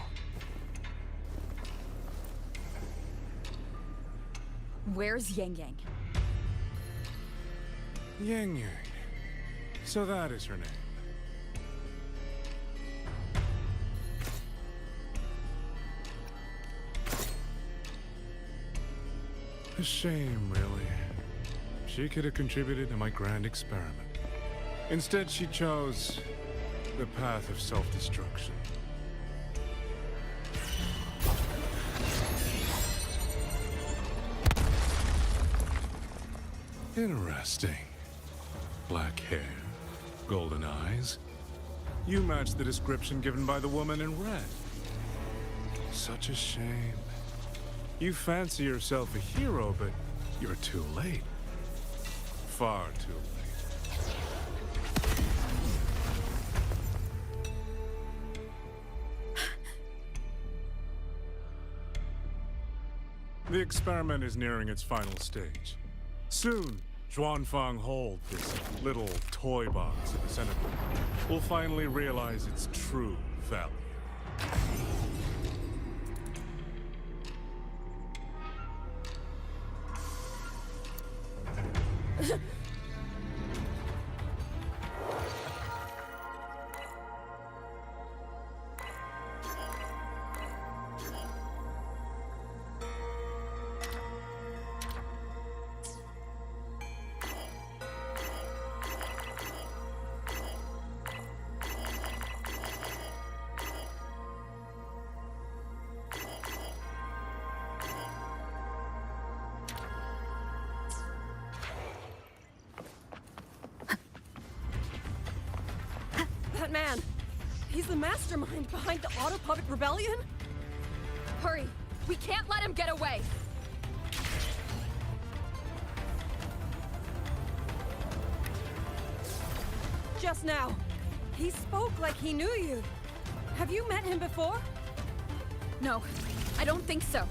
Where's Yang Yang? Yang Yang. So that is her name. A shame, really. She could have contributed to my grand experiment. Instead, she chose the path of self-destruction. Interesting. Black hair, golden eyes. You match the description given by the woman in red. Such a shame. You fancy yourself a hero, but you're too late. Far too late. The experiment is nearing its final stage. Soon, Zhuanfang Hold, this little toy box at the center, will finally realize its true value. that man? He's the mastermind behind the Auto Puppet Rebellion? Hurry! We can't let him get away! Just now, he spoke like he knew you. Have you met him before? No, I don't think so.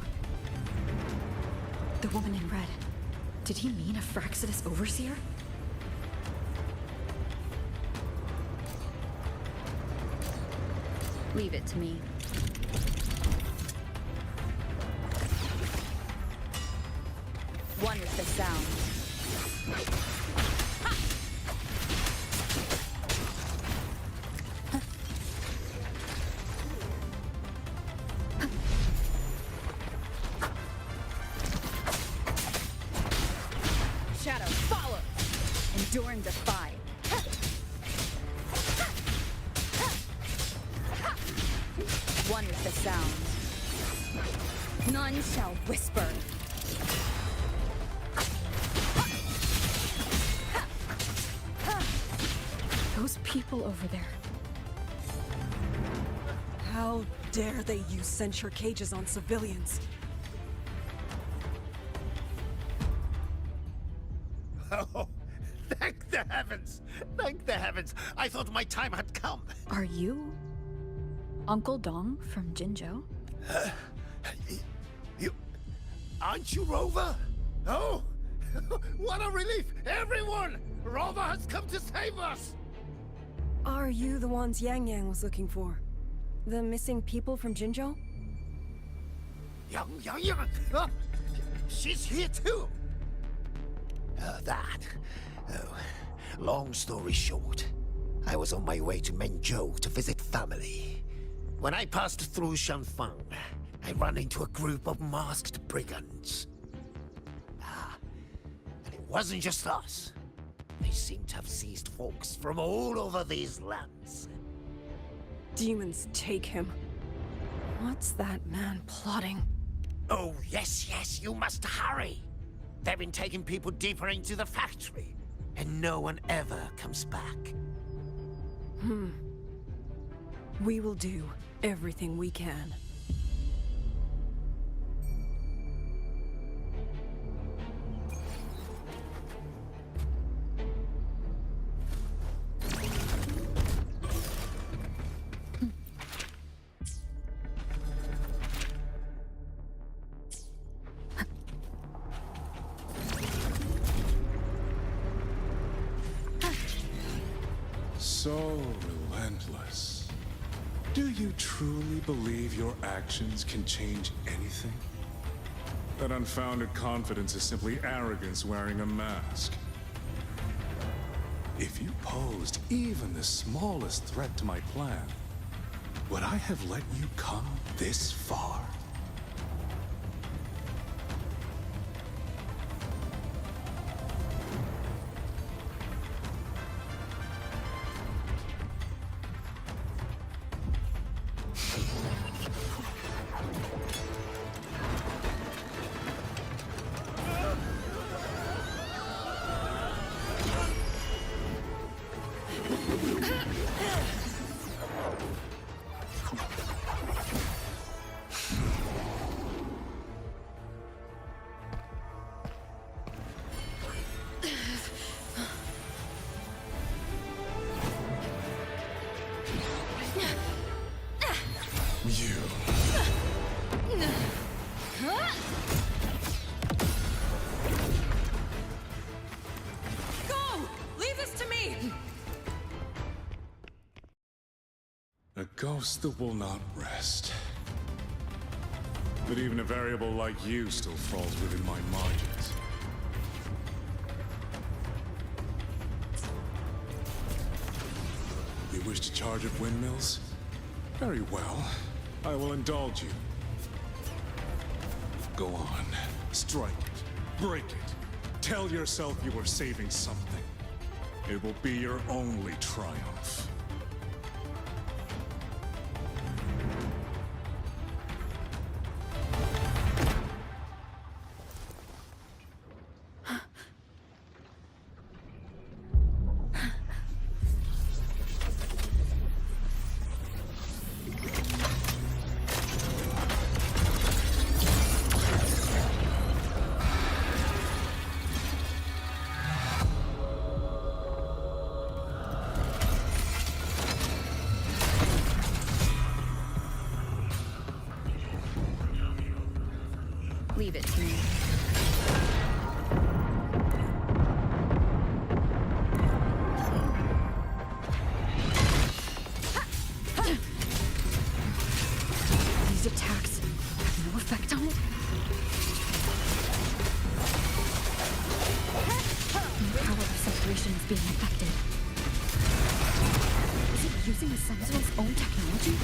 The woman in red. Did he mean a Fraxidus overseer? Leave it to me. One with the sound. Shadow, follow! Endure and defy. One with the sound. None shall whisper. Those people over there. How dare they use censure cages on civilians? Oh, thank the heavens! Thank the heavens! I thought my time had come. Are you Uncle Dong from Jinzhou? You... Aren't you Rover? Oh! What a relief! Everyone! Rover has come to save us! Are you the ones Yang Yang was looking for? The missing people from Jinzhou? Yang! Oh, she's here too! Oh, long story short, I was on my way to Mengzhou to visit family. When I passed through Shanfang, I ran into a group of masked brigands. And it wasn't just us. They seem to have seized folks from all over these lands. Demons take him. What's that man plotting? Oh, yes, you must hurry! They've been taking people deeper into the factory, and no one ever comes back. We will do everything we can. So relentless. Do you truly believe your actions can change anything? That unfounded confidence is simply arrogance wearing a mask. If you posed even the smallest threat to my plan, would I have let you come this far? A ghost that will not rest. But even a variable like you still falls within my margins. You wish to charge at windmills? Very well. I will indulge you. Go on. Strike it. Break it. Tell yourself you are saving something. It will be your only triumph. affected. Is it using the Mengzhou's own technology?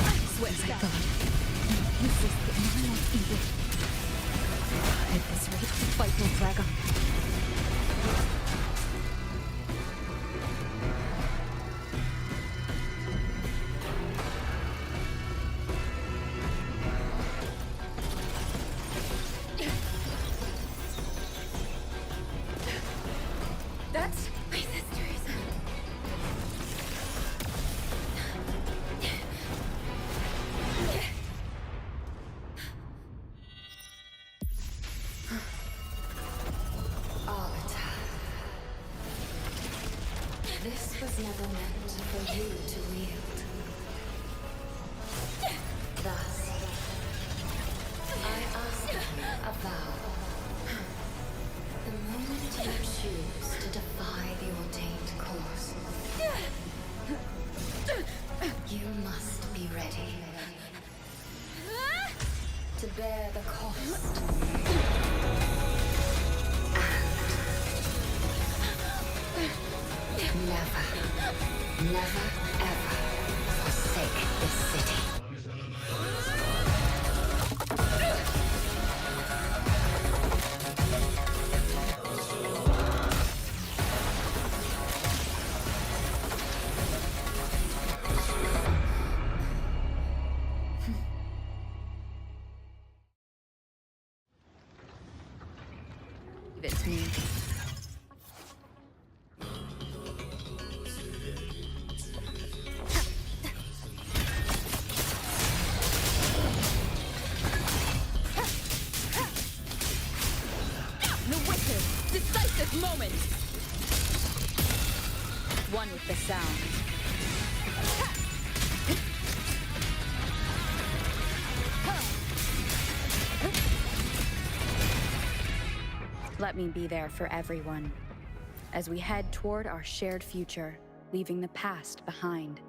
I swear to God. Useless but not evil. At this rate, the fight will drag on. That's my sisters. Arbiter. This was never meant for you to wield. Thus, I ask you a vow. The moment you choose to defy the ordained course, you must be ready to bear the cost. And never, ever forsake this city. Give it to me. The wicked, decisive moment! One with the sound. Let me be there for everyone, as we head toward our shared future, leaving the past behind.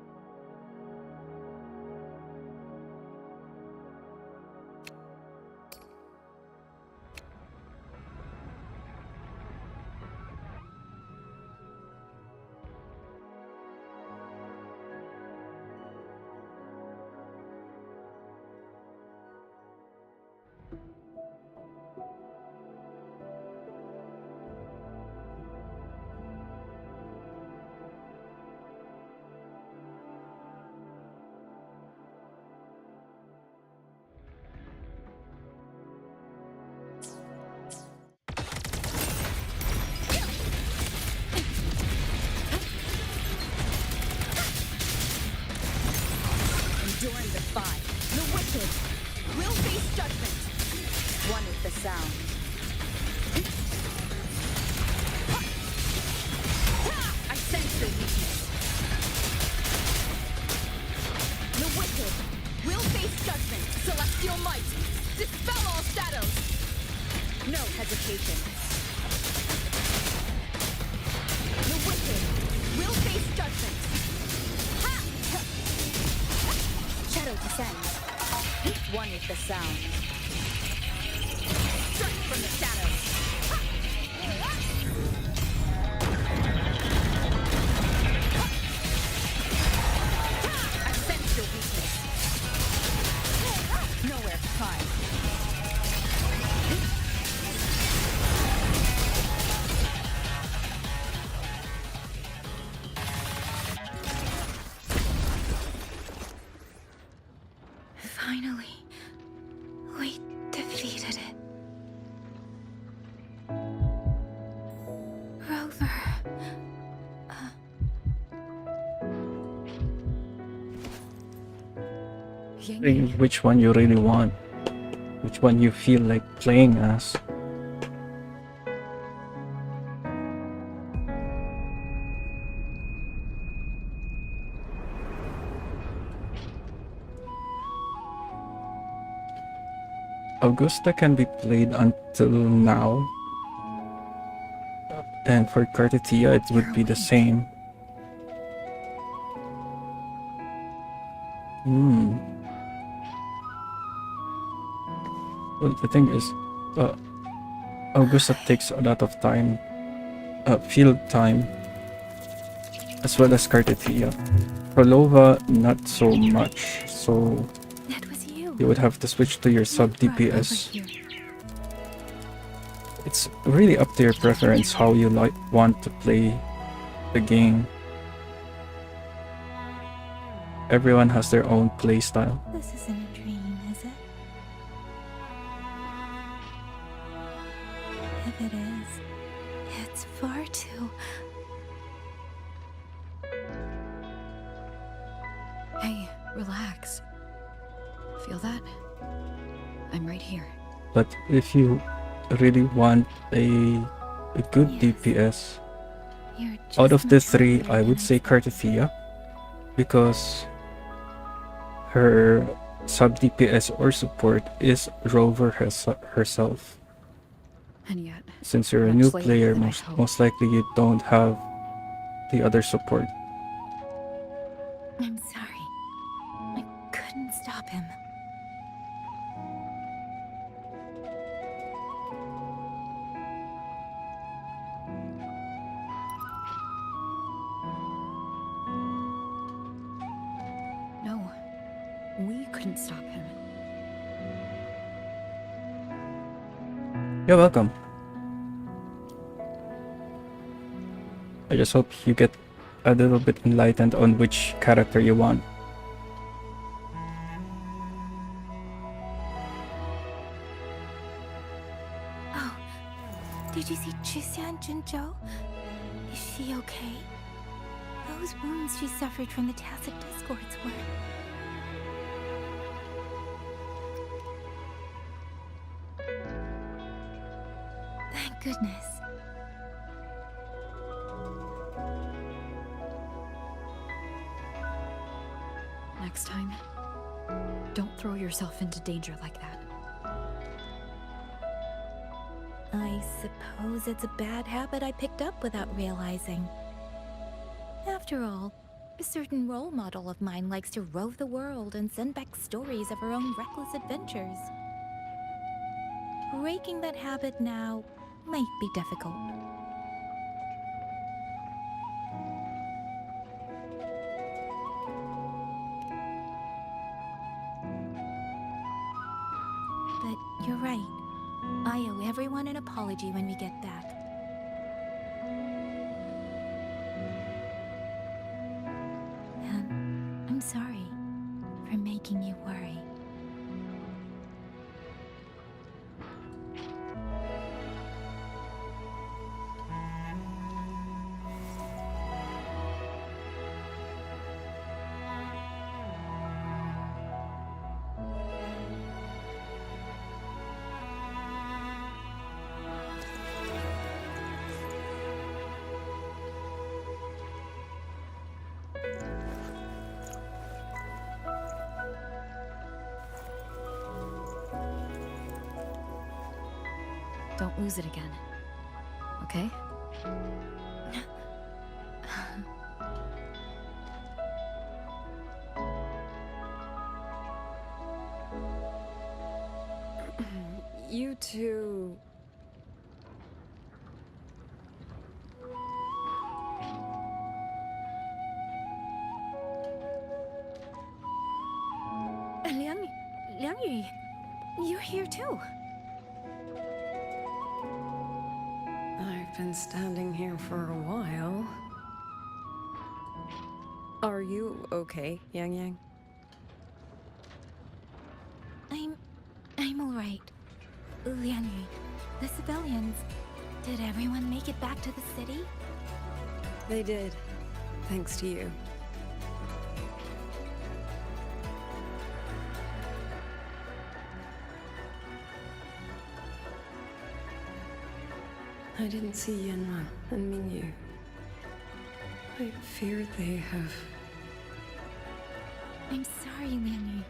Enduring the fight, the wicked will face judgment. One with the sound. I sense your weakness. The wicked will face judgment. Celestial might, dispel all shadows. No hesitation. The wicked will face judgment. Shadow descends. One with the sound. Strike from the shadows. I sense your weakness. Nowhere to hide. Finally, we defeated it. Rover. Which one you really want, which one you feel like playing as. Augusta can be played until now, and for Cartetia it would be the same. Well, the thing is, Augusta takes a lot of time, field time, as well as Cartethia. Prolova, not so much, so That was you. you would have to switch to your sub DPS. It's really up to your preference how you want to play the game. Everyone has their own play style. This isn't a dream, is it? If it is, it's far too... Hey, relax. Feel that? I'm right here. But if you really want a good DPS, out of the three, I would say Cartethia, because her sub DPS or support is Rover herself. And yet, Since you're a new player, most likely you don't have the other support. I'm sorry. I couldn't stop him. No, we couldn't stop him. You're welcome. I just hope you get a little bit enlightened on which character you want. Oh, did you see Chixia and Jinzhou? Is she okay? Those wounds she suffered from the tacit discords were... Thank goodness. Next time, don't throw yourself into danger like that. I suppose it's a bad habit I picked up without realizing. After all, a certain role model of mine likes to rove the world and send back stories of her own reckless adventures. Breaking that habit now might be difficult. But you're right. I owe everyone an apology when we get back. And I'm sorry for making you worry. Don't lose it again. Okay? You two... Liang Yu, you're here too. I've been standing here for a while. Are you okay, Yang Yang? I'm all right. Liang Yu, the civilians, did everyone make it back to the city? They did, thanks to you. I didn't see Yanma and Mingyu. I fear they have... I'm sorry, Liang Yu.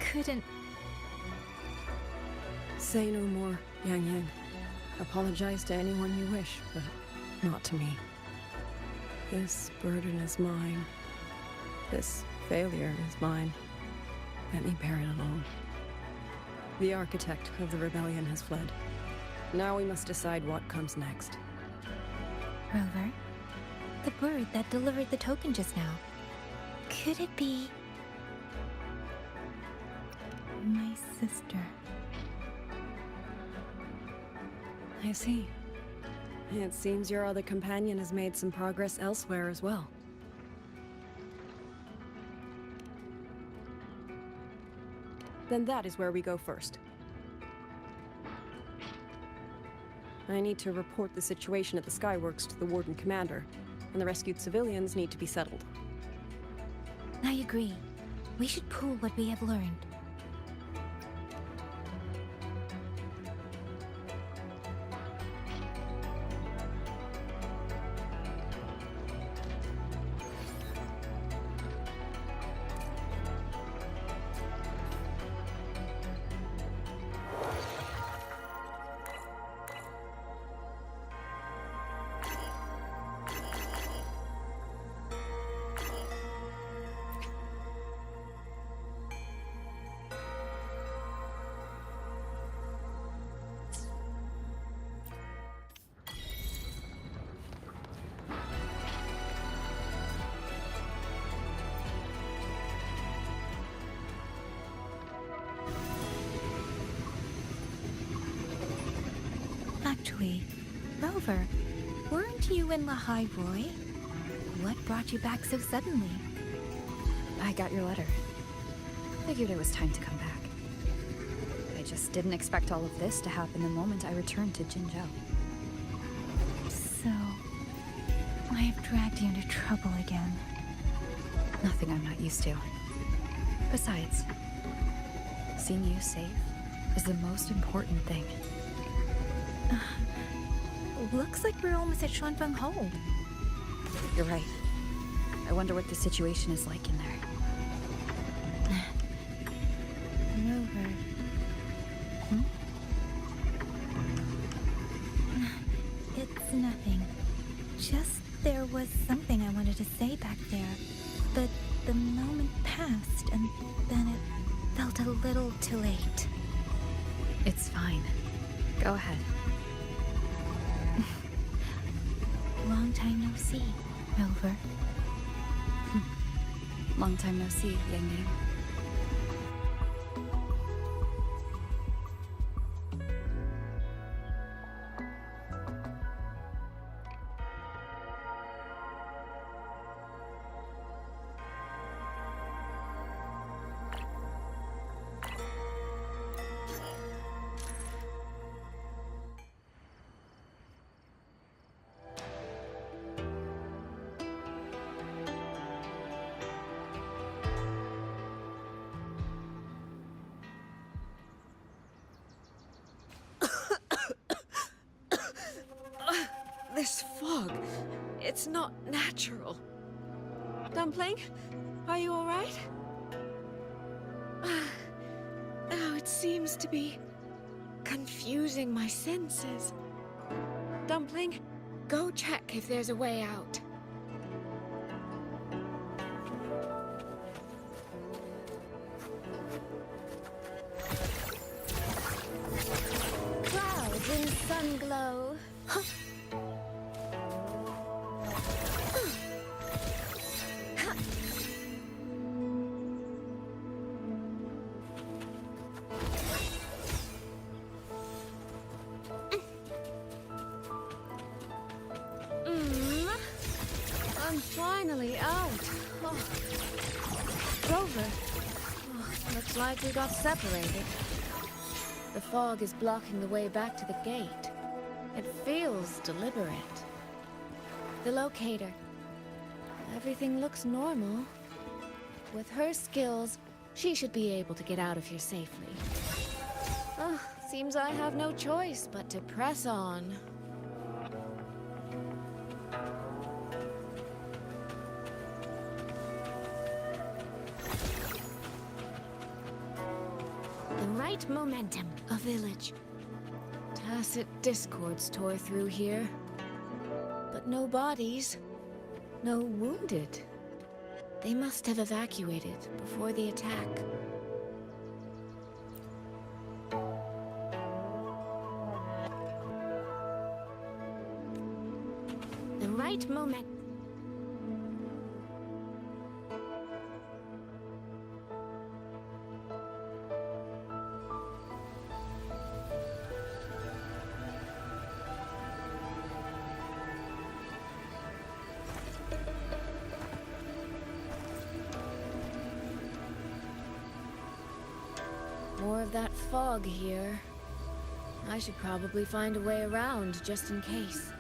Couldn't... Say no more, Yang Yang. Apologize to anyone you wish, but not to me. This burden is mine. This failure is mine. Let me bear it alone. The architect of the rebellion has fled. Now we must decide what comes next. Rover, the bird that delivered the token just now. Could it be my sister? I see. It seems your other companion has made some progress elsewhere as well. Then that is where we go first. I need to report the situation at the Skyworks to the Warden Commander, and the rescued civilians need to be settled. I agree. We should pool what we have learned. Actually, Rover, weren't you in Lahai Roy? What brought you back so suddenly? I got your letter. Figured it was time to come back. I just didn't expect all of this to happen the moment I returned to Jinzhou. So, I have dragged you into trouble again. Nothing I'm not used to. Besides, seeing you safe is the most important thing. Looks like we're almost at Xuanfeng Hold. You're right. I wonder what the situation is like in there. Rover. It's nothing. Just there was something I wanted to say back there, but the moment passed and then it felt a little too late. It's fine. Go ahead. Long time no see, Rover. Long time no see, Yang Yang. This fog, it's not natural. Dumpling, are you all right? Oh, it seems to be confusing my senses. Dumpling, go check if there's a way out. Clouds in sunglow. I'm finally out. Oh. Rover. Oh, looks like we got separated. The fog is blocking the way back to the gate. It feels deliberate. The locator. Everything looks normal. With her skills, she should be able to get out of here safely. Oh, seems I have no choice but to press on. The right momentum. A village. Tacit discords tore through here. But no bodies. No wounded. They must have evacuated before the attack. right moment. More of that fog here. I should probably find a way around, just in case.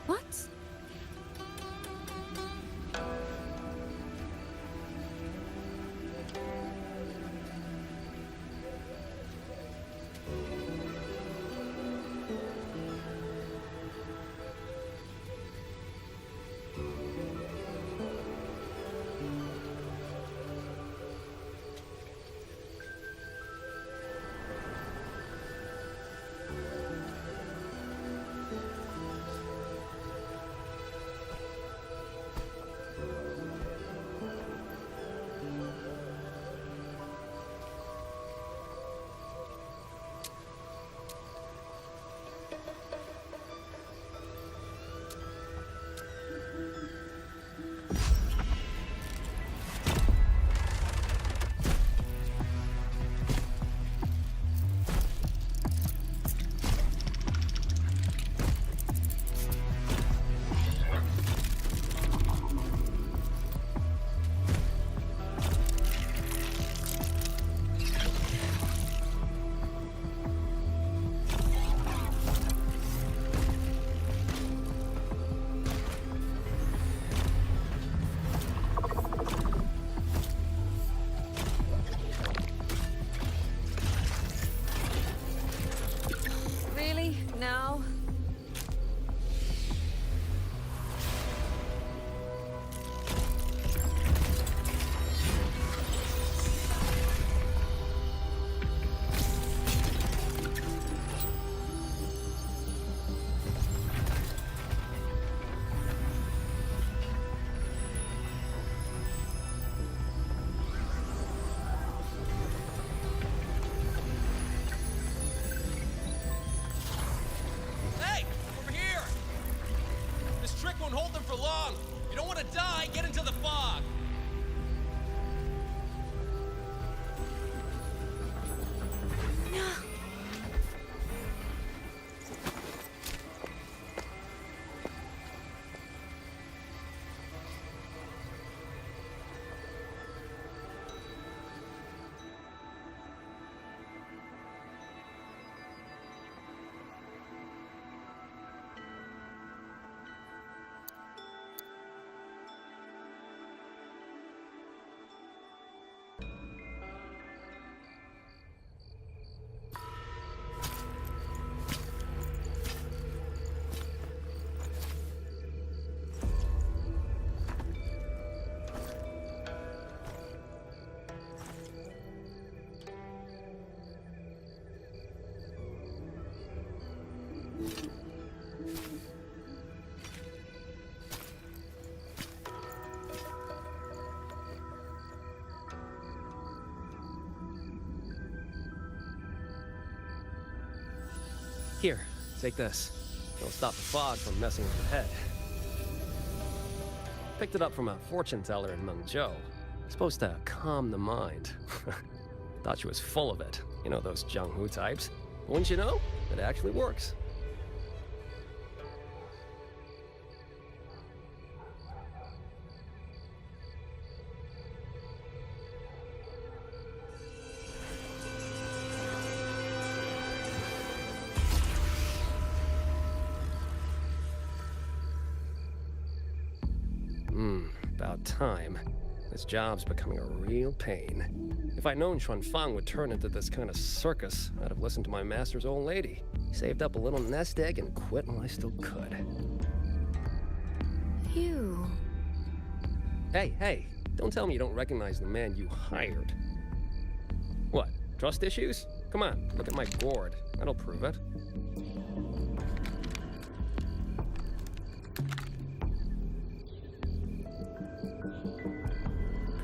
What? Now? Won't hold them for long. You don't want to die, get into the fog. Here, take this. It'll stop the fog from messing with your head. Picked it up from a fortune teller in Mengzhou. It's supposed to calm the mind. Thought she was full of it. You know those Jianghu types. But wouldn't you know? It actually works. About time. This job's becoming a real pain. If I'd known Xuanfang would turn into this kind of circus, I'd have listened to my master's old lady. Saved up a little nest egg and quit while I still could. You... Hey, don't tell me you don't recognize the man you hired. What, trust issues? Come on, look at my gourd. That'll prove it.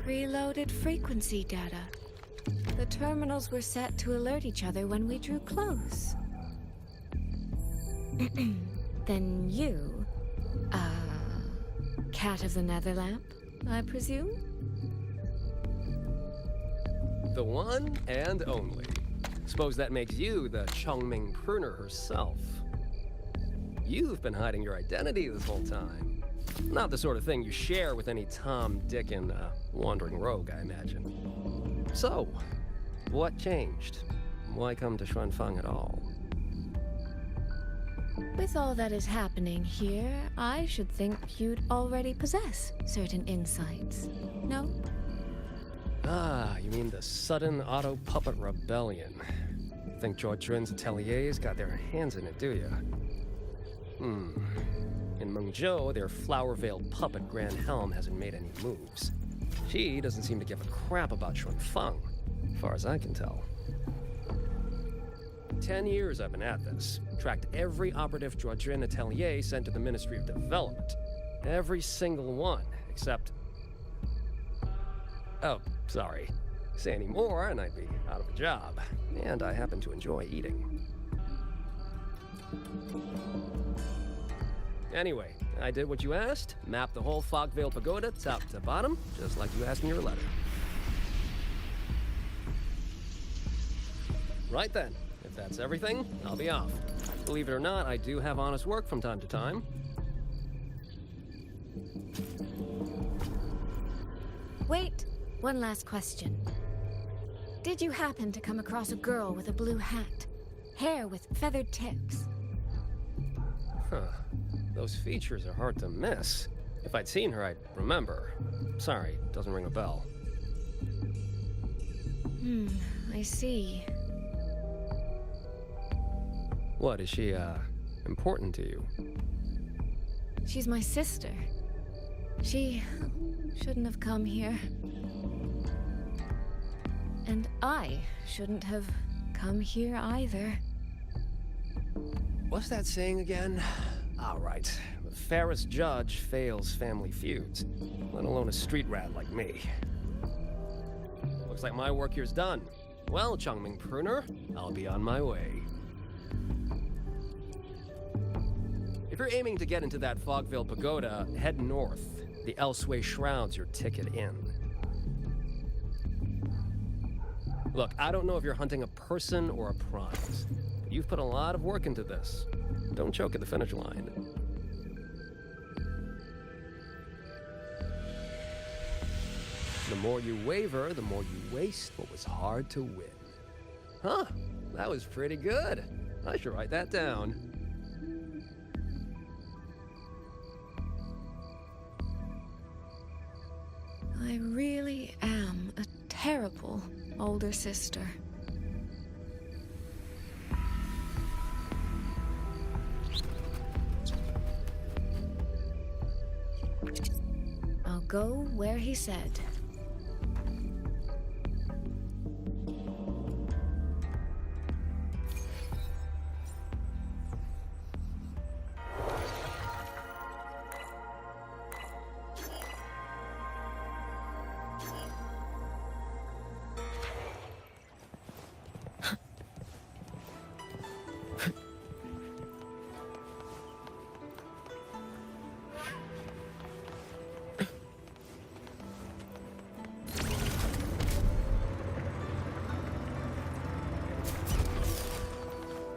Preloaded frequency data. The terminals were set to alert each other when we drew close. Then you, cat of the Netherlamp, I presume? The one and only. Suppose that makes you the Chongming pruner herself. You've been hiding your identity this whole time. Not the sort of thing you share with any Tom, Dick, and wandering rogue, I imagine. So, what changed? Why come to Xuanfang at all? With all that is happening here, I should think you'd already possess certain insights. No? Ah, you mean the sudden auto puppet rebellion. Think Zhuo Jun's ateliers got their hands in it, do you? In Mengzhou, their flower-veiled puppet Grand Helm hasn't made any moves. She doesn't seem to give a crap about Xuanfang, as far as I can tell. 10 years I've been at this. Tracked every operative Zhuo Jun atelier sent to the Ministry of Development. Every single one, except... Oh, sorry. Say any more and I'd be out of a job. And I happen to enjoy eating. Anyway, I did what you asked. Mapped the whole Fogvale Pagoda top to bottom, just like you asked in your letter. Right then. If that's everything, I'll be off. Believe it or not, I do have honest work from time to time. Wait, one last question. Did you happen to come across a girl with a blue hat? Hair with feathered tips? Huh. Those features are hard to miss. If I'd seen her, I'd remember. Sorry, doesn't ring a bell. I see. What, is she, important to you? She's my sister. She shouldn't have come here. And I shouldn't have come here either. What's that saying again? All right. The fairest judge fails family feuds, let alone a street rat like me. Looks like my work here's done. Well, Chongming Pruner, I'll be on my way. If you're aiming to get into that Fogvale Pagoda, head north. The Elseway Shroud's your ticket in. Look, I don't know if you're hunting a person or a prize, but you've put a lot of work into this. Don't choke at the finish line. The more you waver, the more you waste what was hard to win. Huh, that was pretty good. I should write that down. I really am a terrible older sister. I'll go where he said.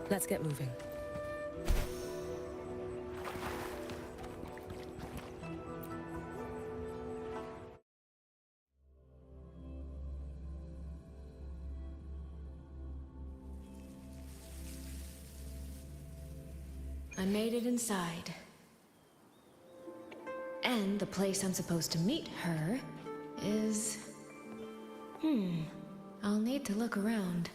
Let's get moving. I made it inside. And the place I'm supposed to meet her is... I'll need to look around.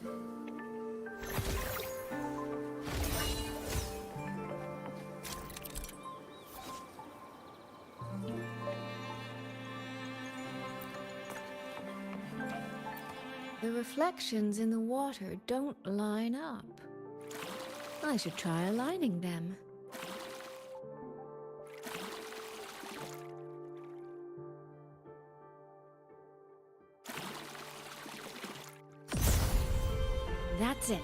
The reflections in the water don't line up. I should try aligning them. That's it.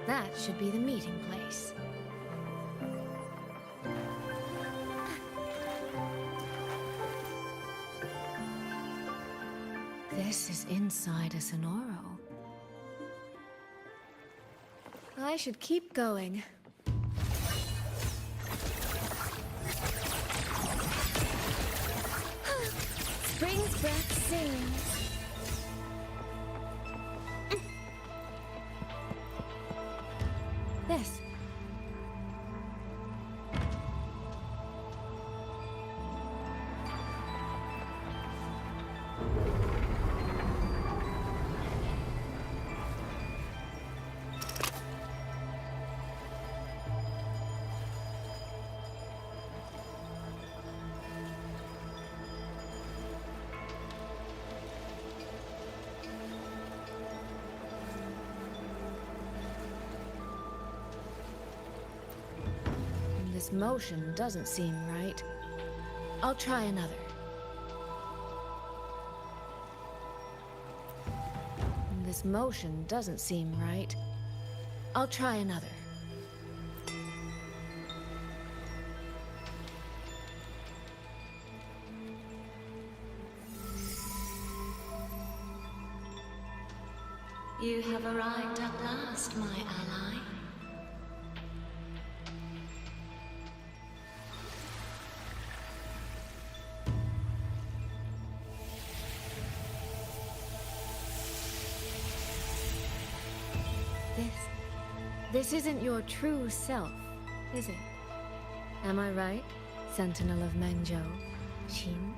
That should be the meeting place. This is inside a Sonoro. I should keep going. Spring's breath sings. This. This motion doesn't seem right. I'll try another. This motion doesn't seem right. I'll try another. You have arrived at last, my ally. This isn't your true self, is it? Am I right, Sentinel of Mengzhou, Xin?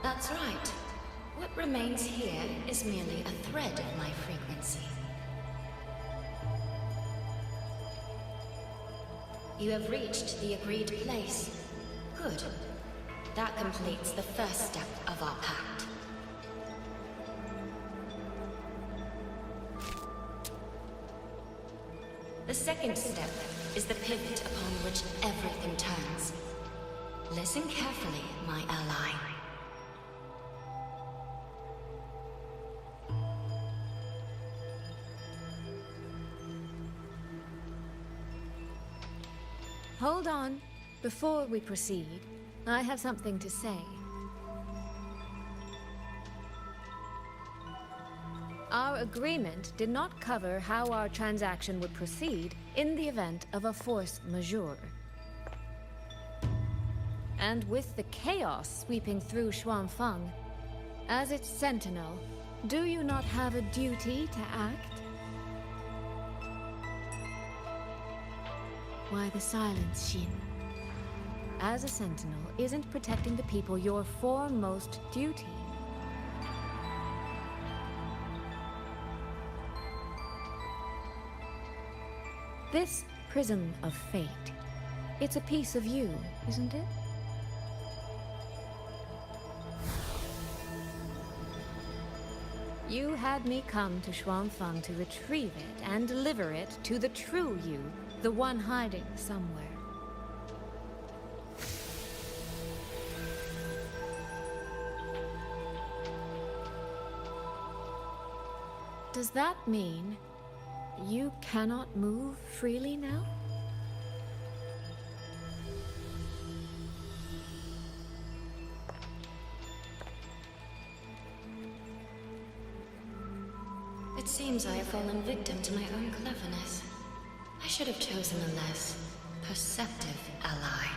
That's right. What remains here is merely a thread of my frequency. You have reached the agreed place. Good. That completes the first step of our pact. The second step is the pivot upon which everything turns. Listen carefully, my ally. Hold on. Before we proceed, I have something to say. Our agreement did not cover how our transaction would proceed in the event of a force majeure. And with the chaos sweeping through Xuanfeng, as its sentinel, do you not have a duty to act? Why the silence, Xin? As a sentinel, isn't protecting the people your foremost duty? This prism of fate, it's a piece of you, isn't it? You had me come to Xuanfeng to retrieve it and deliver it to the true you, the one hiding somewhere. Does that mean you cannot move freely now? It seems I have fallen victim to my own cleverness. I should have chosen a less perceptive ally.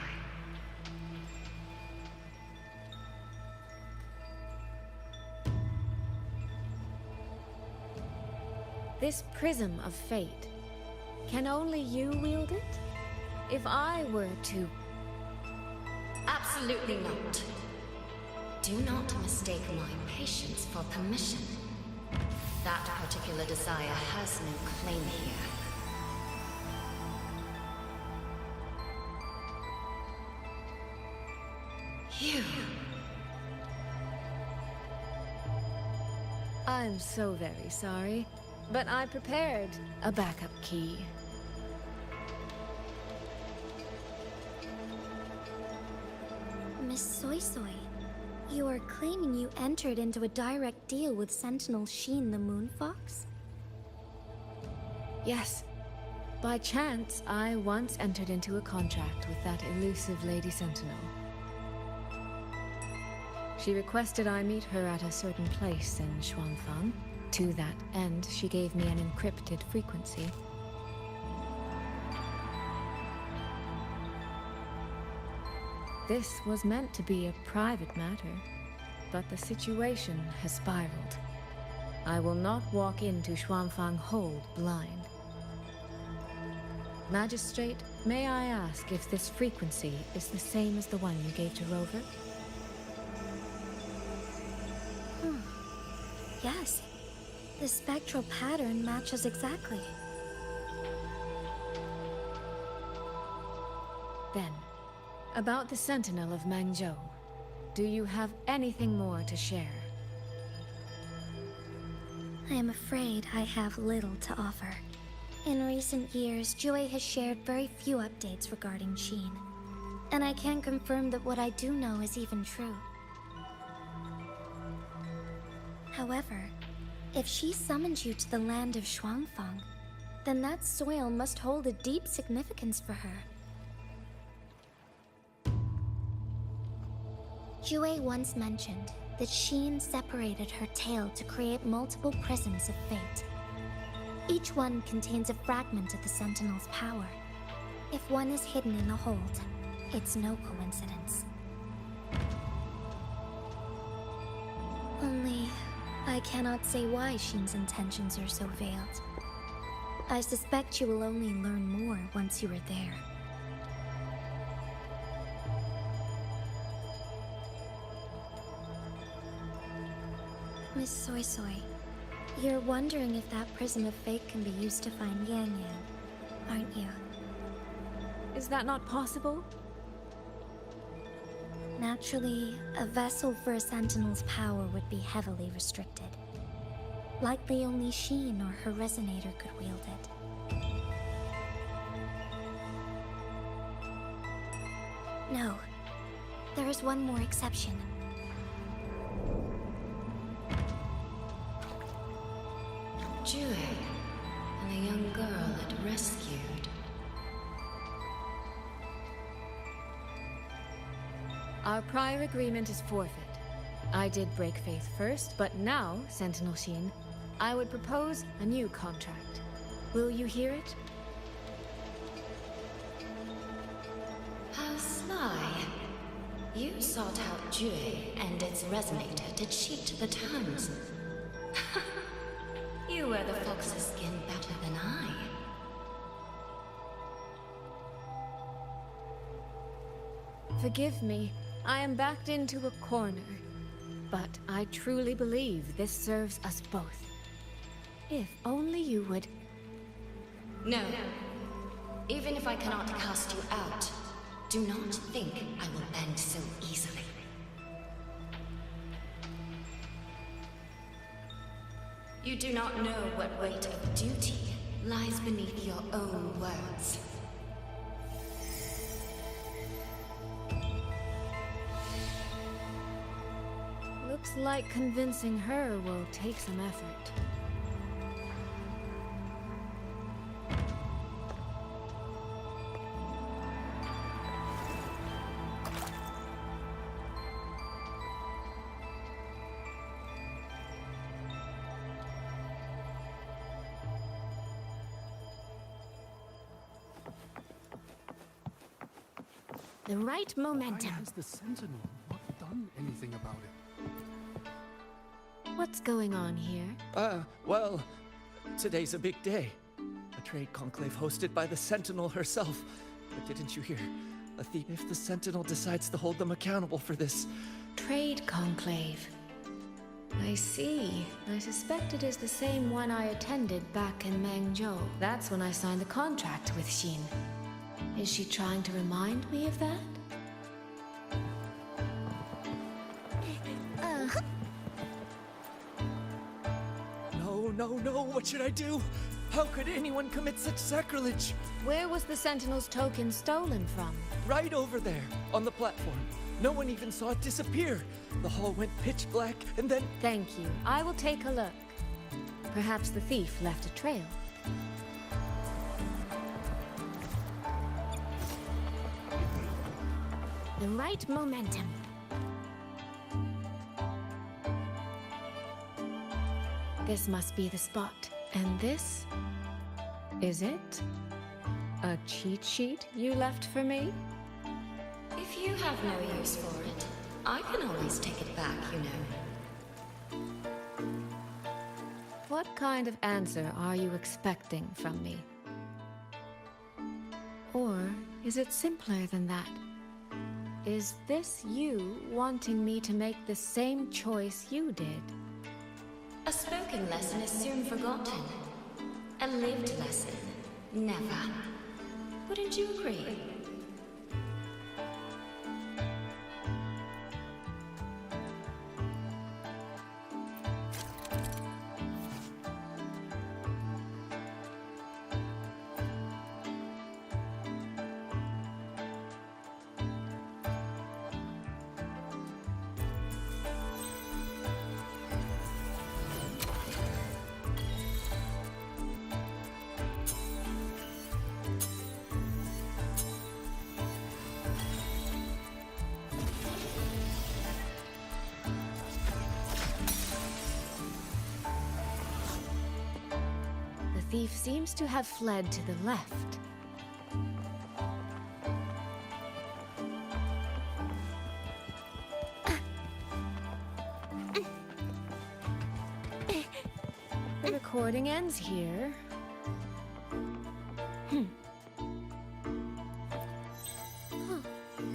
This prism of fate, can only you wield it? If I were to... Absolutely not. Do not mistake my patience for permission. That particular desire has no claim here. You... I'm so very sorry, but I prepared a backup key. Miss Soy Soy, you are claiming you entered into a direct deal with Sentinel Sheen the Moon Fox? Yes. By chance, I once entered into a contract with that elusive Lady Sentinel. She requested I meet her at a certain place in Xuanfang. To that end, she gave me an encrypted frequency. This was meant to be a private matter, but the situation has spiraled. I will not walk into Xuanfang Hold blind. Magistrate, may I ask if this frequency is the same as the one you gave to Rover? Yes. The spectral pattern matches exactly. Then, about the Sentinel of Mengzhou, do you have anything more to share? I am afraid I have little to offer. In recent years, WuWa has shared very few updates regarding Sheen. And I can't confirm that what I do know is even true. However, if she summoned you to the land of Xuanfang, then that soil must hold a deep significance for her. WuWa once mentioned that Sheen separated her tail to create multiple prisms of fate. Each one contains a fragment of the Sentinel's power. If one is hidden in the hold, it's no coincidence. Only, I cannot say why Sheen's intentions are so veiled. I suspect you will only learn more once you are there. Miss Soy Soy, you're wondering if that prism of fate can be used to find Yan Yan, aren't you? Is that not possible? Naturally, a vessel for a Sentinel's power would be heavily restricted. Likely only Sheen or her resonator could wield it. No. There is one more exception. Jue, and the young girl it rescued. Our prior agreement is forfeit. I did break faith first, but now, Sentinel Sheen, I would propose a new contract. Will you hear it? How sly. You sought out Jue and its resonator to cheat the towns. You wear the fox's skin better than I. Forgive me, I am backed into a corner. But I truly believe this serves us both. If only you would... No. Even if I cannot cast you out, do not think I will bend so easily. You do not know what weight of duty lies beneath your own words. Looks like convincing her will take some effort. The right momentum. Why has the Sentinel not done anything about it? What's going on here? Well, today's a big day. A trade conclave hosted by the Sentinel herself. But didn't you hear? If the Sentinel decides to hold them accountable for this... Trade conclave. I see. I suspect it is the same one I attended back in Mengzhou. That's when I signed the contract with Sheen. Is she trying to remind me of that? No, what should I do? How could anyone commit such sacrilege? Where was the Sentinel's token stolen from? Right over there, on the platform. No one even saw it disappear. The hall went pitch black, and then... Thank you. I will take a look. Perhaps the thief left a trail. The right momentum. This must be the spot. And this? Is it? A cheat sheet you left for me? If you have no use for it, I can always take it back, you know. What kind of answer are you expecting from me? Or is it simpler than that? Is this you wanting me to make the same choice you did? A spoken lesson is soon forgotten. A lived lesson, never. Wouldn't you agree? The thief seems to have fled to the left. The recording ends here. Huh.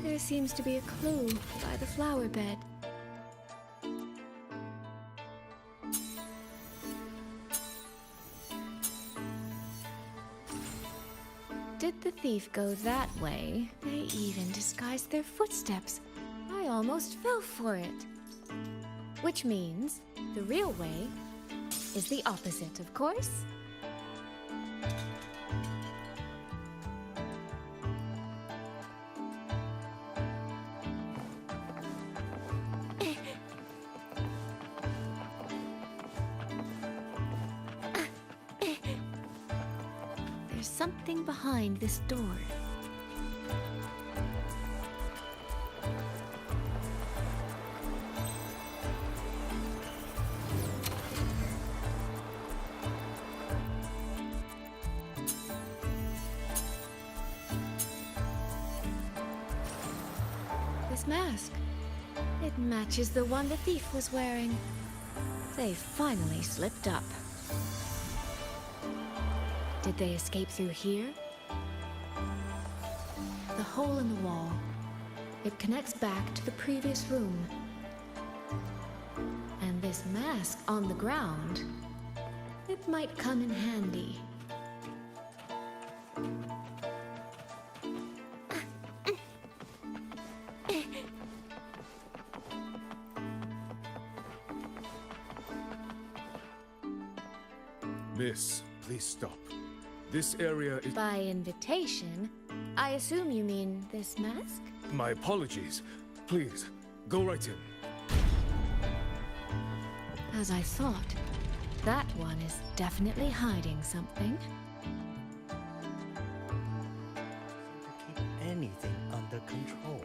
There seems to be a clue by the flower bed. Did the thief go that way? They even disguised their footsteps. I almost fell for it. Which means the real way is the opposite, of course. There's something behind this door. This mask. It matches the one the thief was wearing. They finally slipped up. Did they escape through here? The hole in the wall. It connects back to the previous room. And this mask on the ground, it might come in handy. Miss, please stop. This area is... By invitation, I assume you mean this mask? My apologies. Please, go right in. As I thought, that one is definitely hiding something. Keep anything under control.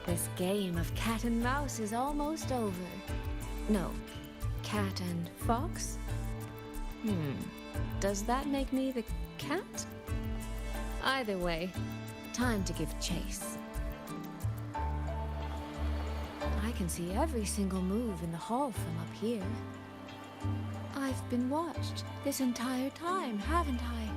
This game of cat and mouse is almost over. No, cat and fox? Does that make me the cat? Either way, time to give chase. I can see every single move in the hall from up here. I've been watched this entire time, haven't I?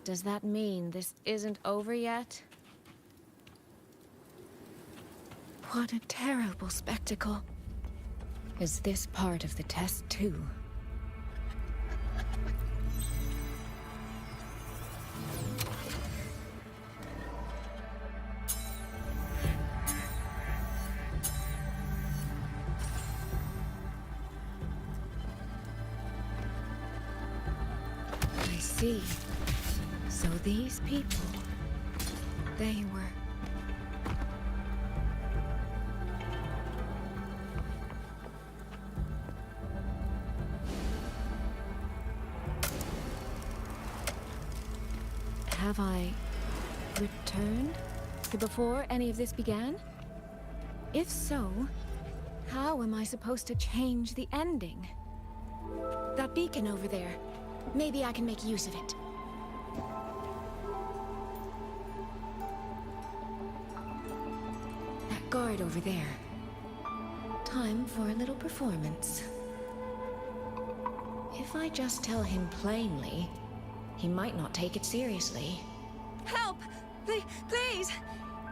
Does that mean this isn't over yet? What a terrible spectacle. Is this part of the test too? I see. So these people, they were... Have I returned to before any of this began? If so, how am I supposed to change the ending? That beacon over there, maybe I can make use of it. That guard over there. Time for a little performance. If I just tell him plainly, he might not take it seriously. Help! Please!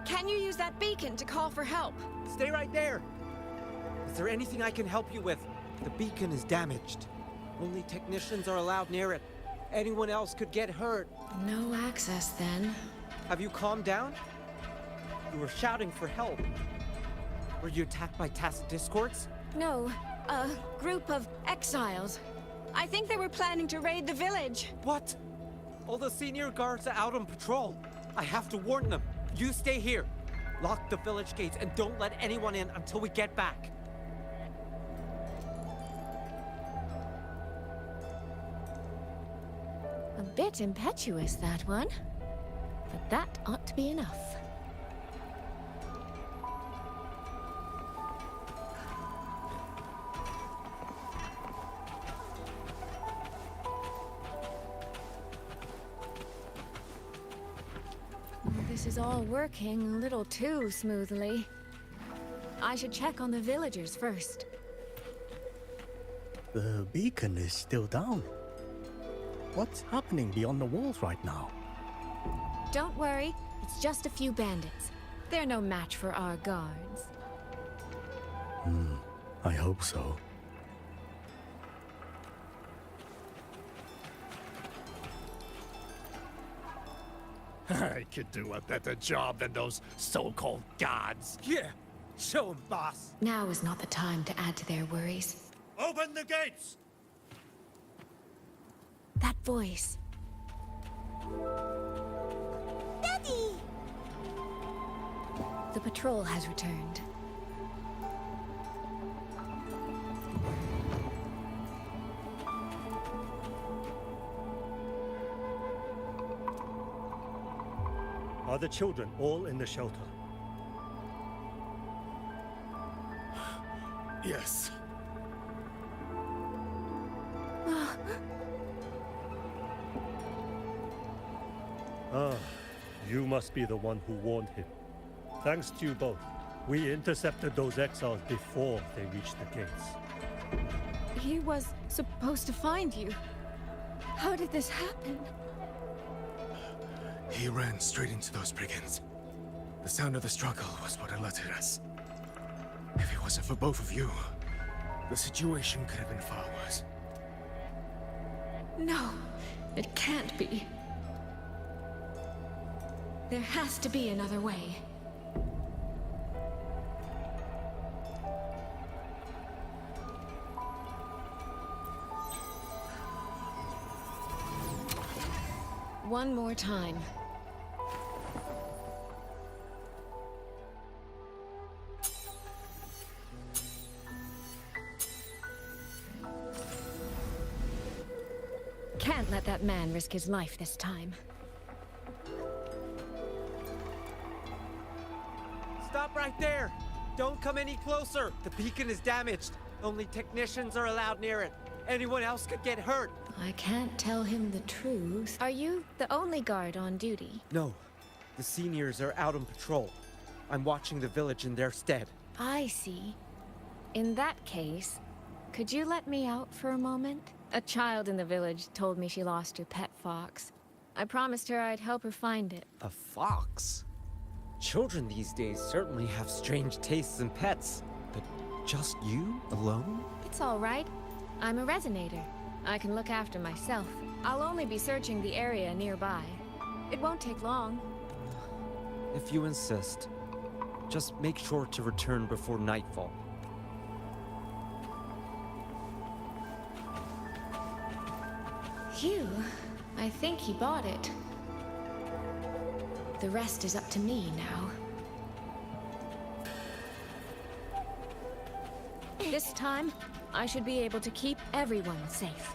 Can you use that beacon to call for help? Stay right there! Is there anything I can help you with? The beacon is damaged. Only technicians are allowed near it. Anyone else could get hurt. No access, then. Have you calmed down? You were shouting for help. Were you attacked by tacit discords? No, a group of exiles. I think they were planning to raid the village. What? All the senior guards are out on patrol. I have to warn them. You stay here. Lock the village gates and don't let anyone in until we get back. A bit impetuous, that one. But that ought to be enough. This is all working a little too smoothly. I should check on the villagers first. The beacon is still down. What's happening beyond the walls right now? Don't worry, it's just a few bandits. They're no match for our guards. I hope so. I could do a better job than those so-called gods. Yeah, show 'em, boss. Now is not the time to add to their worries. Open the gates! That voice. Daddy! The patrol has returned. Are the children all in the shelter? Yes. You must be the one who warned him. Thanks to you both, we intercepted those exiles before they reached the gates. He was supposed to find you. How did this happen? He ran straight into those brigands. The sound of the struggle was what alerted us. If it wasn't for both of you, the situation could have been far worse. No, it can't be. There has to be another way. One more time. Can't let that man risk his life this time. Stop right there! Don't come any closer! The beacon is damaged. Only technicians are allowed near it. Anyone else could get hurt. I can't tell him the truth. Are you the only guard on duty? No. The seniors are out on patrol. I'm watching the village in their stead. I see. In that case, could you let me out for a moment? A child in the village told me she lost her pet fox. I promised her I'd help her find it. A fox? Children these days certainly have strange tastes in pets. But just you alone? It's all right. I'm a resonator. I can look after myself. I'll only be searching the area nearby. It won't take long. If you insist. Just make sure to return before nightfall. Phew. I think he bought it. The rest is up to me now. This time, I should be able to keep everyone safe.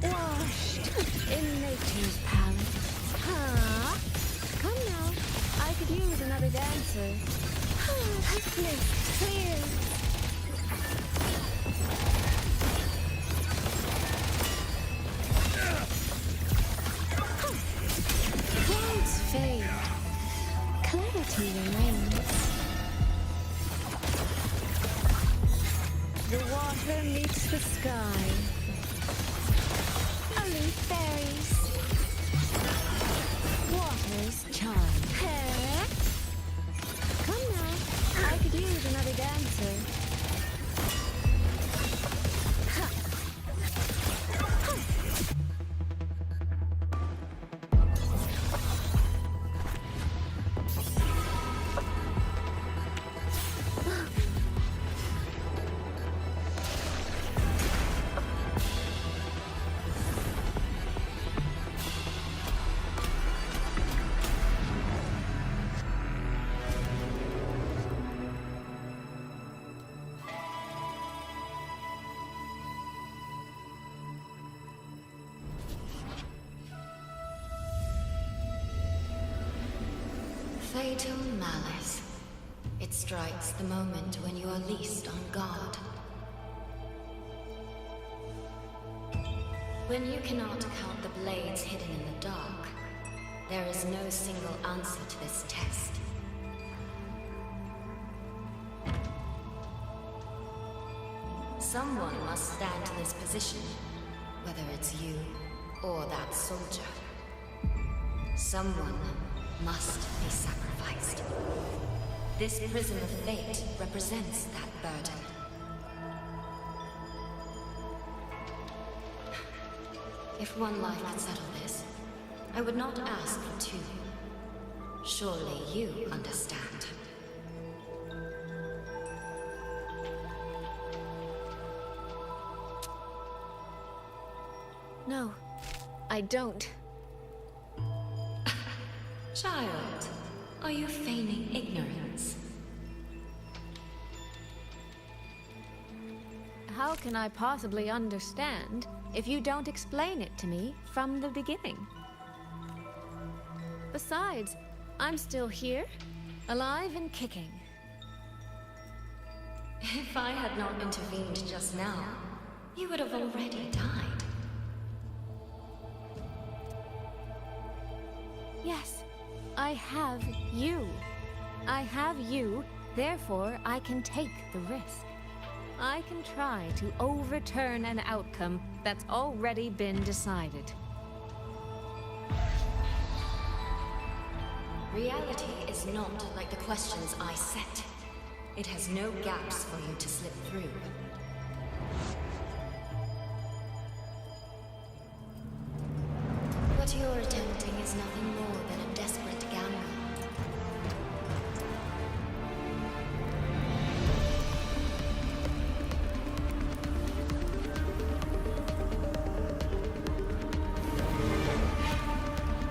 Washed in nature's palace. Huh? Come now. I could use another dancer. Mist clear. Clouds fade. Clarity remains. The water meets the sky. Only fairies. Water's charm. Huh? Come now. I could use another dancer. Fatal malice. It strikes the moment when you are least on guard. When you cannot count the blades hidden in the dark, there is no single answer to this test. Someone must stand in this position, whether it's you or that soldier. Someone must be sacrificed. This prison of fate represents that burden. If one life could settle this, I would not ask for two. Surely you understand. No, I don't. Child, are you feigning ignorance? How can I possibly understand if you don't explain it to me from the beginning? Besides, I'm still here, alive and kicking. If I had not intervened just now, you would have already died. Yes, I have you. I have you, therefore I can take the risk. I can try to overturn an outcome that's already been decided. Reality is not like the questions I set. It has no gaps for you to slip through. What you're attempting is nothing more than a desperate gamble.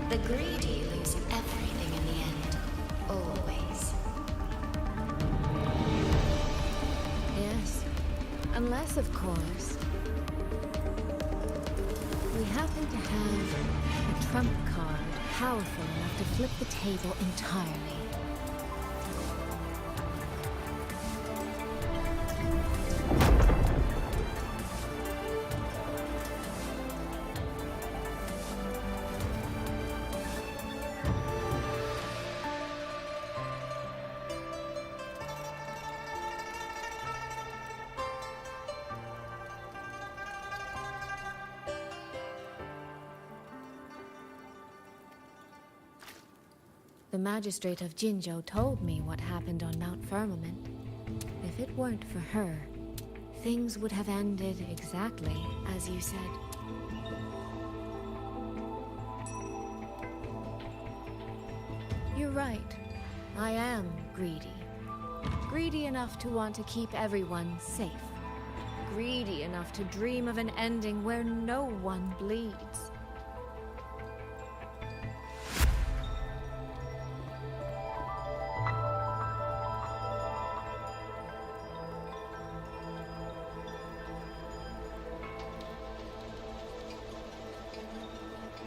The greedy lose everything in the end. Always. Yes, unless, of course, we happen to have a trump card powerful enough to flip the table entirely. The magistrate of Jinzhou told me what happened on Mount Firmament. If it weren't for her, things would have ended exactly as you said. You're right. I am greedy. Greedy enough to want to keep everyone safe. Greedy enough to dream of an ending where no one bleeds.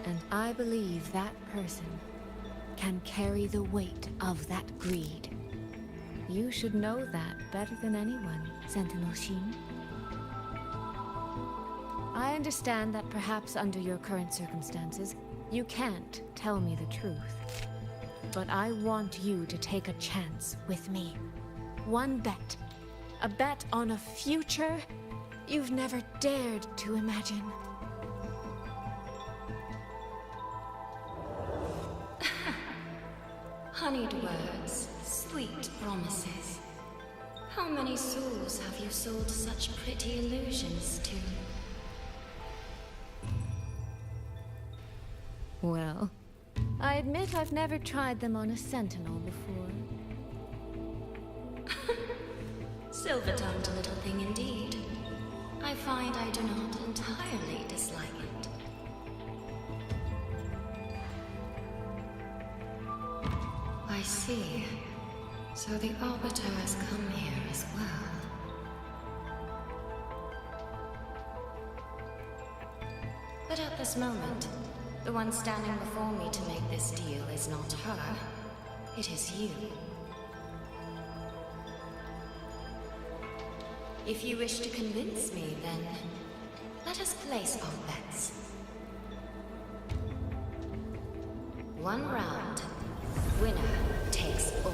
And I believe that person can carry the weight of that greed. You should know that better than anyone, Sentinel Sheen. I understand that perhaps under your current circumstances, you can't tell me the truth. But I want you to take a chance with me. One bet. A bet on a future you've never dared to imagine. Honeyed words, sweet promises. How many souls have you sold such pretty illusions to? Well, I admit I've never tried them on a sentinel before. Silver-tongued little thing indeed. I find I do not entirely dislike it. I see. So the Arbiter has come here as well. But at this moment, the one standing before me to make this deal is not her. It is you. If you wish to convince me, then let us place our bets. One round. Winner takes all.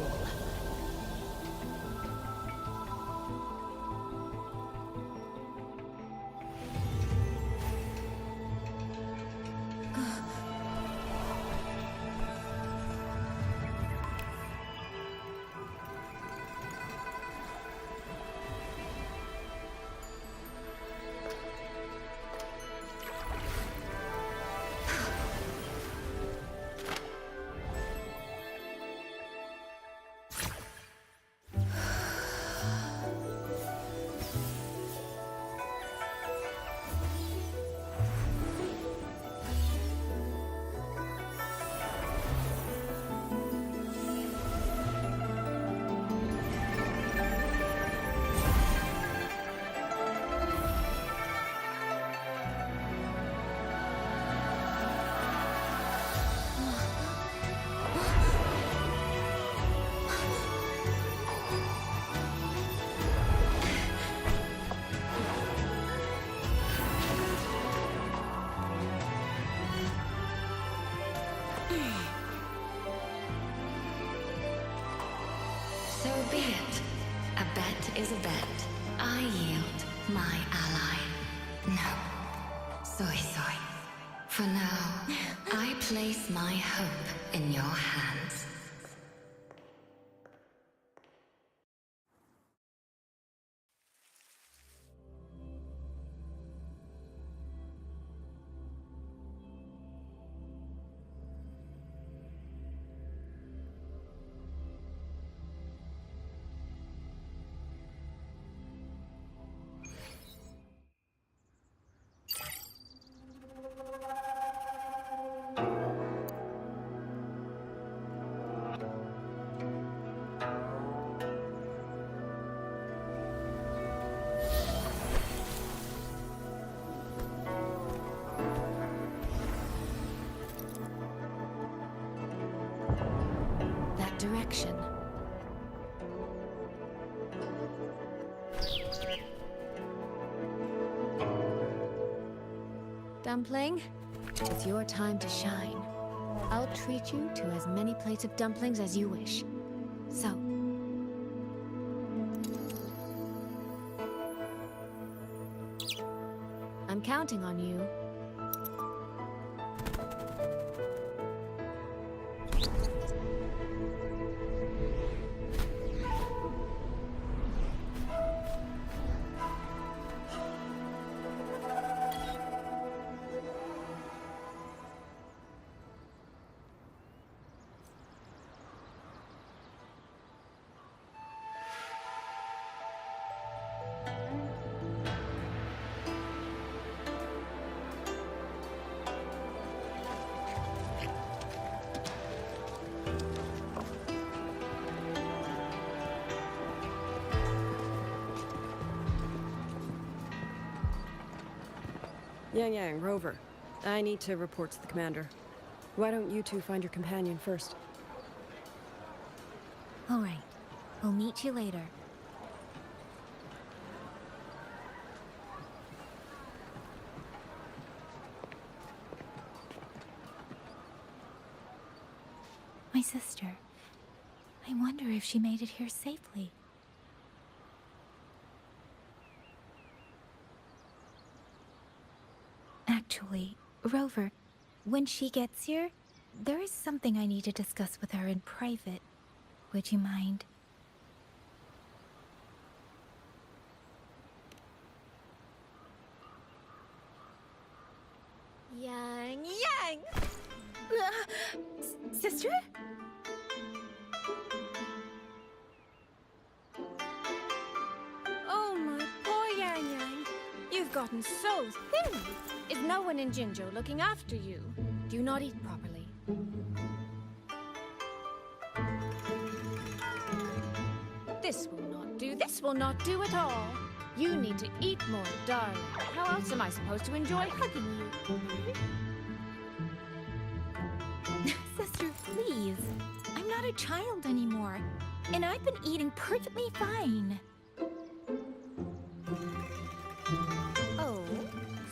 So be it. A bet is a bet. I yield my ally. No. Soy. For now, I place my hope in your hands. Direction. Dumpling, it's your time to shine. I'll treat you to as many plates of dumplings as you wish. So, I'm counting on you. Yang, Rover. I need to report to the commander. Why don't you two find your companion first? All right. We'll meet you later. My sister. I wonder if she made it here safely. Actually, Rover, when she gets here, there is something I need to discuss with her in private. Would you mind? Yang! Sister? Oh, my poor Yang Yang. You've gotten so thin. Is no one in Jinzhou looking after you? Do you not eat properly? This will not do. This will not do at all. You need to eat more, darling. How else am I supposed to enjoy hugging you? Sister, please. I'm not a child anymore. And I've been eating perfectly fine. Oh,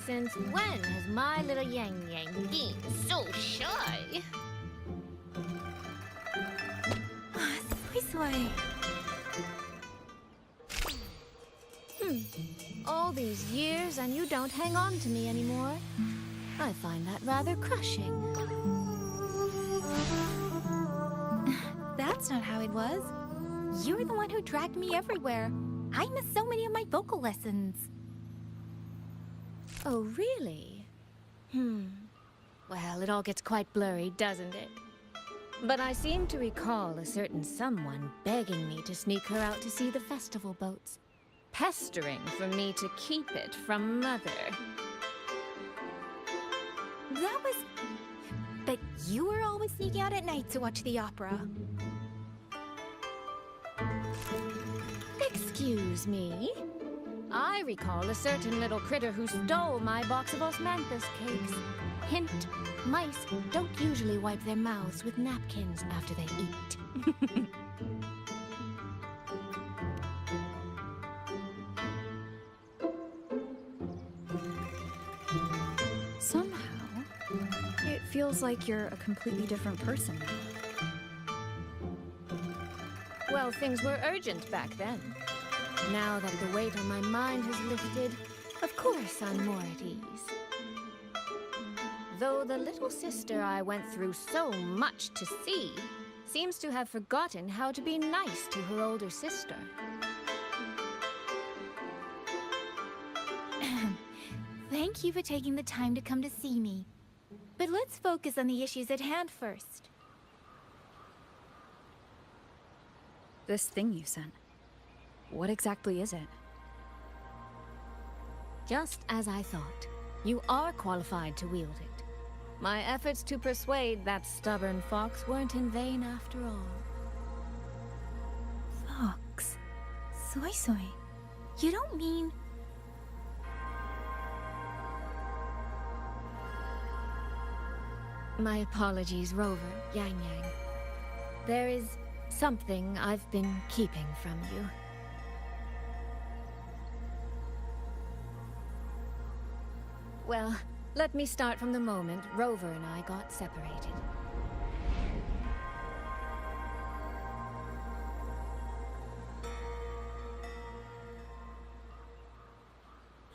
since when has my little Yang Yang been so shy? Soy. All these years and you don't hang on to me anymore. I find that rather crushing. That's not how it was. You're the one who dragged me everywhere. I missed so many of my vocal lessons. Oh, really? Well, it all gets quite blurry, doesn't it? But I seem to recall a certain someone begging me to sneak her out to see the festival boats. Pestering for me to keep it from Mother. That was... But you were always sneaking out at night to watch the opera. Excuse me? I recall a certain little critter who stole my box of osmanthus cakes. Hint, mice don't usually wipe their mouths with napkins after they eat. Somehow, it feels like you're a completely different person now. Well, things were urgent back then. Now that the weight on my mind has lifted, of course I'm more at ease. Though the little sister I went through so much to see seems to have forgotten how to be nice to her older sister. Thank you for taking the time to come to see me. But let's focus on the issues at hand first. This thing you sent. What exactly is it? Just as I thought. You are qualified to wield it. My efforts to persuade that stubborn fox weren't in vain after all. Fox? Soy. You don't mean... My apologies, Rover, Yang Yang. There is something I've been keeping from you. Well, let me start from the moment Rover and I got separated.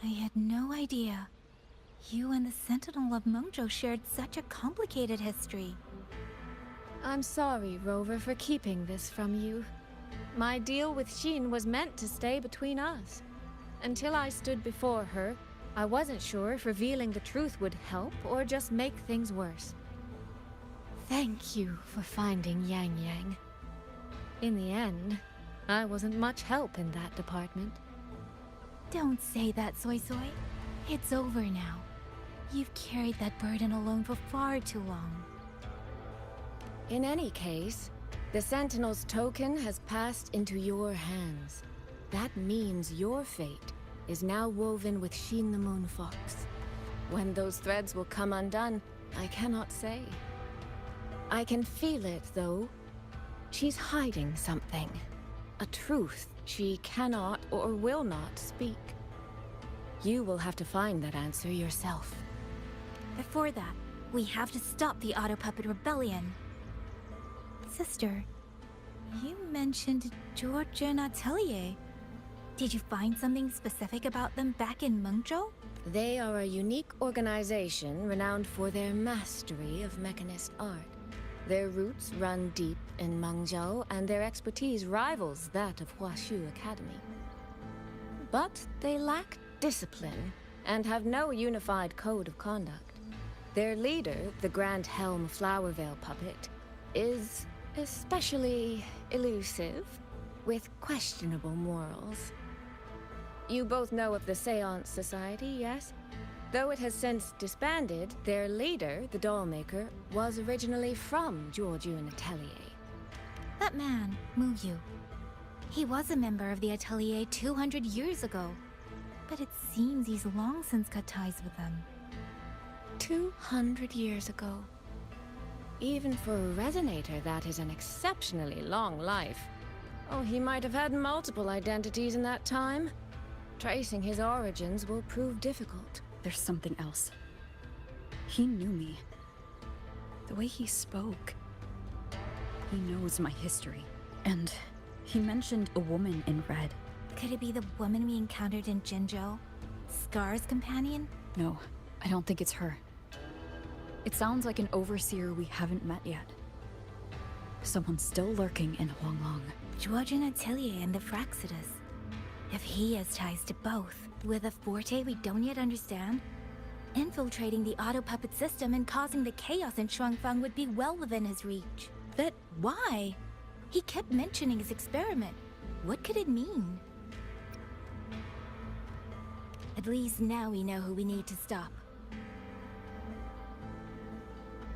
I had no idea. You and the Sentinel of Mengzhou shared such a complicated history. I'm sorry, Rover, for keeping this from you. My deal with Xin was meant to stay between us. Until I stood before her, I wasn't sure if revealing the truth would help or just make things worse. Thank you for finding Yang Yang. In the end, I wasn't much help in that department. Don't say that, Soy. It's over now. You've carried that burden alone for far too long. In any case, the Sentinel's token has passed into your hands. That means your fate is now woven with Xin the Moon Fox. When those threads will come undone, I cannot say. I can feel it, though. She's hiding something. A truth she cannot or will not speak. You will have to find that answer yourself. Before that, we have to stop the Auto Puppet Rebellion. Sister, you mentioned Georgian Atelier. Did you find something specific about them back in Mengzhou? They are a unique organization renowned for their mastery of mechanist art. Their roots run deep in Mengzhou, and their expertise rivals that of Huashu Academy. But they lack discipline and have no unified code of conduct. Their leader, the Grand Helm Flowervale puppet, is especially elusive, with questionable morals. You both know of the Seance Society, yes? Though it has since disbanded, their leader, the Dollmaker, was originally from Georgian Atelier. That man, WuWa. He was a member of the Atelier 200 years ago. But it seems he's long since cut ties with them. 200 years ago. Even for a resonator, that is an exceptionally long life. Oh, he might have had multiple identities in that time. Tracing his origins will prove difficult. There's something else. He knew me. The way he spoke. He knows my history. And he mentioned a woman in red. Could it be the woman we encountered in Jinzhou? Scar's companion? No, I don't think it's her. It sounds like an overseer we haven't met yet. Someone still lurking in Huanglong. Georgian Atelier and the Fraxidus. If he has ties to both, with a forte we don't yet understand, infiltrating the auto puppet system and causing the chaos in Shuangfang would be well within his reach. But why? He kept mentioning his experiment. What could it mean? At least now we know who we need to stop.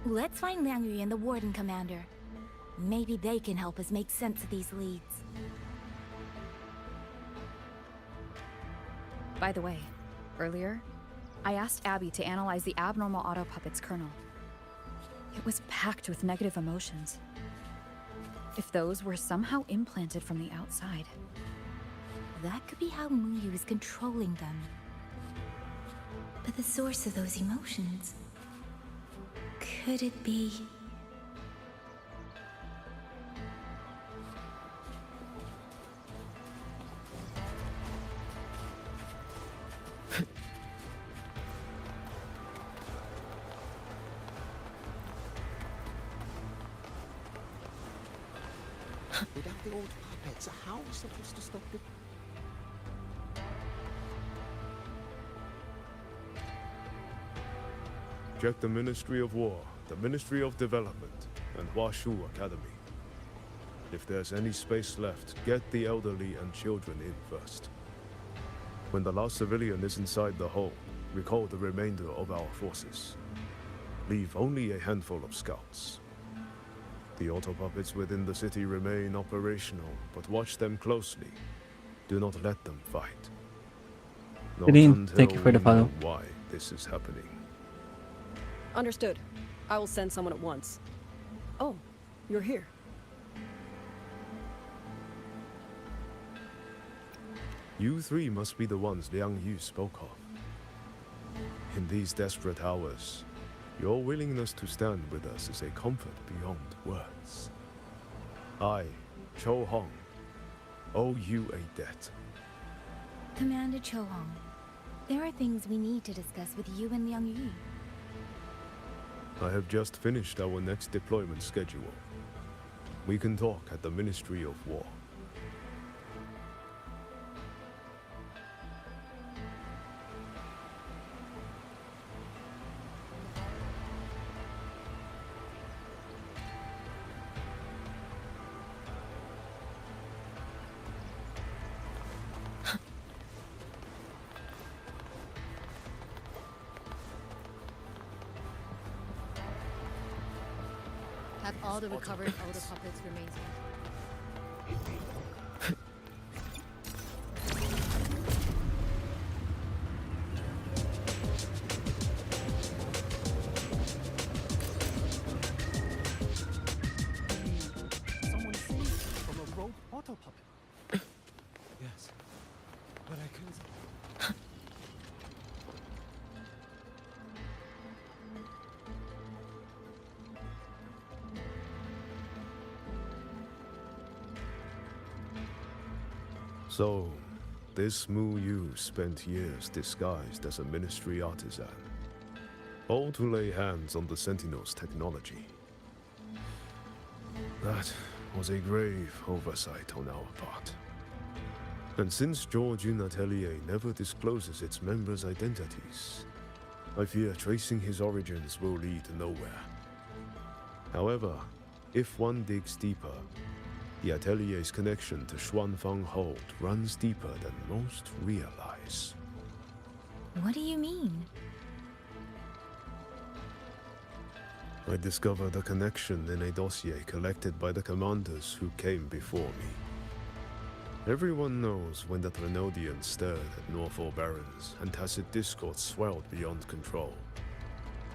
Let's find Liang Yu and the Warden Commander. Maybe they can help us make sense of these leads. By the way, earlier, I asked Abby to analyze the abnormal auto puppet's kernel. It was packed with negative emotions. If those were somehow implanted from the outside. That could be how WuWa is controlling them. But the source of those emotions... could it be... Without the old puppets, how are we supposed to stop it? Check the Ministry of War, the Ministry of Development, and Huashu Academy. If there's any space left, get the elderly and children in first. When the last civilian is inside the hole, recall the remainder of our forces. Leave only a handful of scouts. The auto puppets within the city remain operational, but watch them closely. Do not let them fight. Not until thank you for the we follow. know why this is happening. Understood. I will send someone at once. Oh, you're here. You three must be the ones Liang Yu spoke of. In these desperate hours, your willingness to stand with us is a comfort beyond words. I, Cho Hong, owe you a debt. Commander Cho Hong, there are things we need to discuss with you and Liang Yu. I have just finished our next deployment schedule. We can talk at the Ministry of War. Have all the recovered auto puppets remains. So, this WuWa spent years disguised as a ministry artisan, all to lay hands on the Sentinel's technology. That was a grave oversight on our part. And since Georgian Atelier never discloses its members' identities, I fear tracing his origins will lead nowhere. However, if one digs deeper, the Atelier's connection to Xuanfang Hold runs deeper than most realize. What do you mean? I discovered a connection in a dossier collected by the commanders who came before me. Everyone knows when the Trinodians stirred at Northall Barrens and tacit discord swelled beyond control.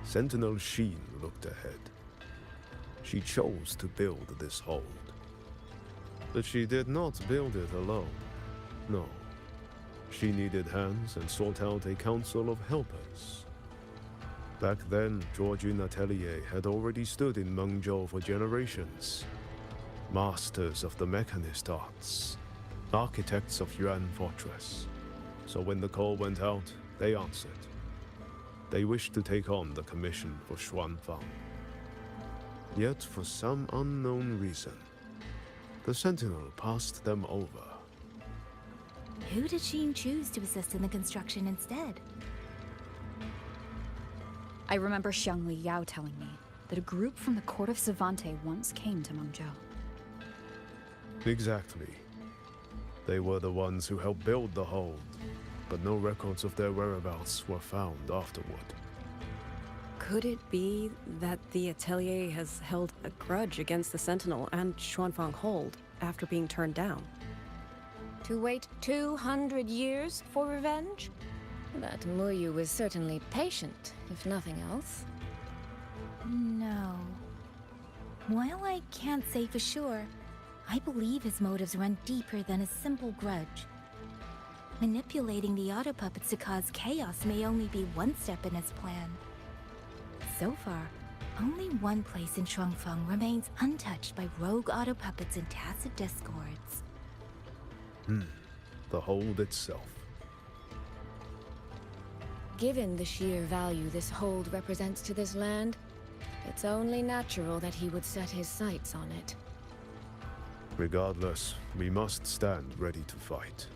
Sentinel Sheen looked ahead. She chose to build this hold. But she did not build it alone. No. She needed hands and sought out a council of helpers. Back then, Georgian Atelier had already stood in Mengzhou for generations. Masters of the mechanist arts. Architects of Yuan Fortress. So when the call went out, they answered. They wished to take on the commission for Xuanfang. Yet, for some unknown reason, the Sentinel passed them over. Who did Sheen choose to assist in the construction instead? I remember Xiangli Yao telling me that a group from the court of Savante once came to Mengzhou. Exactly. They were the ones who helped build the hold, but no records of their whereabouts were found afterward. Could it be that the Atelier has held a grudge against the Sentinel and Xuanfang Hold after being turned down? To wait 200 years for revenge? That WuWa was certainly patient, if nothing else. No. While I can't say for sure, I believe his motives run deeper than a simple grudge. Manipulating the auto puppets to cause chaos may only be one step in his plan. So far, only one place in Xuanfang remains untouched by rogue auto puppets and tacit discords. The hold itself. Given the sheer value this hold represents to this land, it's only natural that he would set his sights on it. Regardless, we must stand ready to fight.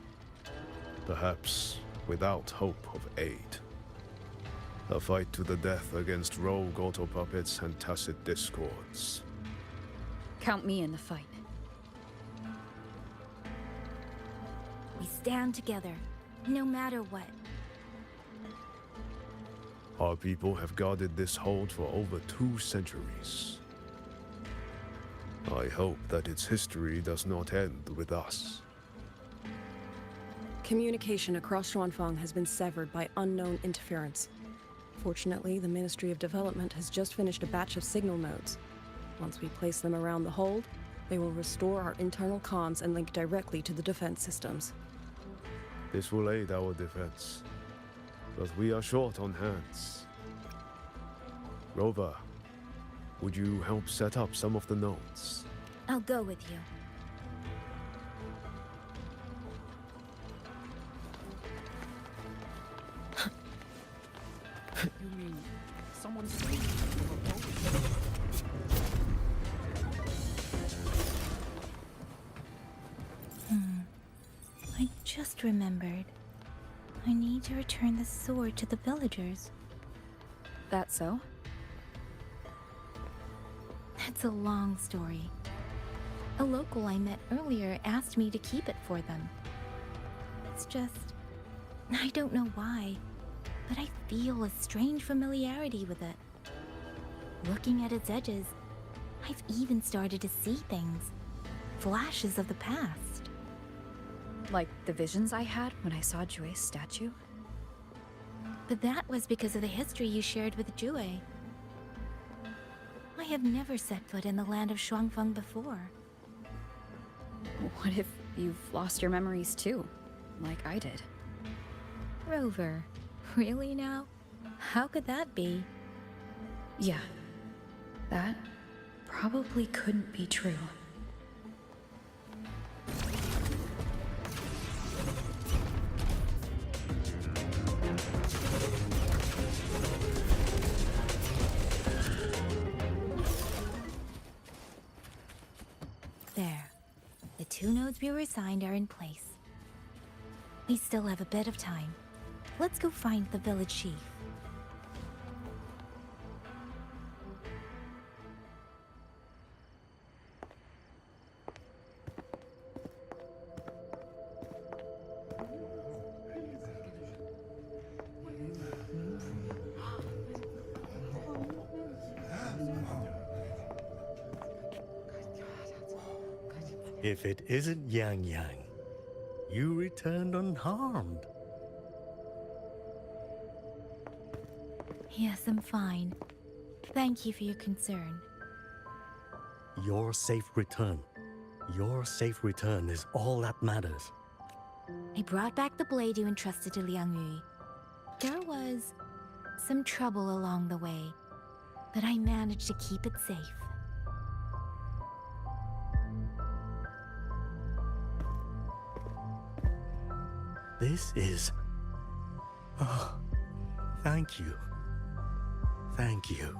Perhaps without hope of aid. A fight to the death against rogue auto puppets and tacit discords. Count me in the fight. We stand together, no matter what. Our people have guarded this hold for over 2 centuries. I hope that its history does not end with us. Communication across Xuanfang has been severed by unknown interference. Fortunately, the Ministry of Development has just finished a batch of signal nodes. Once we place them around the hold, they will restore our internal comms and link directly to the defense systems. This will aid our defense, but we are short on hands. Rover, would you help set up some of the nodes? I'll go with you. You mean someone's sleeping? I just remembered. I need to return the sword to the villagers. That so? It's a long story. A local I met earlier asked me to keep it for them. It's just... I don't know why, but I feel a strange familiarity with it. Looking at its edges, I've even started to see things. Flashes of the past. Like the visions I had when I saw Jue's statue? But that was because of the history you shared with Jue. I have never set foot in the land of Xuanfang before. What if you've lost your memories too, like I did? Rover, really now? How could that be? Yeah, that probably couldn't be true. two nodes we were assigned are in place. We still have a bit of time. Let's go find the village chief. If it isn't Yang Yang, you returned unharmed. Yes, I'm fine. Thank you for your concern. Your safe return. Your safe return is all that matters. I brought back the blade you entrusted to Liang Yu. There was some trouble along the way, but I managed to keep it safe. This is... Oh, thank you. Thank you.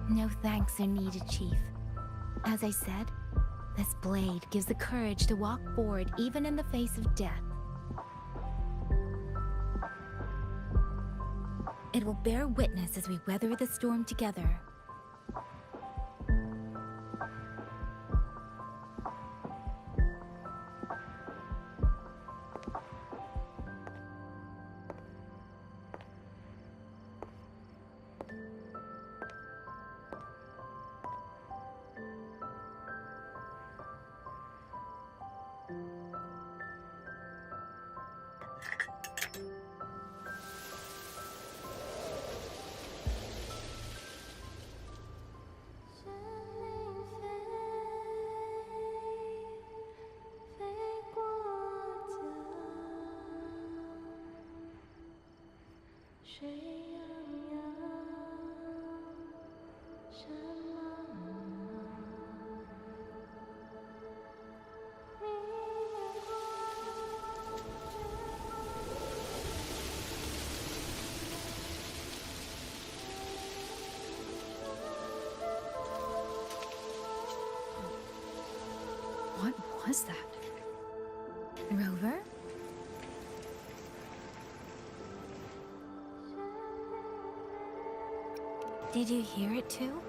No thanks are needed, Chief. As I said, this blade gives the courage to walk forward even in the face of death. It will bear witness as we weather the storm together. What was that? Rover? Did you hear it too?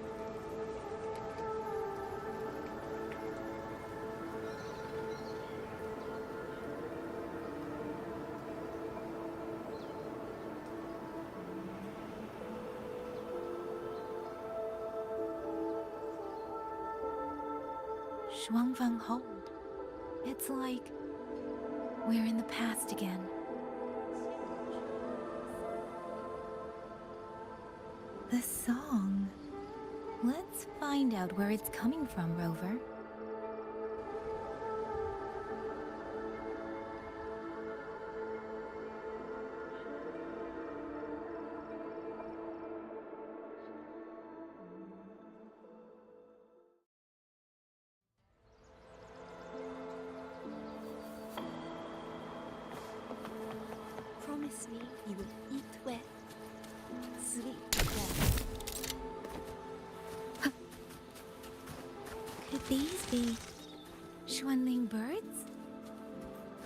Shuangfang Hold. It's like we're in the past again. The song. Let's find out where it's coming from, Rover. Promise me you will eat well, sleep well. Could these be Xuanling birds?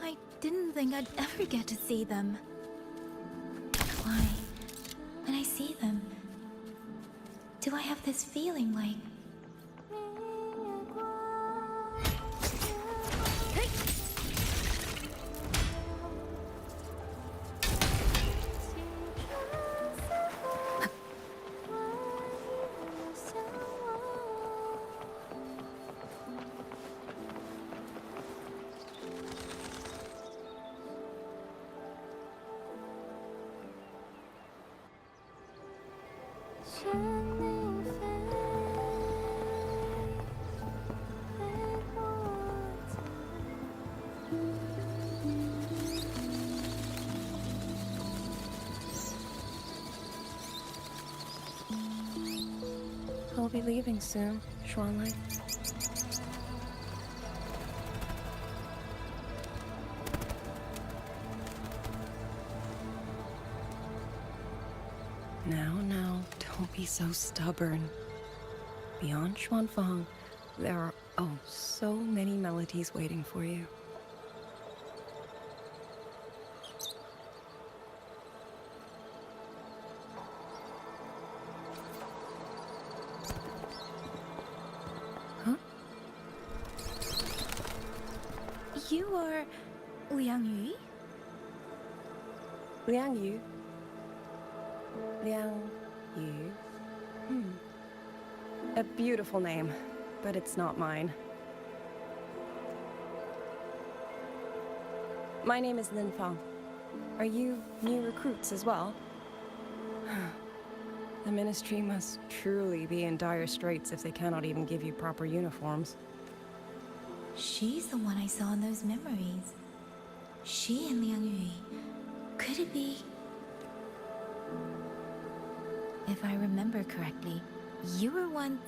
I didn't think I'd ever get to see them. Why, when I see them, do I have this feeling like... I'll be leaving soon, Xuanling. Now, don't be so stubborn. Beyond Xuanfang, there are Oh, so many melodies waiting for you. Huh? You are Liang Yu? Liang Yu. Liang Yu. A beautiful name, but it's not mine. My name is Lin Fang. Are you new recruits as well? The Ministry must truly be in dire straits if they cannot even give you proper uniforms. She's the one I saw in those memories. She and Liang Yu. Could it be? If I remember correctly, you were once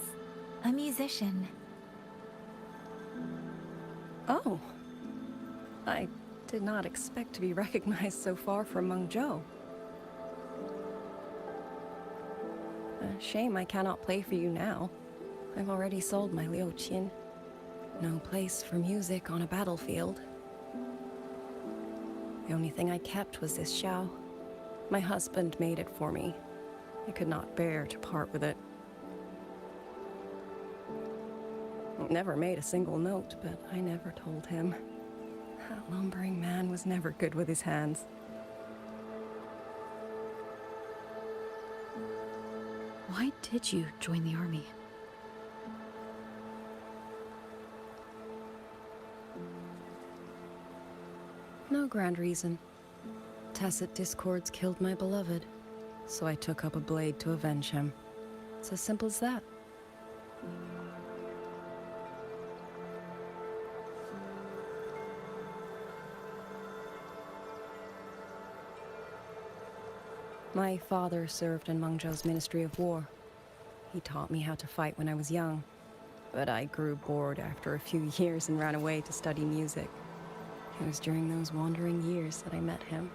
a musician. Oh. I did not expect to be recognized so far from Mengzhou. A shame I cannot play for you now. I've already sold my liuqin. No place for music on a battlefield. The only thing I kept was this xiao. My husband made it for me. I could not bear to part with it. Never made a single note, but I never told him. That lumbering man was never good with his hands. Why did you join the army? No grand reason. Tacit discords killed my beloved, so I took up a blade to avenge him. It's as simple as that. My father served in Mengzhou's Ministry of War. He taught me how to fight when I was young, but I grew bored after a few years and ran away to study music. It was during those wandering years that I met him.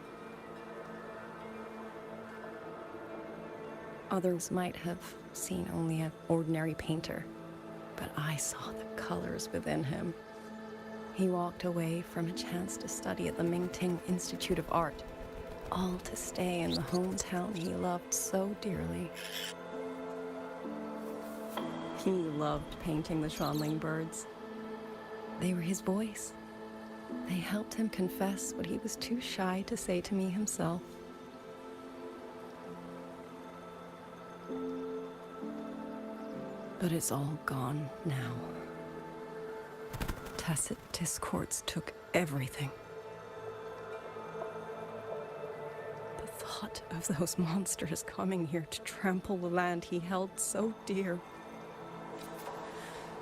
Others might have seen only an ordinary painter, but I saw the colors within him. He walked away from a chance to study at the Mingting Institute of Art, all to stay in the hometown he loved so dearly. He loved painting the Shanling birds. They were his voice. They helped him confess what he was too shy to say to me himself. But it's all gone now. Tacit discords took everything. The thought of those monsters coming here to trample the land he held so dear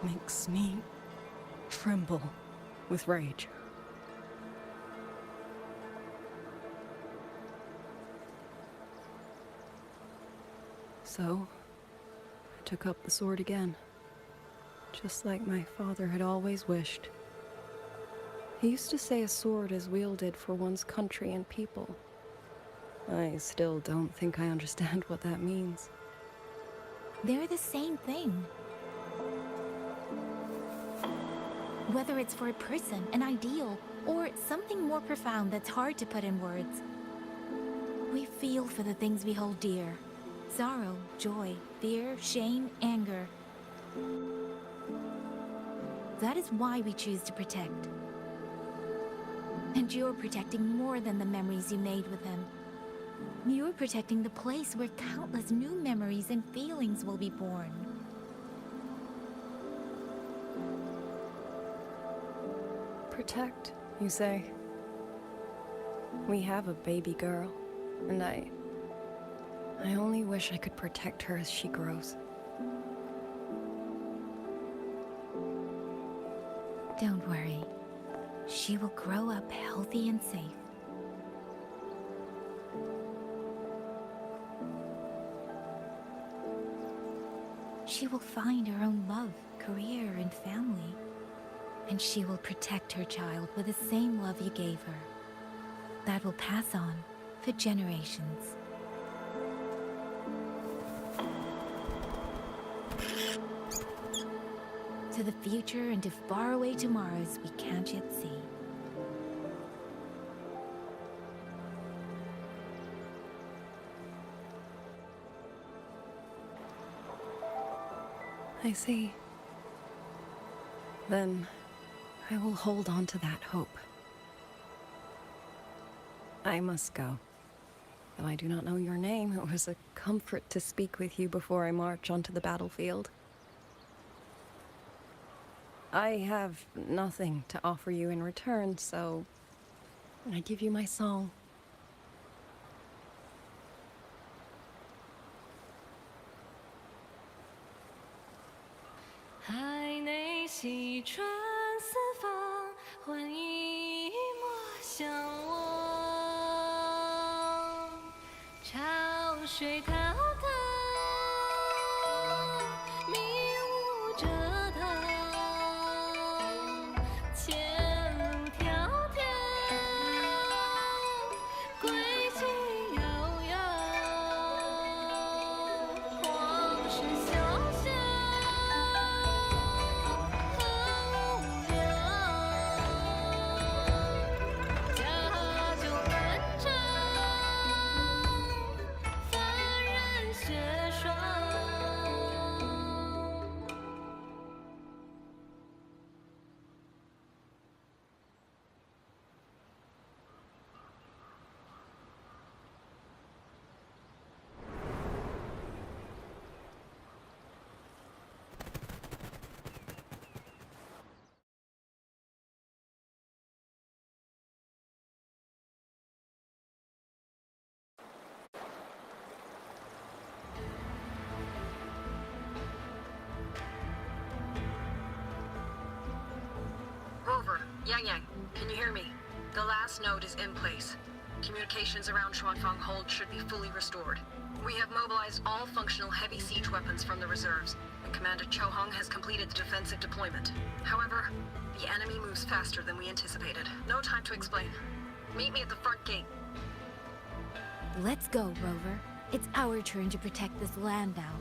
makes me tremble with rage. So, I took up the sword again, just like my father had always wished. He used to say a sword is wielded for one's country and people. I still don't think I understand what that means. They're the same thing. Whether it's for a person, an ideal, or something more profound that's hard to put in words. We feel for the things we hold dear. Sorrow, joy, fear, shame, anger. That is why we choose to protect. And you're protecting more than the memories you made with him. You're protecting the place where countless new memories and feelings will be born. Protect, you say? We have a baby girl, and I only wish I could protect her as she grows. Don't worry. She will grow up healthy and safe. She will find her own love, career, and family. And she will protect her child with the same love you gave her. That will pass on for generations. to the future and to faraway tomorrows we can't yet see. I see. Then I will hold on to that hope. I must go. Though I do not know your name, it was a comfort to speak with you before I march onto the battlefield. I have nothing to offer you in return, so I give you my song. Rover, Yang, can you hear me? The last node is in place. Communications around Xuanfang Hold should be fully restored. We have mobilized all functional heavy siege weapons from the reserves, and Commander Chohong has completed the defensive deployment. However, the enemy moves faster than we anticipated. No time to explain. Meet me at the front gate. Let's go, Rover. It's our turn to protect this land now.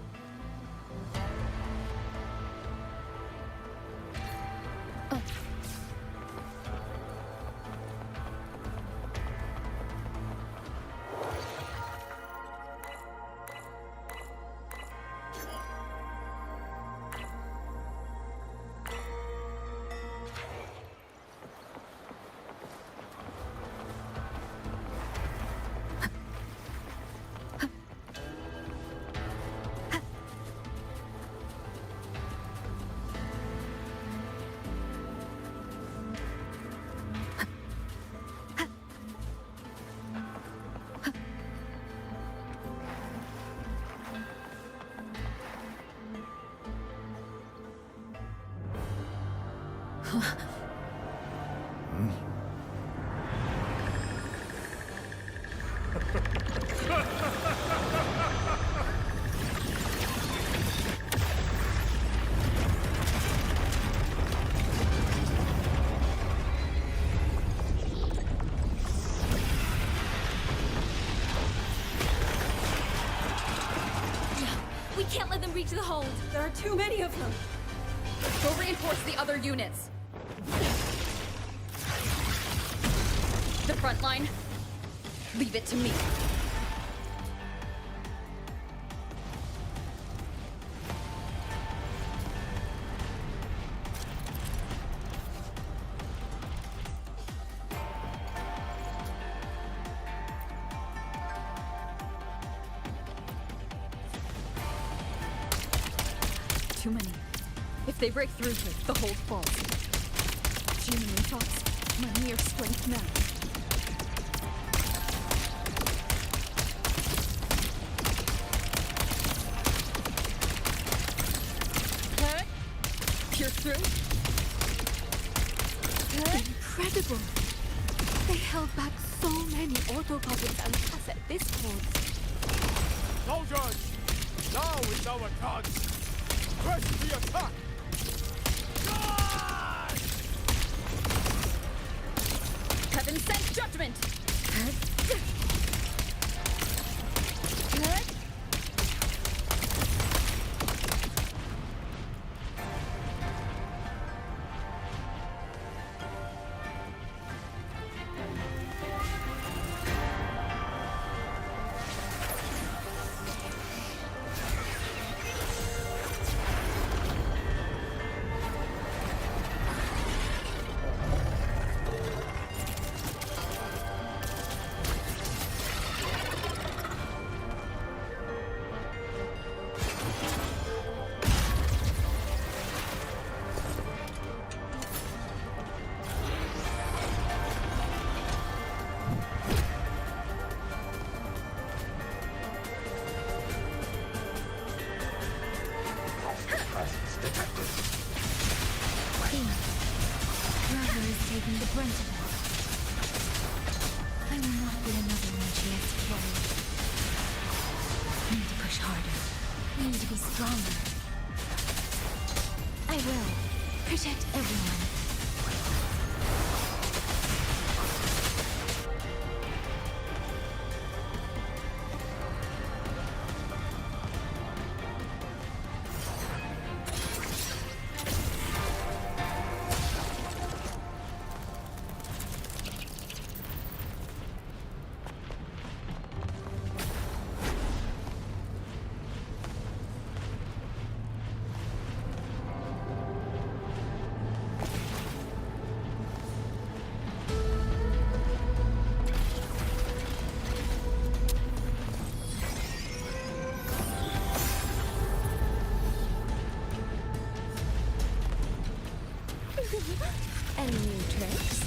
We can't let them reach the hold. There are too many of them. Go reinforce the other units. The front line, leave it to me. Too many. If they break through here, the hold falls. Too many thoughts. My mere strength now. Pierce through. Incredible! They held back so many autopuppets and cassette discords. Soldiers! Now is our chance! Press the attack! Heaven sent judgment! stronger. I will protect everyone. Any new tricks?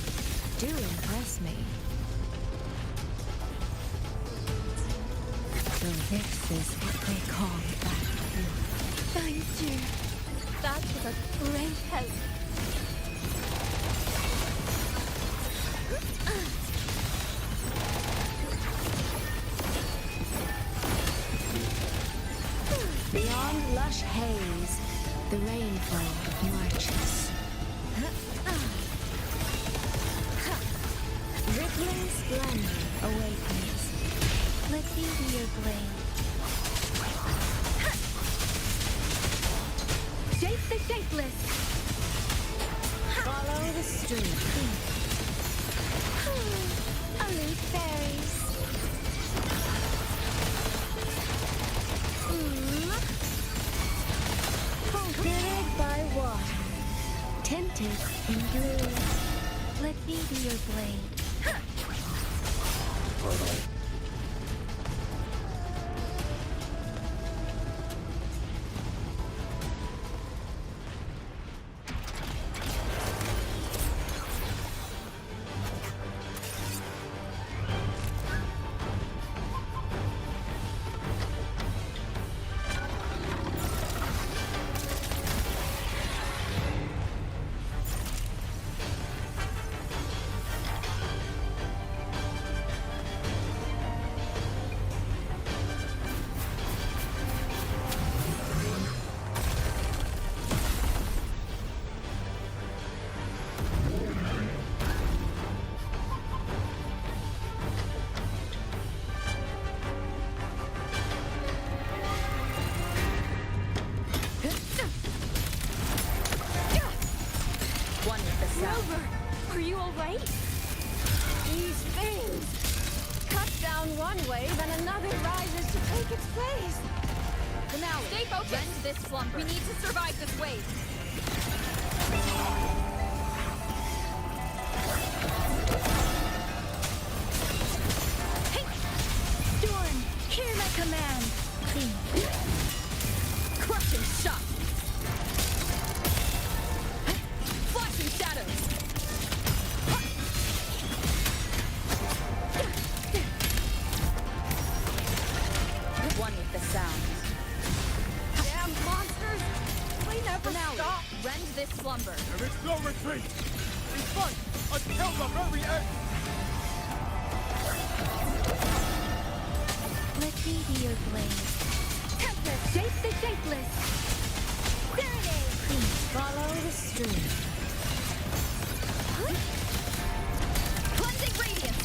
Do impress me. So this is what they call battlefield. Thank you. That was a great help. Beyond lush haze, the rainfall marches. Rippling splendor awakens. Let me be your blade. Shape the shapeless. Follow the stream. Aloof fairies. Conquered by water, tinted in blue. Let me be your blade. Rover, are you alright? These things cut down one way, then another rises to take its place. Finale, stay focused. Rend this slumber. We need to survive this wave. Hey! Storm, hear my command. Crushing shot. Flashing shadows. One with the sound. Damn monsters! They never stop. Rend this slumber. There is no retreat! We fight until the very end! Let me be your blade. Tempest, shape the shapeless. Serenade. Please follow the stream. Cleansing radiance.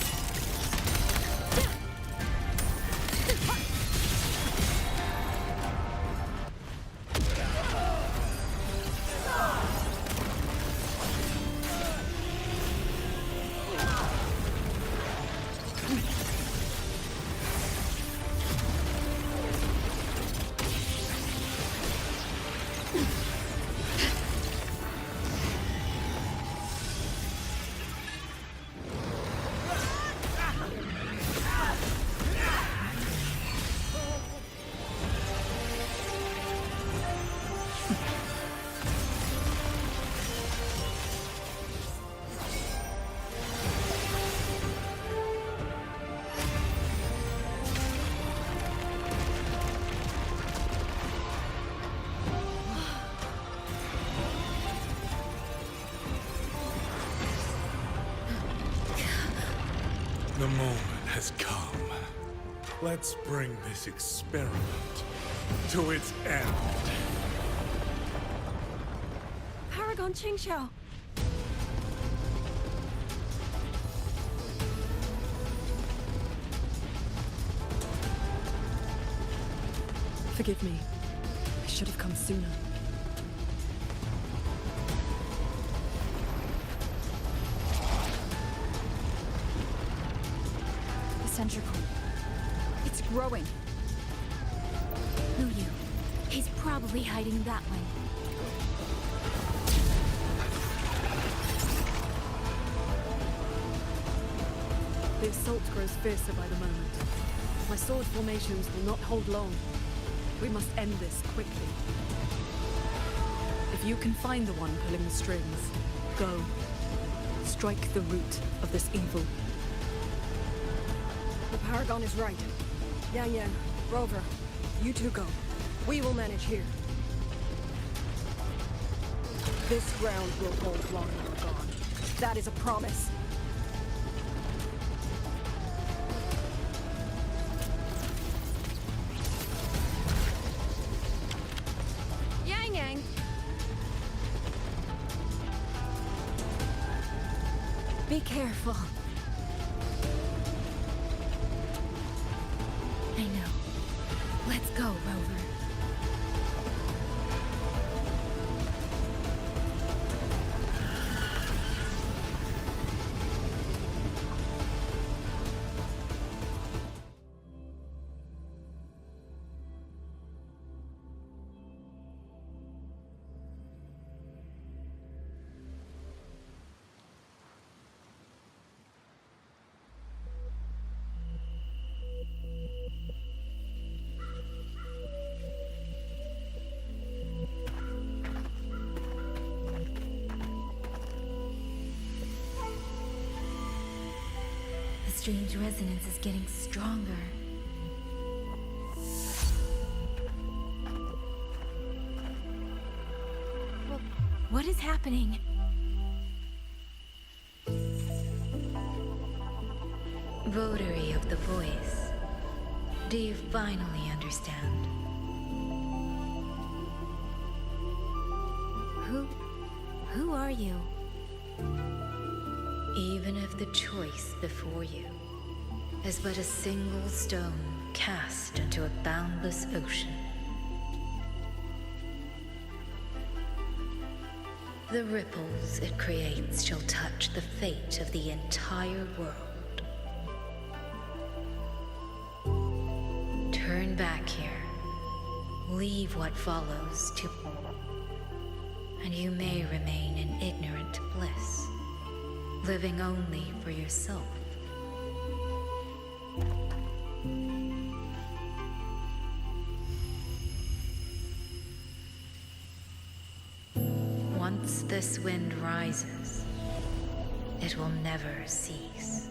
The moment has come. Let's bring this experiment to its end. Paragon Qingxiao. Forgive me. I should have come sooner. The sentry core. It's growing. Who you? He's probably hiding that way. The assault grows fiercer by the moment. My sword formations will not hold long. We must end this quickly. If you can find the one pulling the strings, go. Strike the root of this evil. The Paragon is right. Yang Yang, Rover, you two go. We will manage here. This ground will hold long you're gone. That is a promise. Yang Yang! Be careful. I know. Let's go, Rover. The strange resonance is getting stronger. What is happening? Votary of the voice, do you finally understand? Who are you? Even if the choice before you is but a single stone cast into a boundless ocean, the ripples it creates shall touch the fate of the entire world. Turn back here, leave what follows to, and you may remain in ignorant bliss, living only for yourself. Once this wind rises, it will never cease.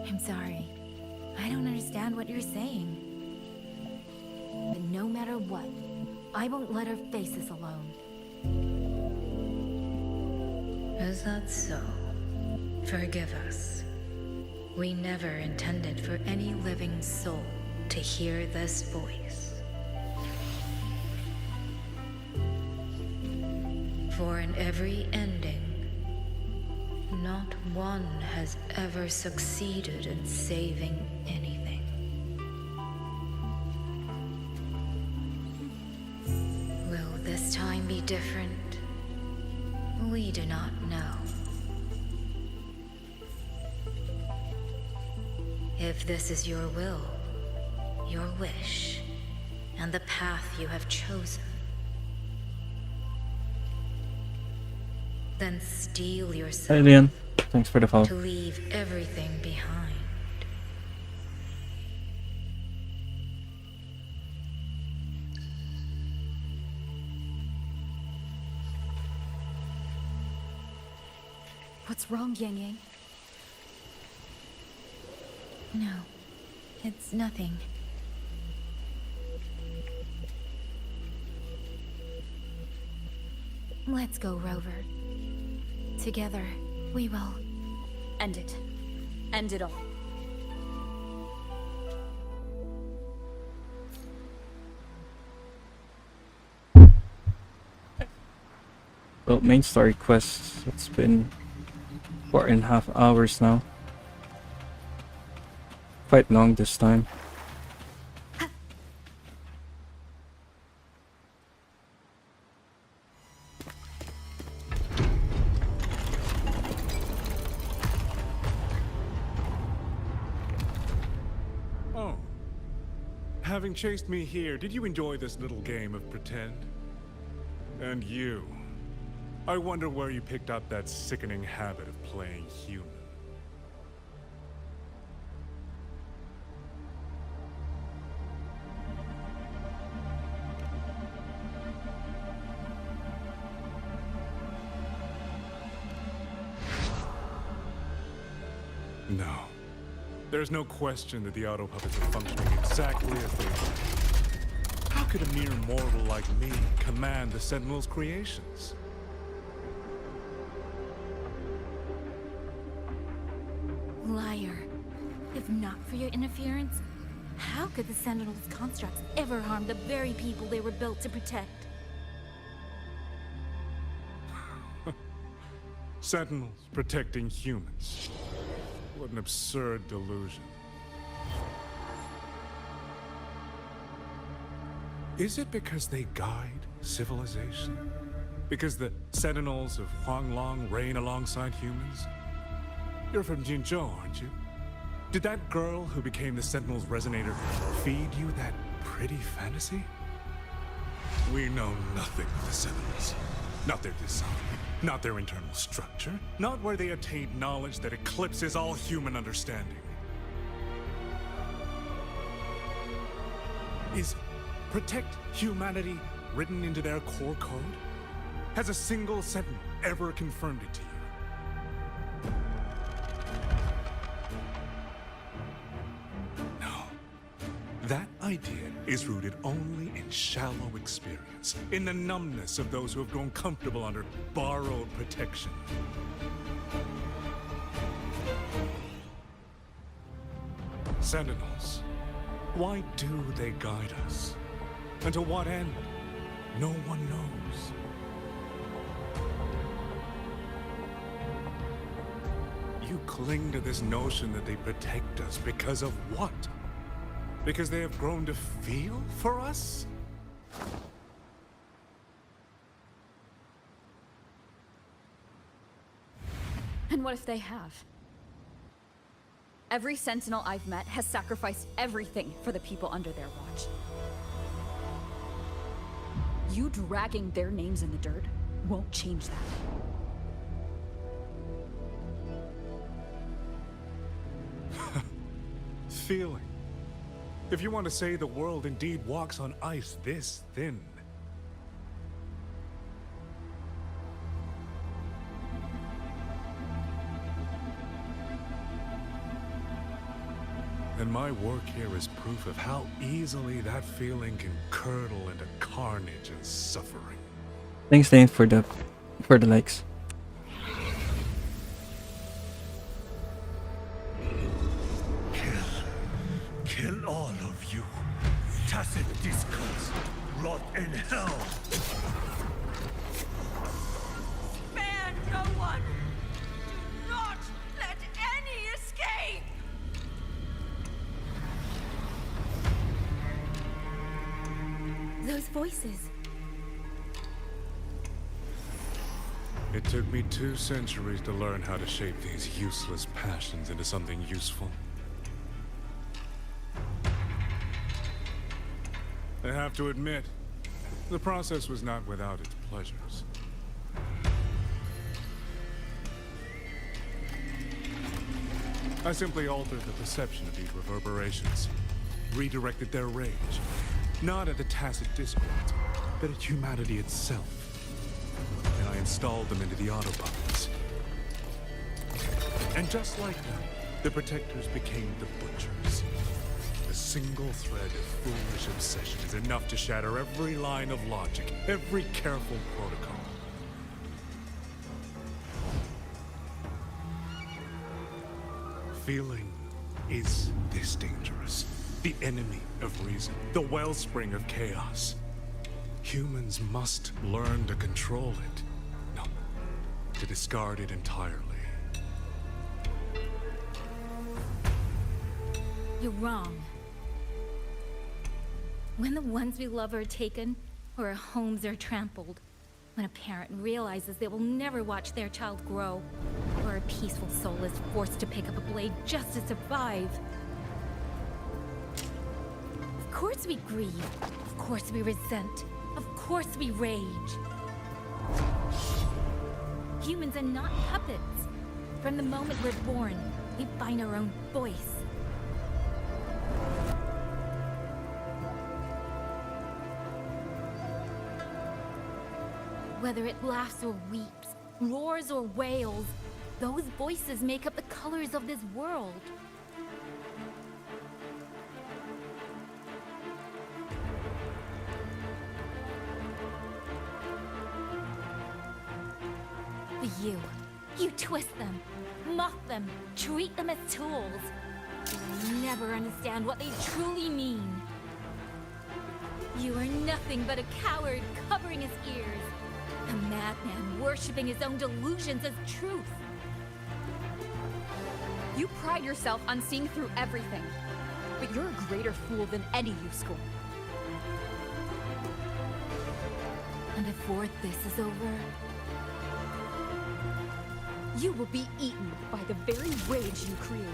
I'm sorry. I don't understand what you're saying. But no matter what, I won't let her face this alone. Is that so? Forgive us. We never intended for any living soul to hear this voice. For in every ending, not one has ever succeeded in saving anything. Will this time be different? We do not know. If this is your will, your wish, and the path you have chosen, then steel yourself Alien, thanks for the follow. to leave everything behind. What's wrong, Yang Yang? No, it's nothing. Let's go, Rover. Together, we will end it. End it all. Well, main story quests. It's been 4.5 hours now. Quite long this time. Oh. Having chased me here, did you enjoy this little game of pretend? And you. I wonder where you picked up that sickening habit of playing human. No. There's no question that the auto puppets are functioning exactly as they are. How could a mere mortal like me command the Sentinel's creations? Liar. If not for your interference, how could the Sentinel's constructs ever harm the very people they were built to protect? Sentinels protecting humans. What an absurd delusion. Is it because they guide civilization? Because the Sentinels of Huanglong reign alongside humans? You're from Mengzhou, aren't you? Did that girl who became the Sentinel's resonator feed you that pretty fantasy? We know nothing of the Sentinels. Not their design, not their internal structure, not where they attained knowledge that eclipses all human understanding. Is protect humanity written into their core code? Has a single Sentinel ever confirmed it to you? That idea is rooted only in shallow experience, in the numbness of those who have grown comfortable under borrowed protection. Sentinels, why do they guide us? And to what end? No one knows. You cling to this notion that they protect us because of what? Because they have grown to feel for us? And what if they have? Every Sentinel I've met has sacrificed everything for the people under their watch. You dragging their names in the dirt won't change that. Feeling. If you want to say the world indeed walks on ice this thin. And my work here is proof of how easily that feeling can curdle into carnage and suffering. Thanks, Dane, for the likes. Kill all of you. Tacit discords, rot in hell. Spare no one. Do not let any escape. Those voices. It took me 2 centuries to learn how to shape these useless passions into something useful. I have to admit, the process was not without its pleasures. I simply altered the perception of these reverberations, redirected their rage, not at the tacit discords, but at humanity itself. And I installed them into the autopuppets. And just like them, the protectors became the butchers. A single thread of foolish obsession is enough to shatter every line of logic, every careful protocol. feeling is this dangerous. The enemy of reason, the wellspring of chaos. Humans must learn to control it. No, to discard it entirely. You're wrong. When the ones we love are taken, or our homes are trampled, when a parent realizes they will never watch their child grow, or a peaceful soul is forced to pick up a blade just to survive. Of course we grieve. Of course we resent. Of course we rage. Humans are not puppets. From the moment we're born, we find our own voice. Whether it laughs or weeps, roars or wails, those voices make up the colors of this world. But you twist them, mock them, treat them as tools. You will never understand what they truly mean. You are nothing but a coward covering his ears. A madman worshipping his own delusions as truth. You pride yourself on seeing through everything, but you're a greater fool than any Yusko. And before this is over, you will be eaten by the very rage you created.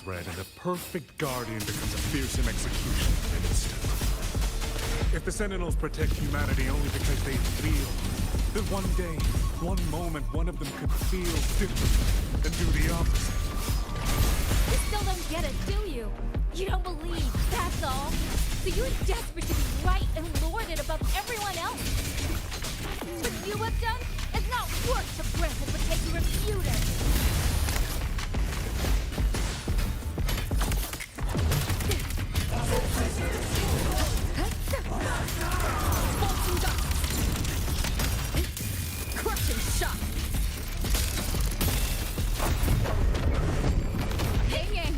And the perfect guardian becomes a fearsome executioner in an instant. If the Sentinels protect humanity only because they feel, then one day, one moment, one of them could feel different and do the opposite. You still don't get it, do you? You don't believe, that's all. So you're desperate to be right and lord it above everyone else. What you have done is not worth the breath it would take to refute it. Crushing shot! Yang Yang!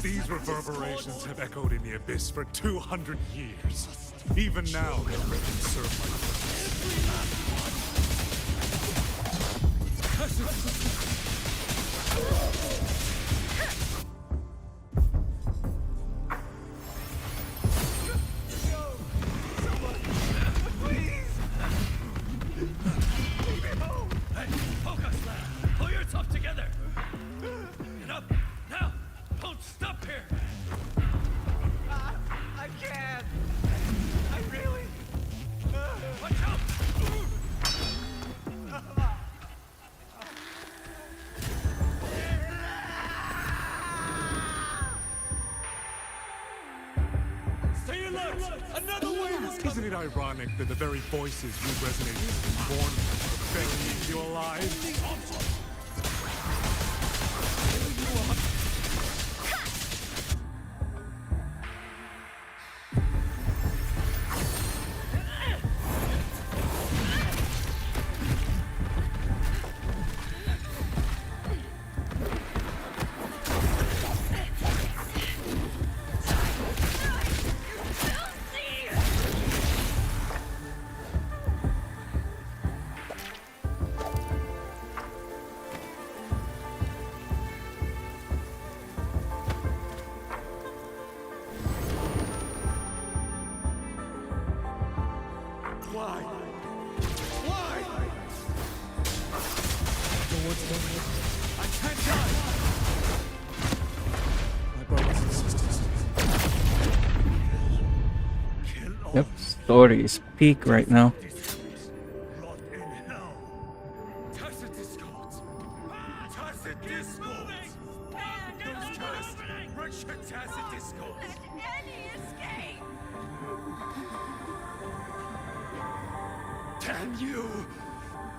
These reverberations have echoed in the abyss for 200 years. Even now, they can serve my Isn't it ironic that the very voices you resonate with were born to bury you alive? Yep, story is peak right now. Damn you!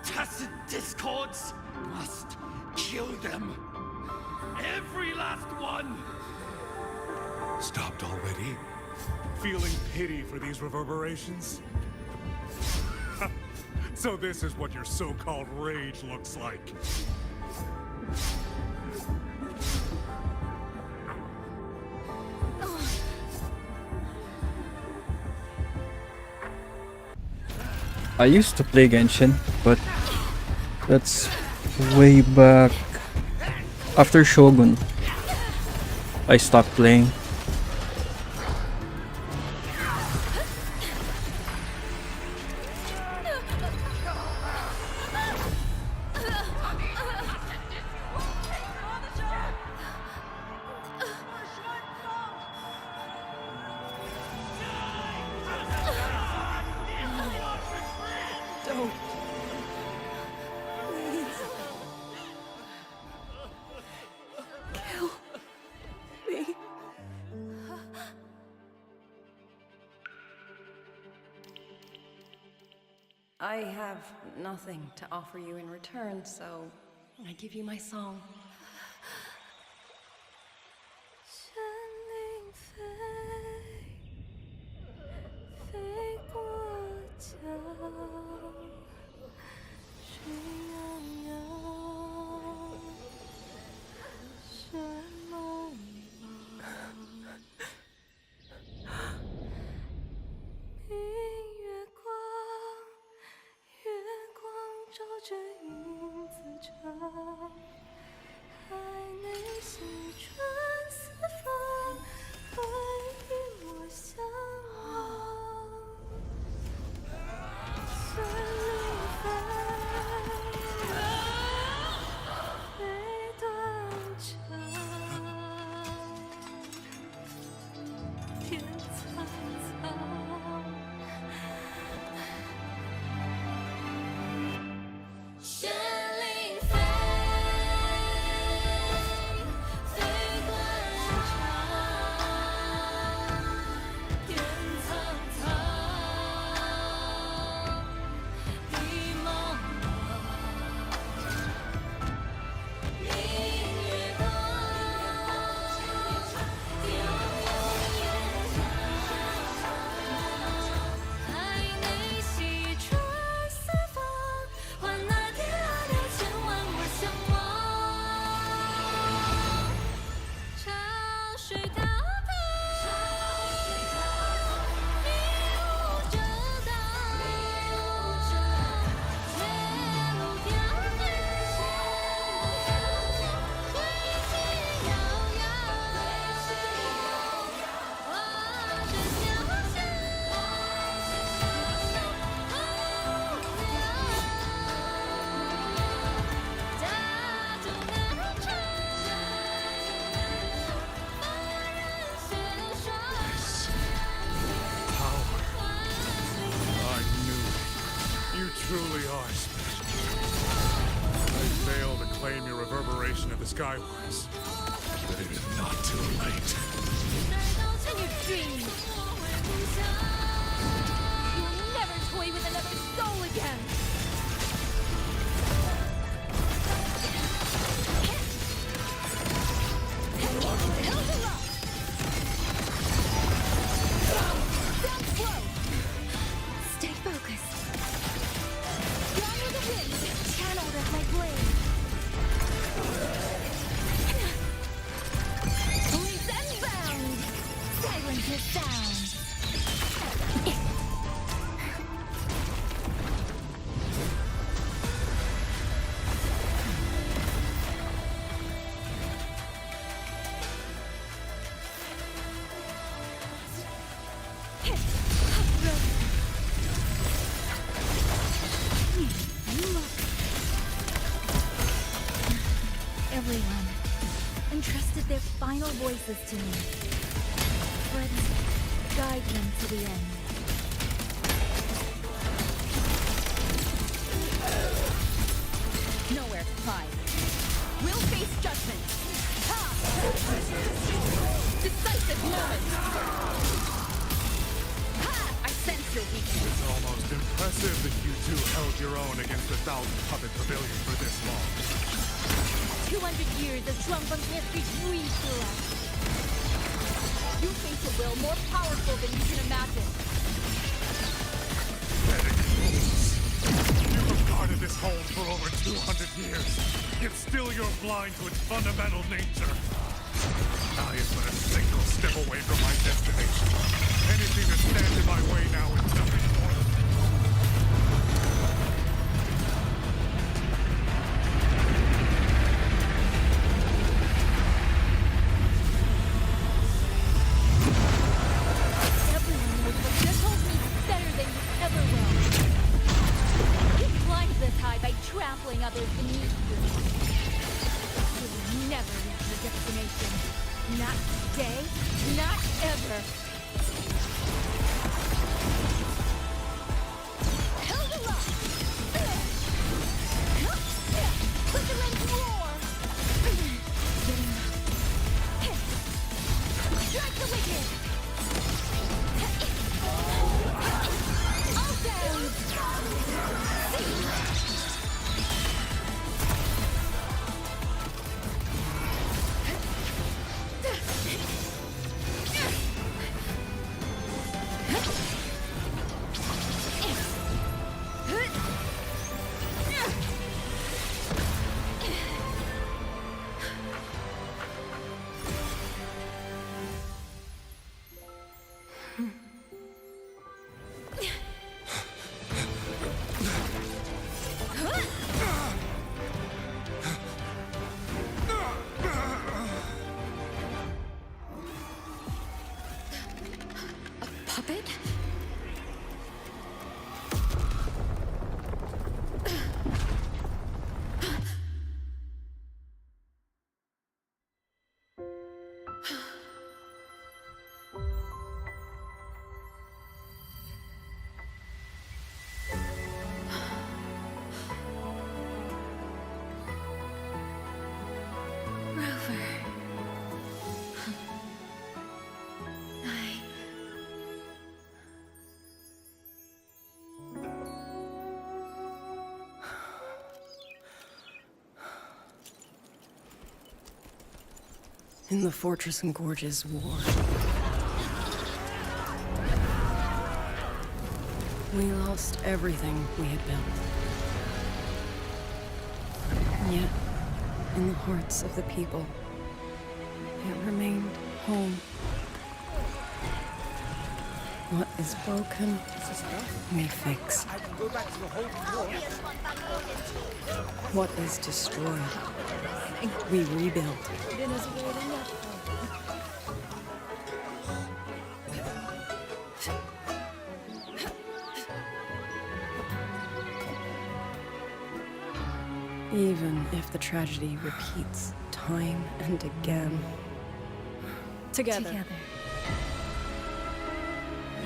Tacit discords must kill them. Every last one! Stopped already? Feeling pity for these reverberations? So this is what your so-called rage looks like. I used to play Genshin, but that's way back after Shogun. I stopped playing. Don't. Please. Kill me. I have nothing to offer you in return, so I give you my song. Truly are special. I fail to claim your reverberation of the Skywars, but it is not too late. In your dreams. You'll never toy with another soul again. Stay focused. Gone with the wind. Channeled as my blade. Leap and bound. Silence his sound. Everyone entrusted their final voices to me. Let's guide them to the end. Nowhere to hide. We'll face judgment. Ha! Decisive moment. Ha! I sense your weakness. It's almost impressive that you two hold your own against 1,000 puppet pavilions for this long. 200 years of Shuangfeng history breathe through us. You face a will more powerful than you can imagine. Pathetic fools. You have guarded this home for over 200 years, yet still you're blind to its fundamental nature. I am but a single step away from my destination. Anything that stands in my way now is nothing more. Everyone knows what this holds me better than you ever will. You climbed this high by trampling others beneath you. You will never reach your destination. Not today, not ever. Held aloft! Quicken roar! Strike the wicked! All down! Puppet? In the Fortress and Gorges War, we lost everything we had built. And yet, in the hearts of the people, it remained home. What is broken, we fix. I can go back to the whole floor. What is destroyed, we rebuild. Even if the tragedy repeats time and again. Together.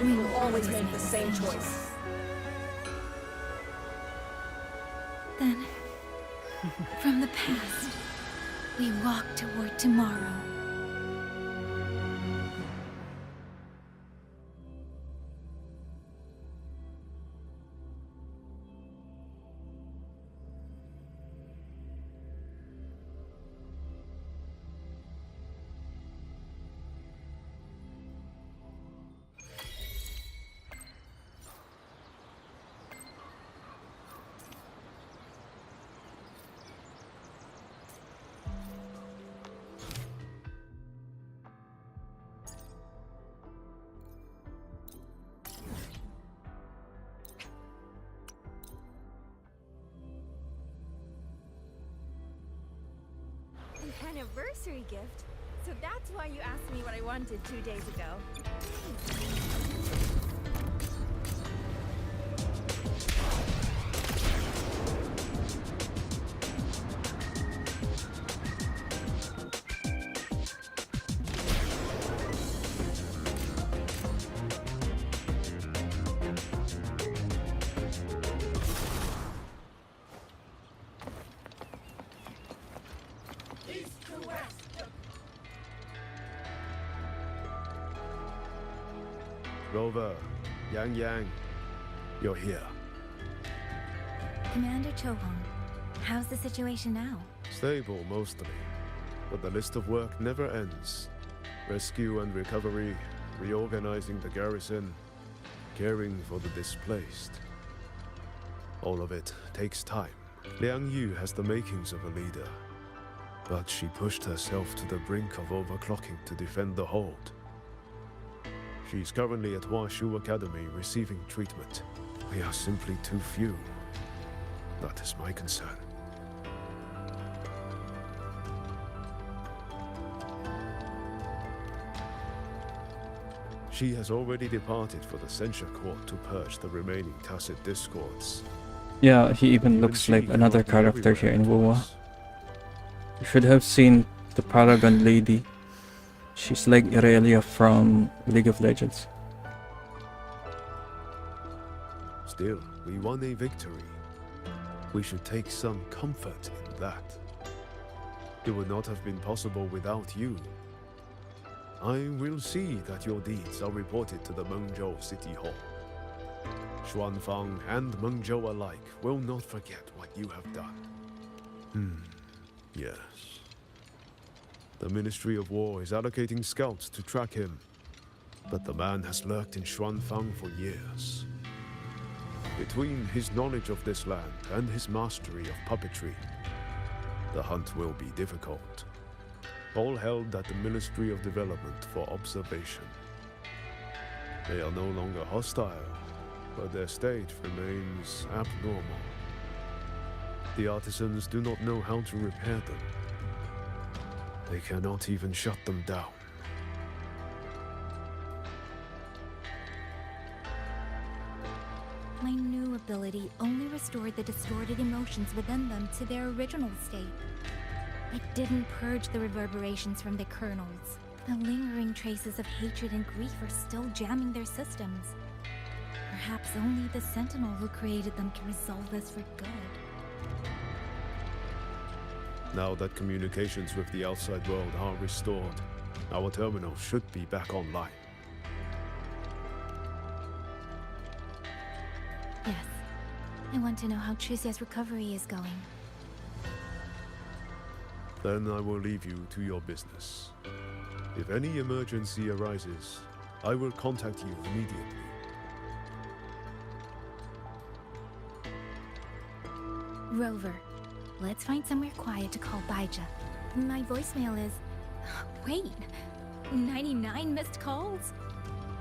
We will always make the same choice. Then, from the past, we walk toward tomorrow. An anniversary gift? So that's why you asked me what I wanted 2 days ago. Rover, Yang, you're here. Commander Chohong, how's the situation now? Stable, mostly. But the list of work never ends. Rescue and recovery, reorganizing the garrison, caring for the displaced. All of it takes time. Liang Yu has the makings of a leader, but she pushed herself to the brink of overclocking to defend the hold. She's currently at WuWa Academy receiving treatment. We are simply too few. That is my concern. She has already departed for the censure court to purge the remaining tacit discords. Yeah, he even looks like another character here in WuWa. You should have seen the Paragon Lady. She's like Irelia from League of Legends. Still, we won a victory. We should take some comfort in that. It would not have been possible without you. I will see that your deeds are reported to the Mengzhou City Hall. Xuanfang and Mengzhou alike will not forget what you have done. Yes. The Ministry of War is allocating scouts to track him, but the man has lurked in Xuanfang for years. Between his knowledge of this land and his mastery of puppetry, the hunt will be difficult. All held at the Ministry of Development for observation. They are no longer hostile, but their state remains abnormal. The artisans do not know how to repair them. They cannot even shut them down. My new ability only restored the distorted emotions within them to their original state. It didn't purge the reverberations from the kernels. The lingering traces of hatred and grief are still jamming their systems. Perhaps only the Sentinel who created them can resolve this for good. Now that communications with the outside world are restored, our terminal should be back online. Yes. I want to know how Trucia's recovery is going. Then I will leave you to your business. If any emergency arises, I will contact you immediately. Rover, let's find somewhere quiet to call Baija. My voicemail is... Wait, 99 missed calls?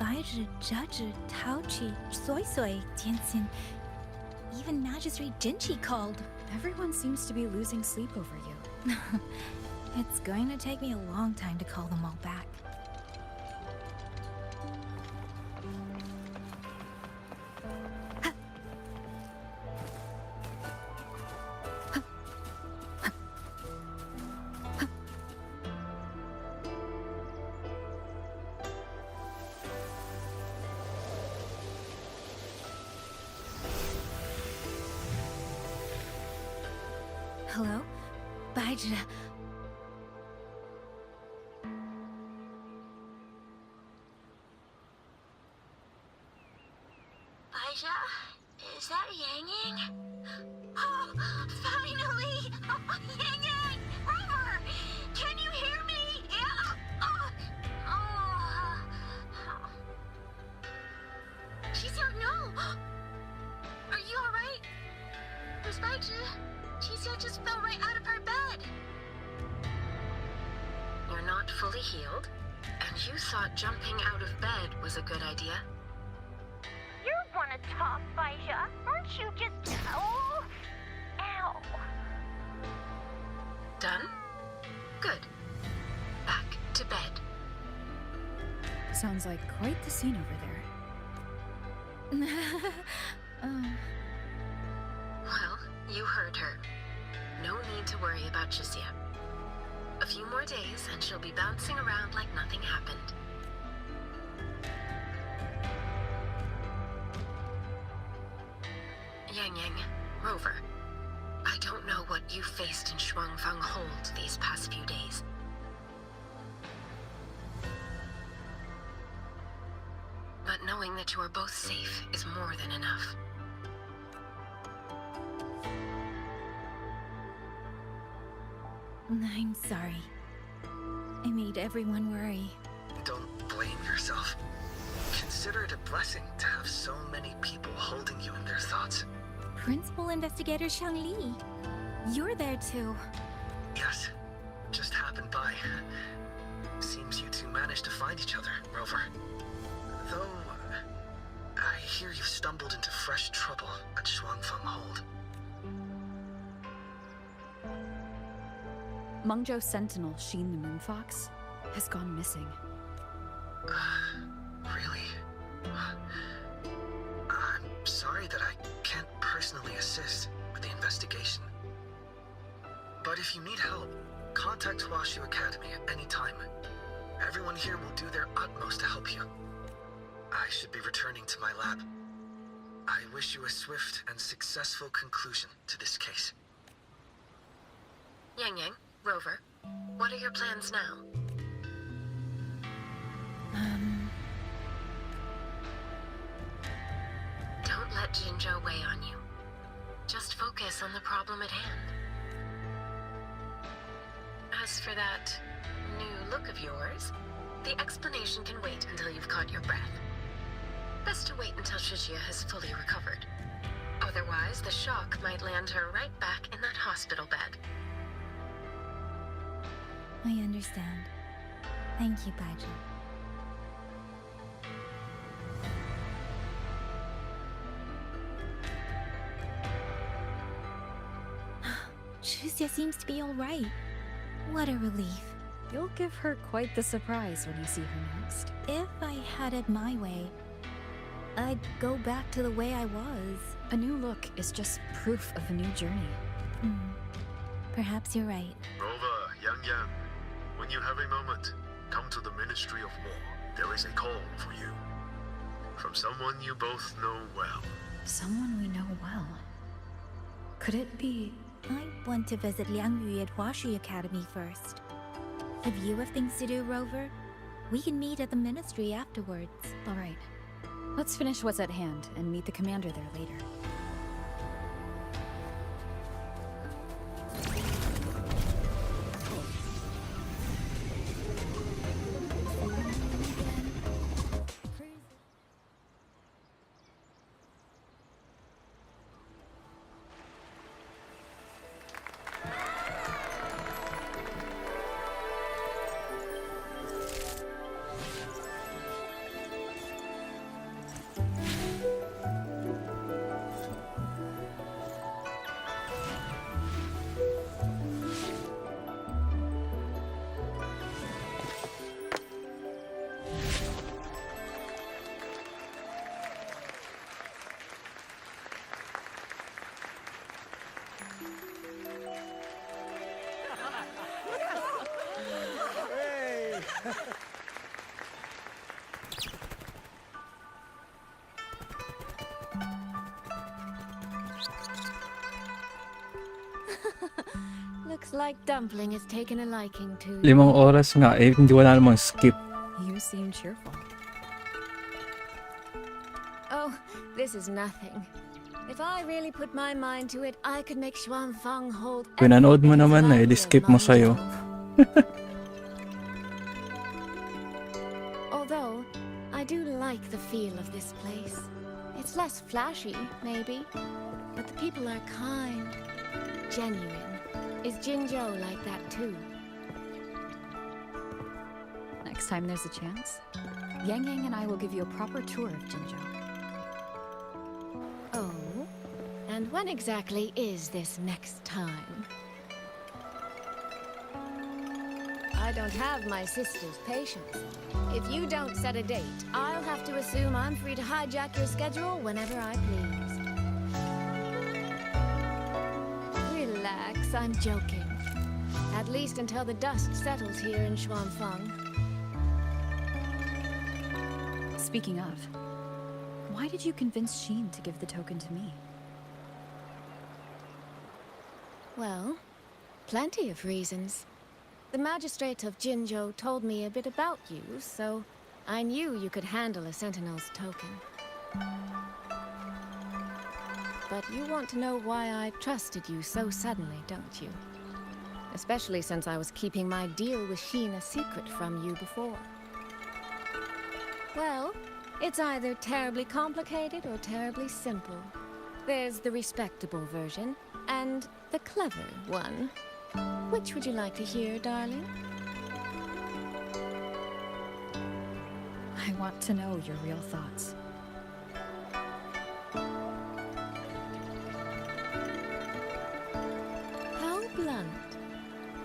Baija, Judge, Taochi, Soy Soy, Tianxin, even Magistrate Jinchi called. Everyone seems to be losing sleep over you. It's going to take me a long time to call them all back. Hello? Baija. Baija? Is that Yang Yang? Oh, finally! Oh, Yang Yang! Rover! Can you hear me? Yeah! She's here, no! Are you alright? Where's Baija? Cheesia just fell right out of her bed. You're not fully healed, and you thought jumping out of bed was a good idea? You want to talk, Baija? Aren't you just... Oh! Ow! Done? Good. Back to bed. Sounds like quite the scene over there. Well, you heard her. No need to worry about Cheesia. A few more days and she'll be bouncing around like nothing happened. Yang Yang, Rover, I don't know what you faced in Xuanfang Hold these past few days. But knowing that you are both safe is more than enough. I'm sorry. I made everyone worry. Don't blame yourself. Consider it a blessing to have so many people holding you in their thoughts. Principal Investigator Shang Li. You're there too. Yes, just happened by. Seems you two managed to find each other, Rover. Though, I hear you've stumbled into fresh trouble at Shuangfeng Hold. Mengzhou Sentinel Sheen the Moonfox has gone missing. Really? I'm sorry that I can't personally assist with the investigation. But if you need help, contact Huashu Academy at any time. Everyone here will do their utmost to help you. I should be returning to my lab. I wish you a swift and successful conclusion to this case. Yang Yang, Rover, what are your plans now? Don't let Jinzhou weigh on you. Just focus on the problem at hand. As for that new look of yours, the explanation can wait until you've caught your breath. Best to wait until Shijia has fully recovered. Otherwise, the shock might land her right back in that hospital bed. I understand. Thank you, Baiji. Shuzia seems to be all right. What a relief. You'll give her quite the surprise when you see her next. If I had it my way, I'd go back to the way I was. A new look is just proof of a new journey. Perhaps you're right. Rover, Yang Yang, when you have a moment, come to the Ministry of War. There is a call for you. From someone you both know well. Someone we know well. Could it be... I want to visit Liang Yu at Huashu Academy first. If you have things to do, Rover, we can meet at the Ministry afterwards. All right. Let's finish what's at hand and meet the commander there later. Looks like Dumpling has taken a liking to 5 oras nga eh, hindi wala namang skip. You seem cheerful. Oh, this is nothing. If I really put my mind to it, I could make Shuangfeng Hold. Pinanood mo naman na, i-skip mo sa'yo. Although, I do like the feel of this place. It's less flashy, maybe, but the people are kind, genuine. Is Jinzhou like that too? Next time there's a chance, Yang Yang and I will give you a proper tour of Jinzhou. Oh? And when exactly is this next time? I don't have my sister's patience. If you don't set a date, I'll have to assume I'm free to hijack your schedule whenever I please. Relax, I'm joking. At least until the dust settles here in Shuangfeng. Speaking of, why did you convince Sheen to give the token to me? Well, plenty of reasons. The magistrate of Jinzhou told me a bit about you, so I knew you could handle a Sentinel's token. But you want to know why I trusted you so suddenly, don't you? Especially since I was keeping my deal with Sheen a secret from you before. Well, it's either terribly complicated or terribly simple. There's the respectable version, and the clever one. Which would you like to hear, darling? I want to know your real thoughts. How blunt.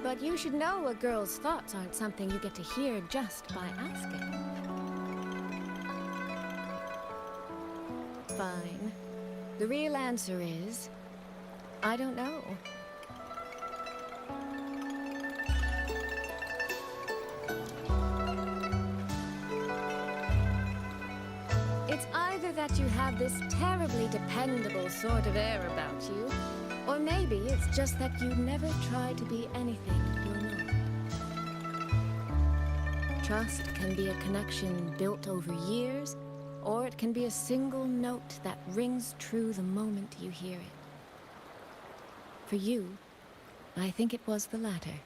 But you should know a girl's thoughts aren't something you get to hear just by asking. Fine. The real answer is, I don't know. It's either that you have this terribly dependable sort of air about you, or maybe it's just that you never try to be anything you're not. Trust can be a connection built over years, or it can be a single note that rings true the moment you hear it. For you, I think it was the latter.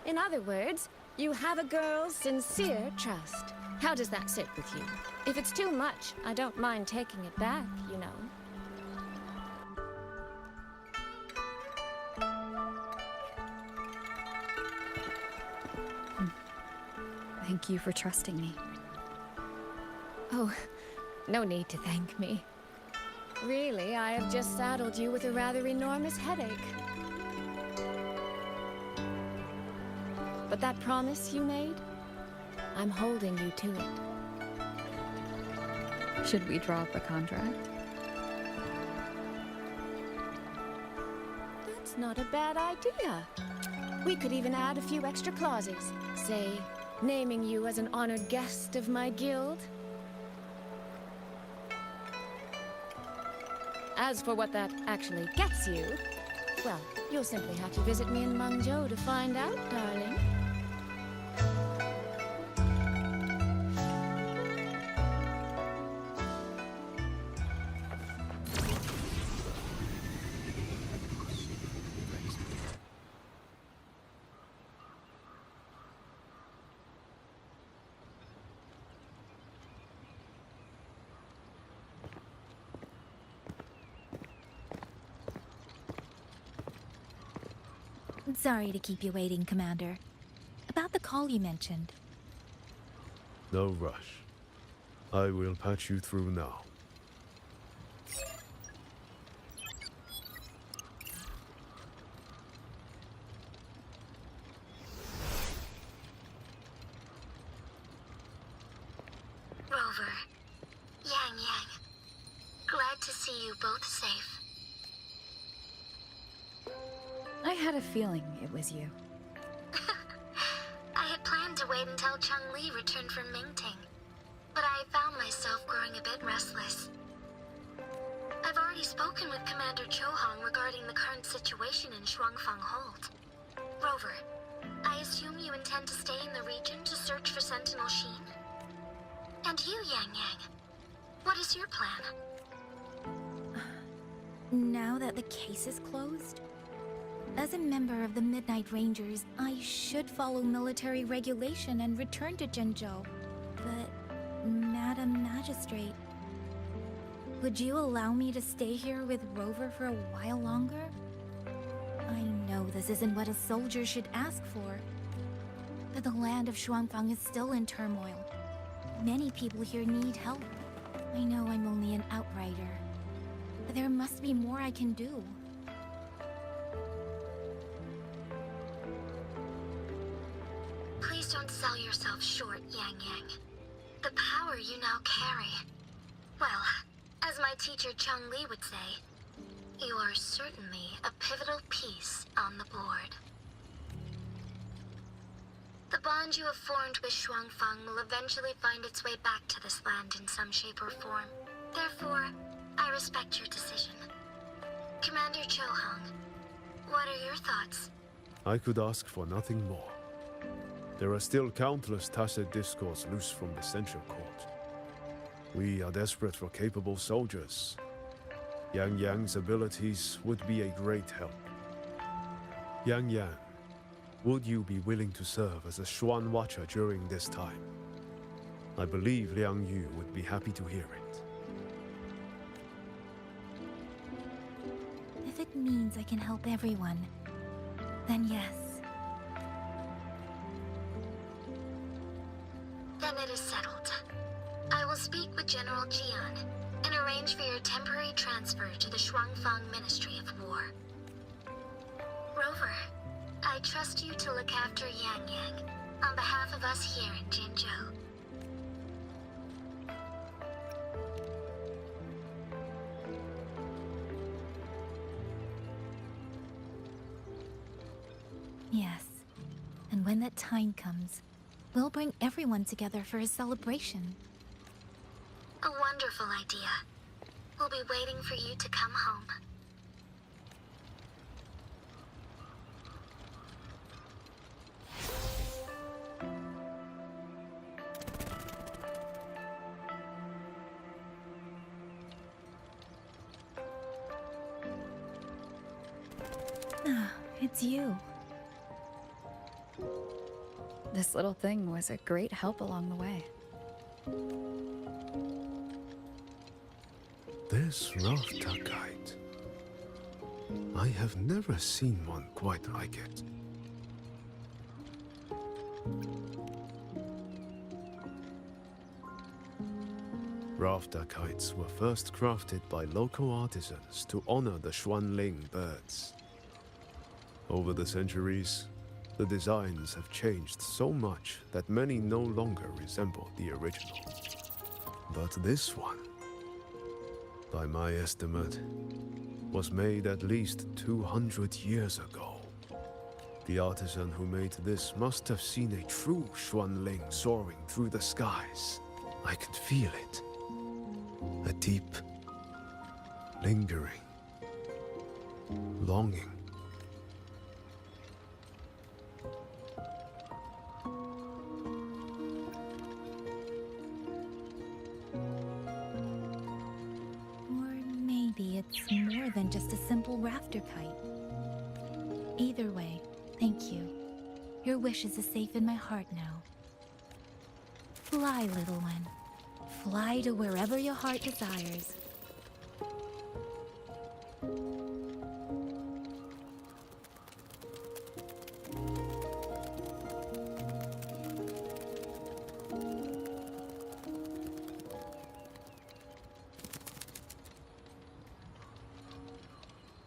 In other words, you have a girl's sincere trust. How does that sit with you? If it's too much, I don't mind taking it back, you know. Thank you for trusting me. Oh, no need to thank me. Really, I have just saddled you with a rather enormous headache. But that promise you made, I'm holding you to it. Should we draw up a contract? That's not a bad idea. We could even add a few extra clauses. Say, naming you as an honored guest of my guild. As for what that actually gets you, well, you'll simply have to visit me in Mengzhou to find out, darling. Sorry to keep you waiting, Commander. About the call you mentioned. No rush. I will patch you through now. Rover, Yang Yang, glad to see you both safe. I had a feeling it was you. I had planned to wait until Cheng-Li returned from Mingting, but I found myself growing a bit restless. I've already spoken with Commander Chohong regarding the current situation in Shuangfang Hold. Rover, I assume you intend to stay in the region to search for Sentinel Sheen? And you, Yang Yang, what is your plan? Now that the case is closed, as a member of the Midnight Rangers, I should follow military regulation and return to Zhengzhou. But, Madam Magistrate, would you allow me to stay here with Rover for a while longer? I know this isn't what a soldier should ask for, but the land of Shuangfang is still in turmoil. Many people here need help. I know I'm only an outrider, but there must be more I can do. Please don't sell yourself short, Yang Yang. The power you now carry. Well, as my teacher Cheng-Li would say, you are certainly a pivotal piece on the board. The bond you have formed with Shuangfang will eventually find its way back to this land in some shape or form. Therefore, I respect your decision. Commander Chohong, what are your thoughts? I could ask for nothing more. There are still countless tacit discords loose from the Censure Court. We are desperate for capable soldiers. Yang Yang's abilities would be a great help. Yang Yang, would you be willing to serve as a Xuan Watcher during this time? I believe Liang Yu would be happy to hear it. If it means I can help everyone, then yes. Then it is settled. I will speak with General Jian and arrange for your temporary transfer to the Shuangfang Ministry of War. Rover, I trust you to look after Yang Yang on behalf of us here in Jinzhou. Yes. And when that time comes, we'll bring everyone together for a celebration. A wonderful idea. We'll be waiting for you to come home. Ah, it's you. This little thing was a great help along the way. This Rafta kite. I have never seen one quite like it. Rafta kites were first crafted by local artisans to honor the Xuanling birds. Over the centuries, the designs have changed so much that many no longer resemble the original. But this one, by my estimate, was made at least 200 years ago. The artisan who made this must have seen a true Xuanling soaring through the skies. I could feel it. A deep, lingering longing. It's more than just a simple rafter kite. Either way, thank you. Your wishes are safe in my heart now. Fly, little one. Fly to wherever your heart desires.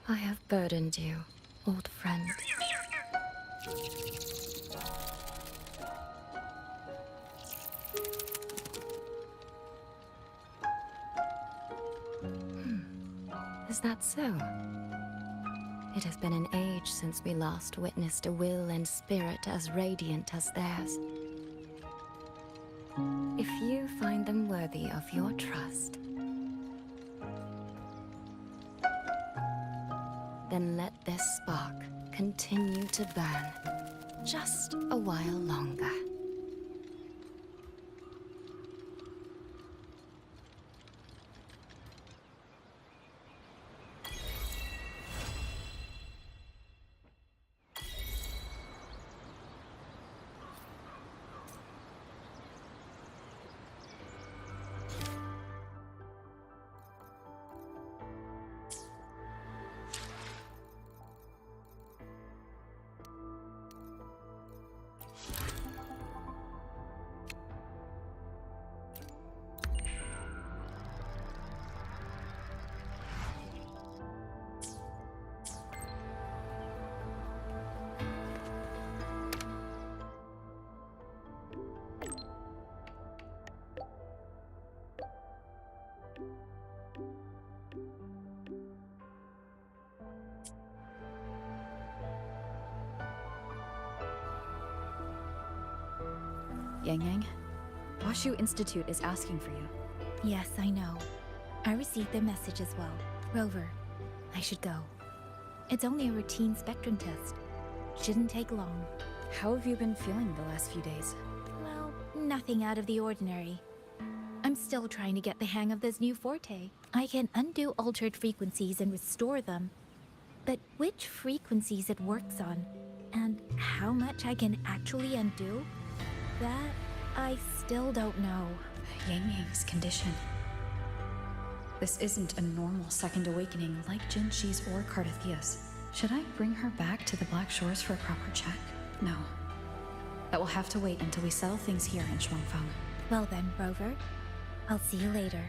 I have burdened you, old friend. Is that so? It has been an age since we last witnessed a will and spirit as radiant as theirs. If you find them worthy of your trust, then let this spark continue to burn just a while longer. Yang Yang, Washu Institute is asking for you. Yes, I know. I received their message as well. Rover, I should go. It's only a routine spectrum test. Shouldn't take long. How have you been feeling the last few days? Well, nothing out of the ordinary. I'm still trying to get the hang of this new forte. I can undo altered frequencies and restore them. But which frequencies it works on, and how much I can actually undo, that I still don't know. Yang Yang's condition. This isn't a normal second awakening like Jinxi's or Cardathia's. Should I bring her back to the Black Shores for a proper check? No. That will have to wait until we settle things here in Shuangfang. Well then, Rover. I'll see you later.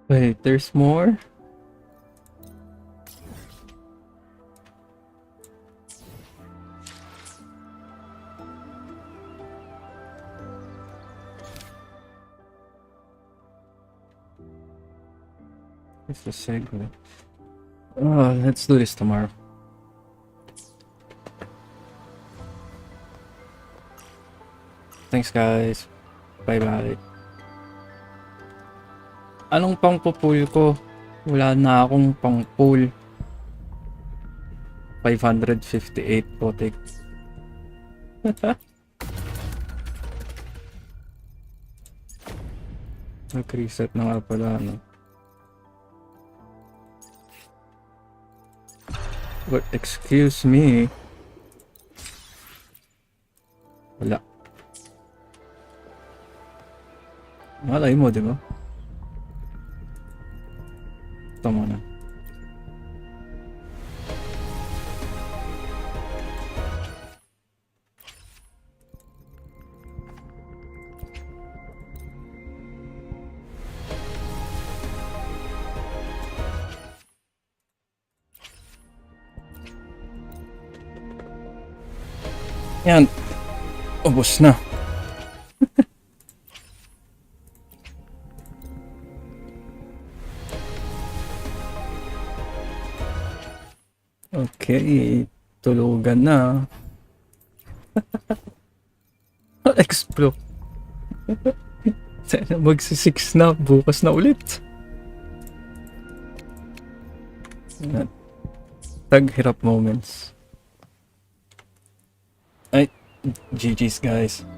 Wait, there's more? It's the segue. Oh, let's do this tomorrow. Thanks guys. Bye bye. Anong pang pull ko? Wala na akong pang pull. 558 potik. Nag-reset na nga pala, no? But excuse me. Wala. Malay mo, di ba? Ito muna. Yan. Ubos na. Okay, tulugan na. Explode. Sana magsi-6 na, bukas na ulit. Taghirap moments. Ay, GG's guys.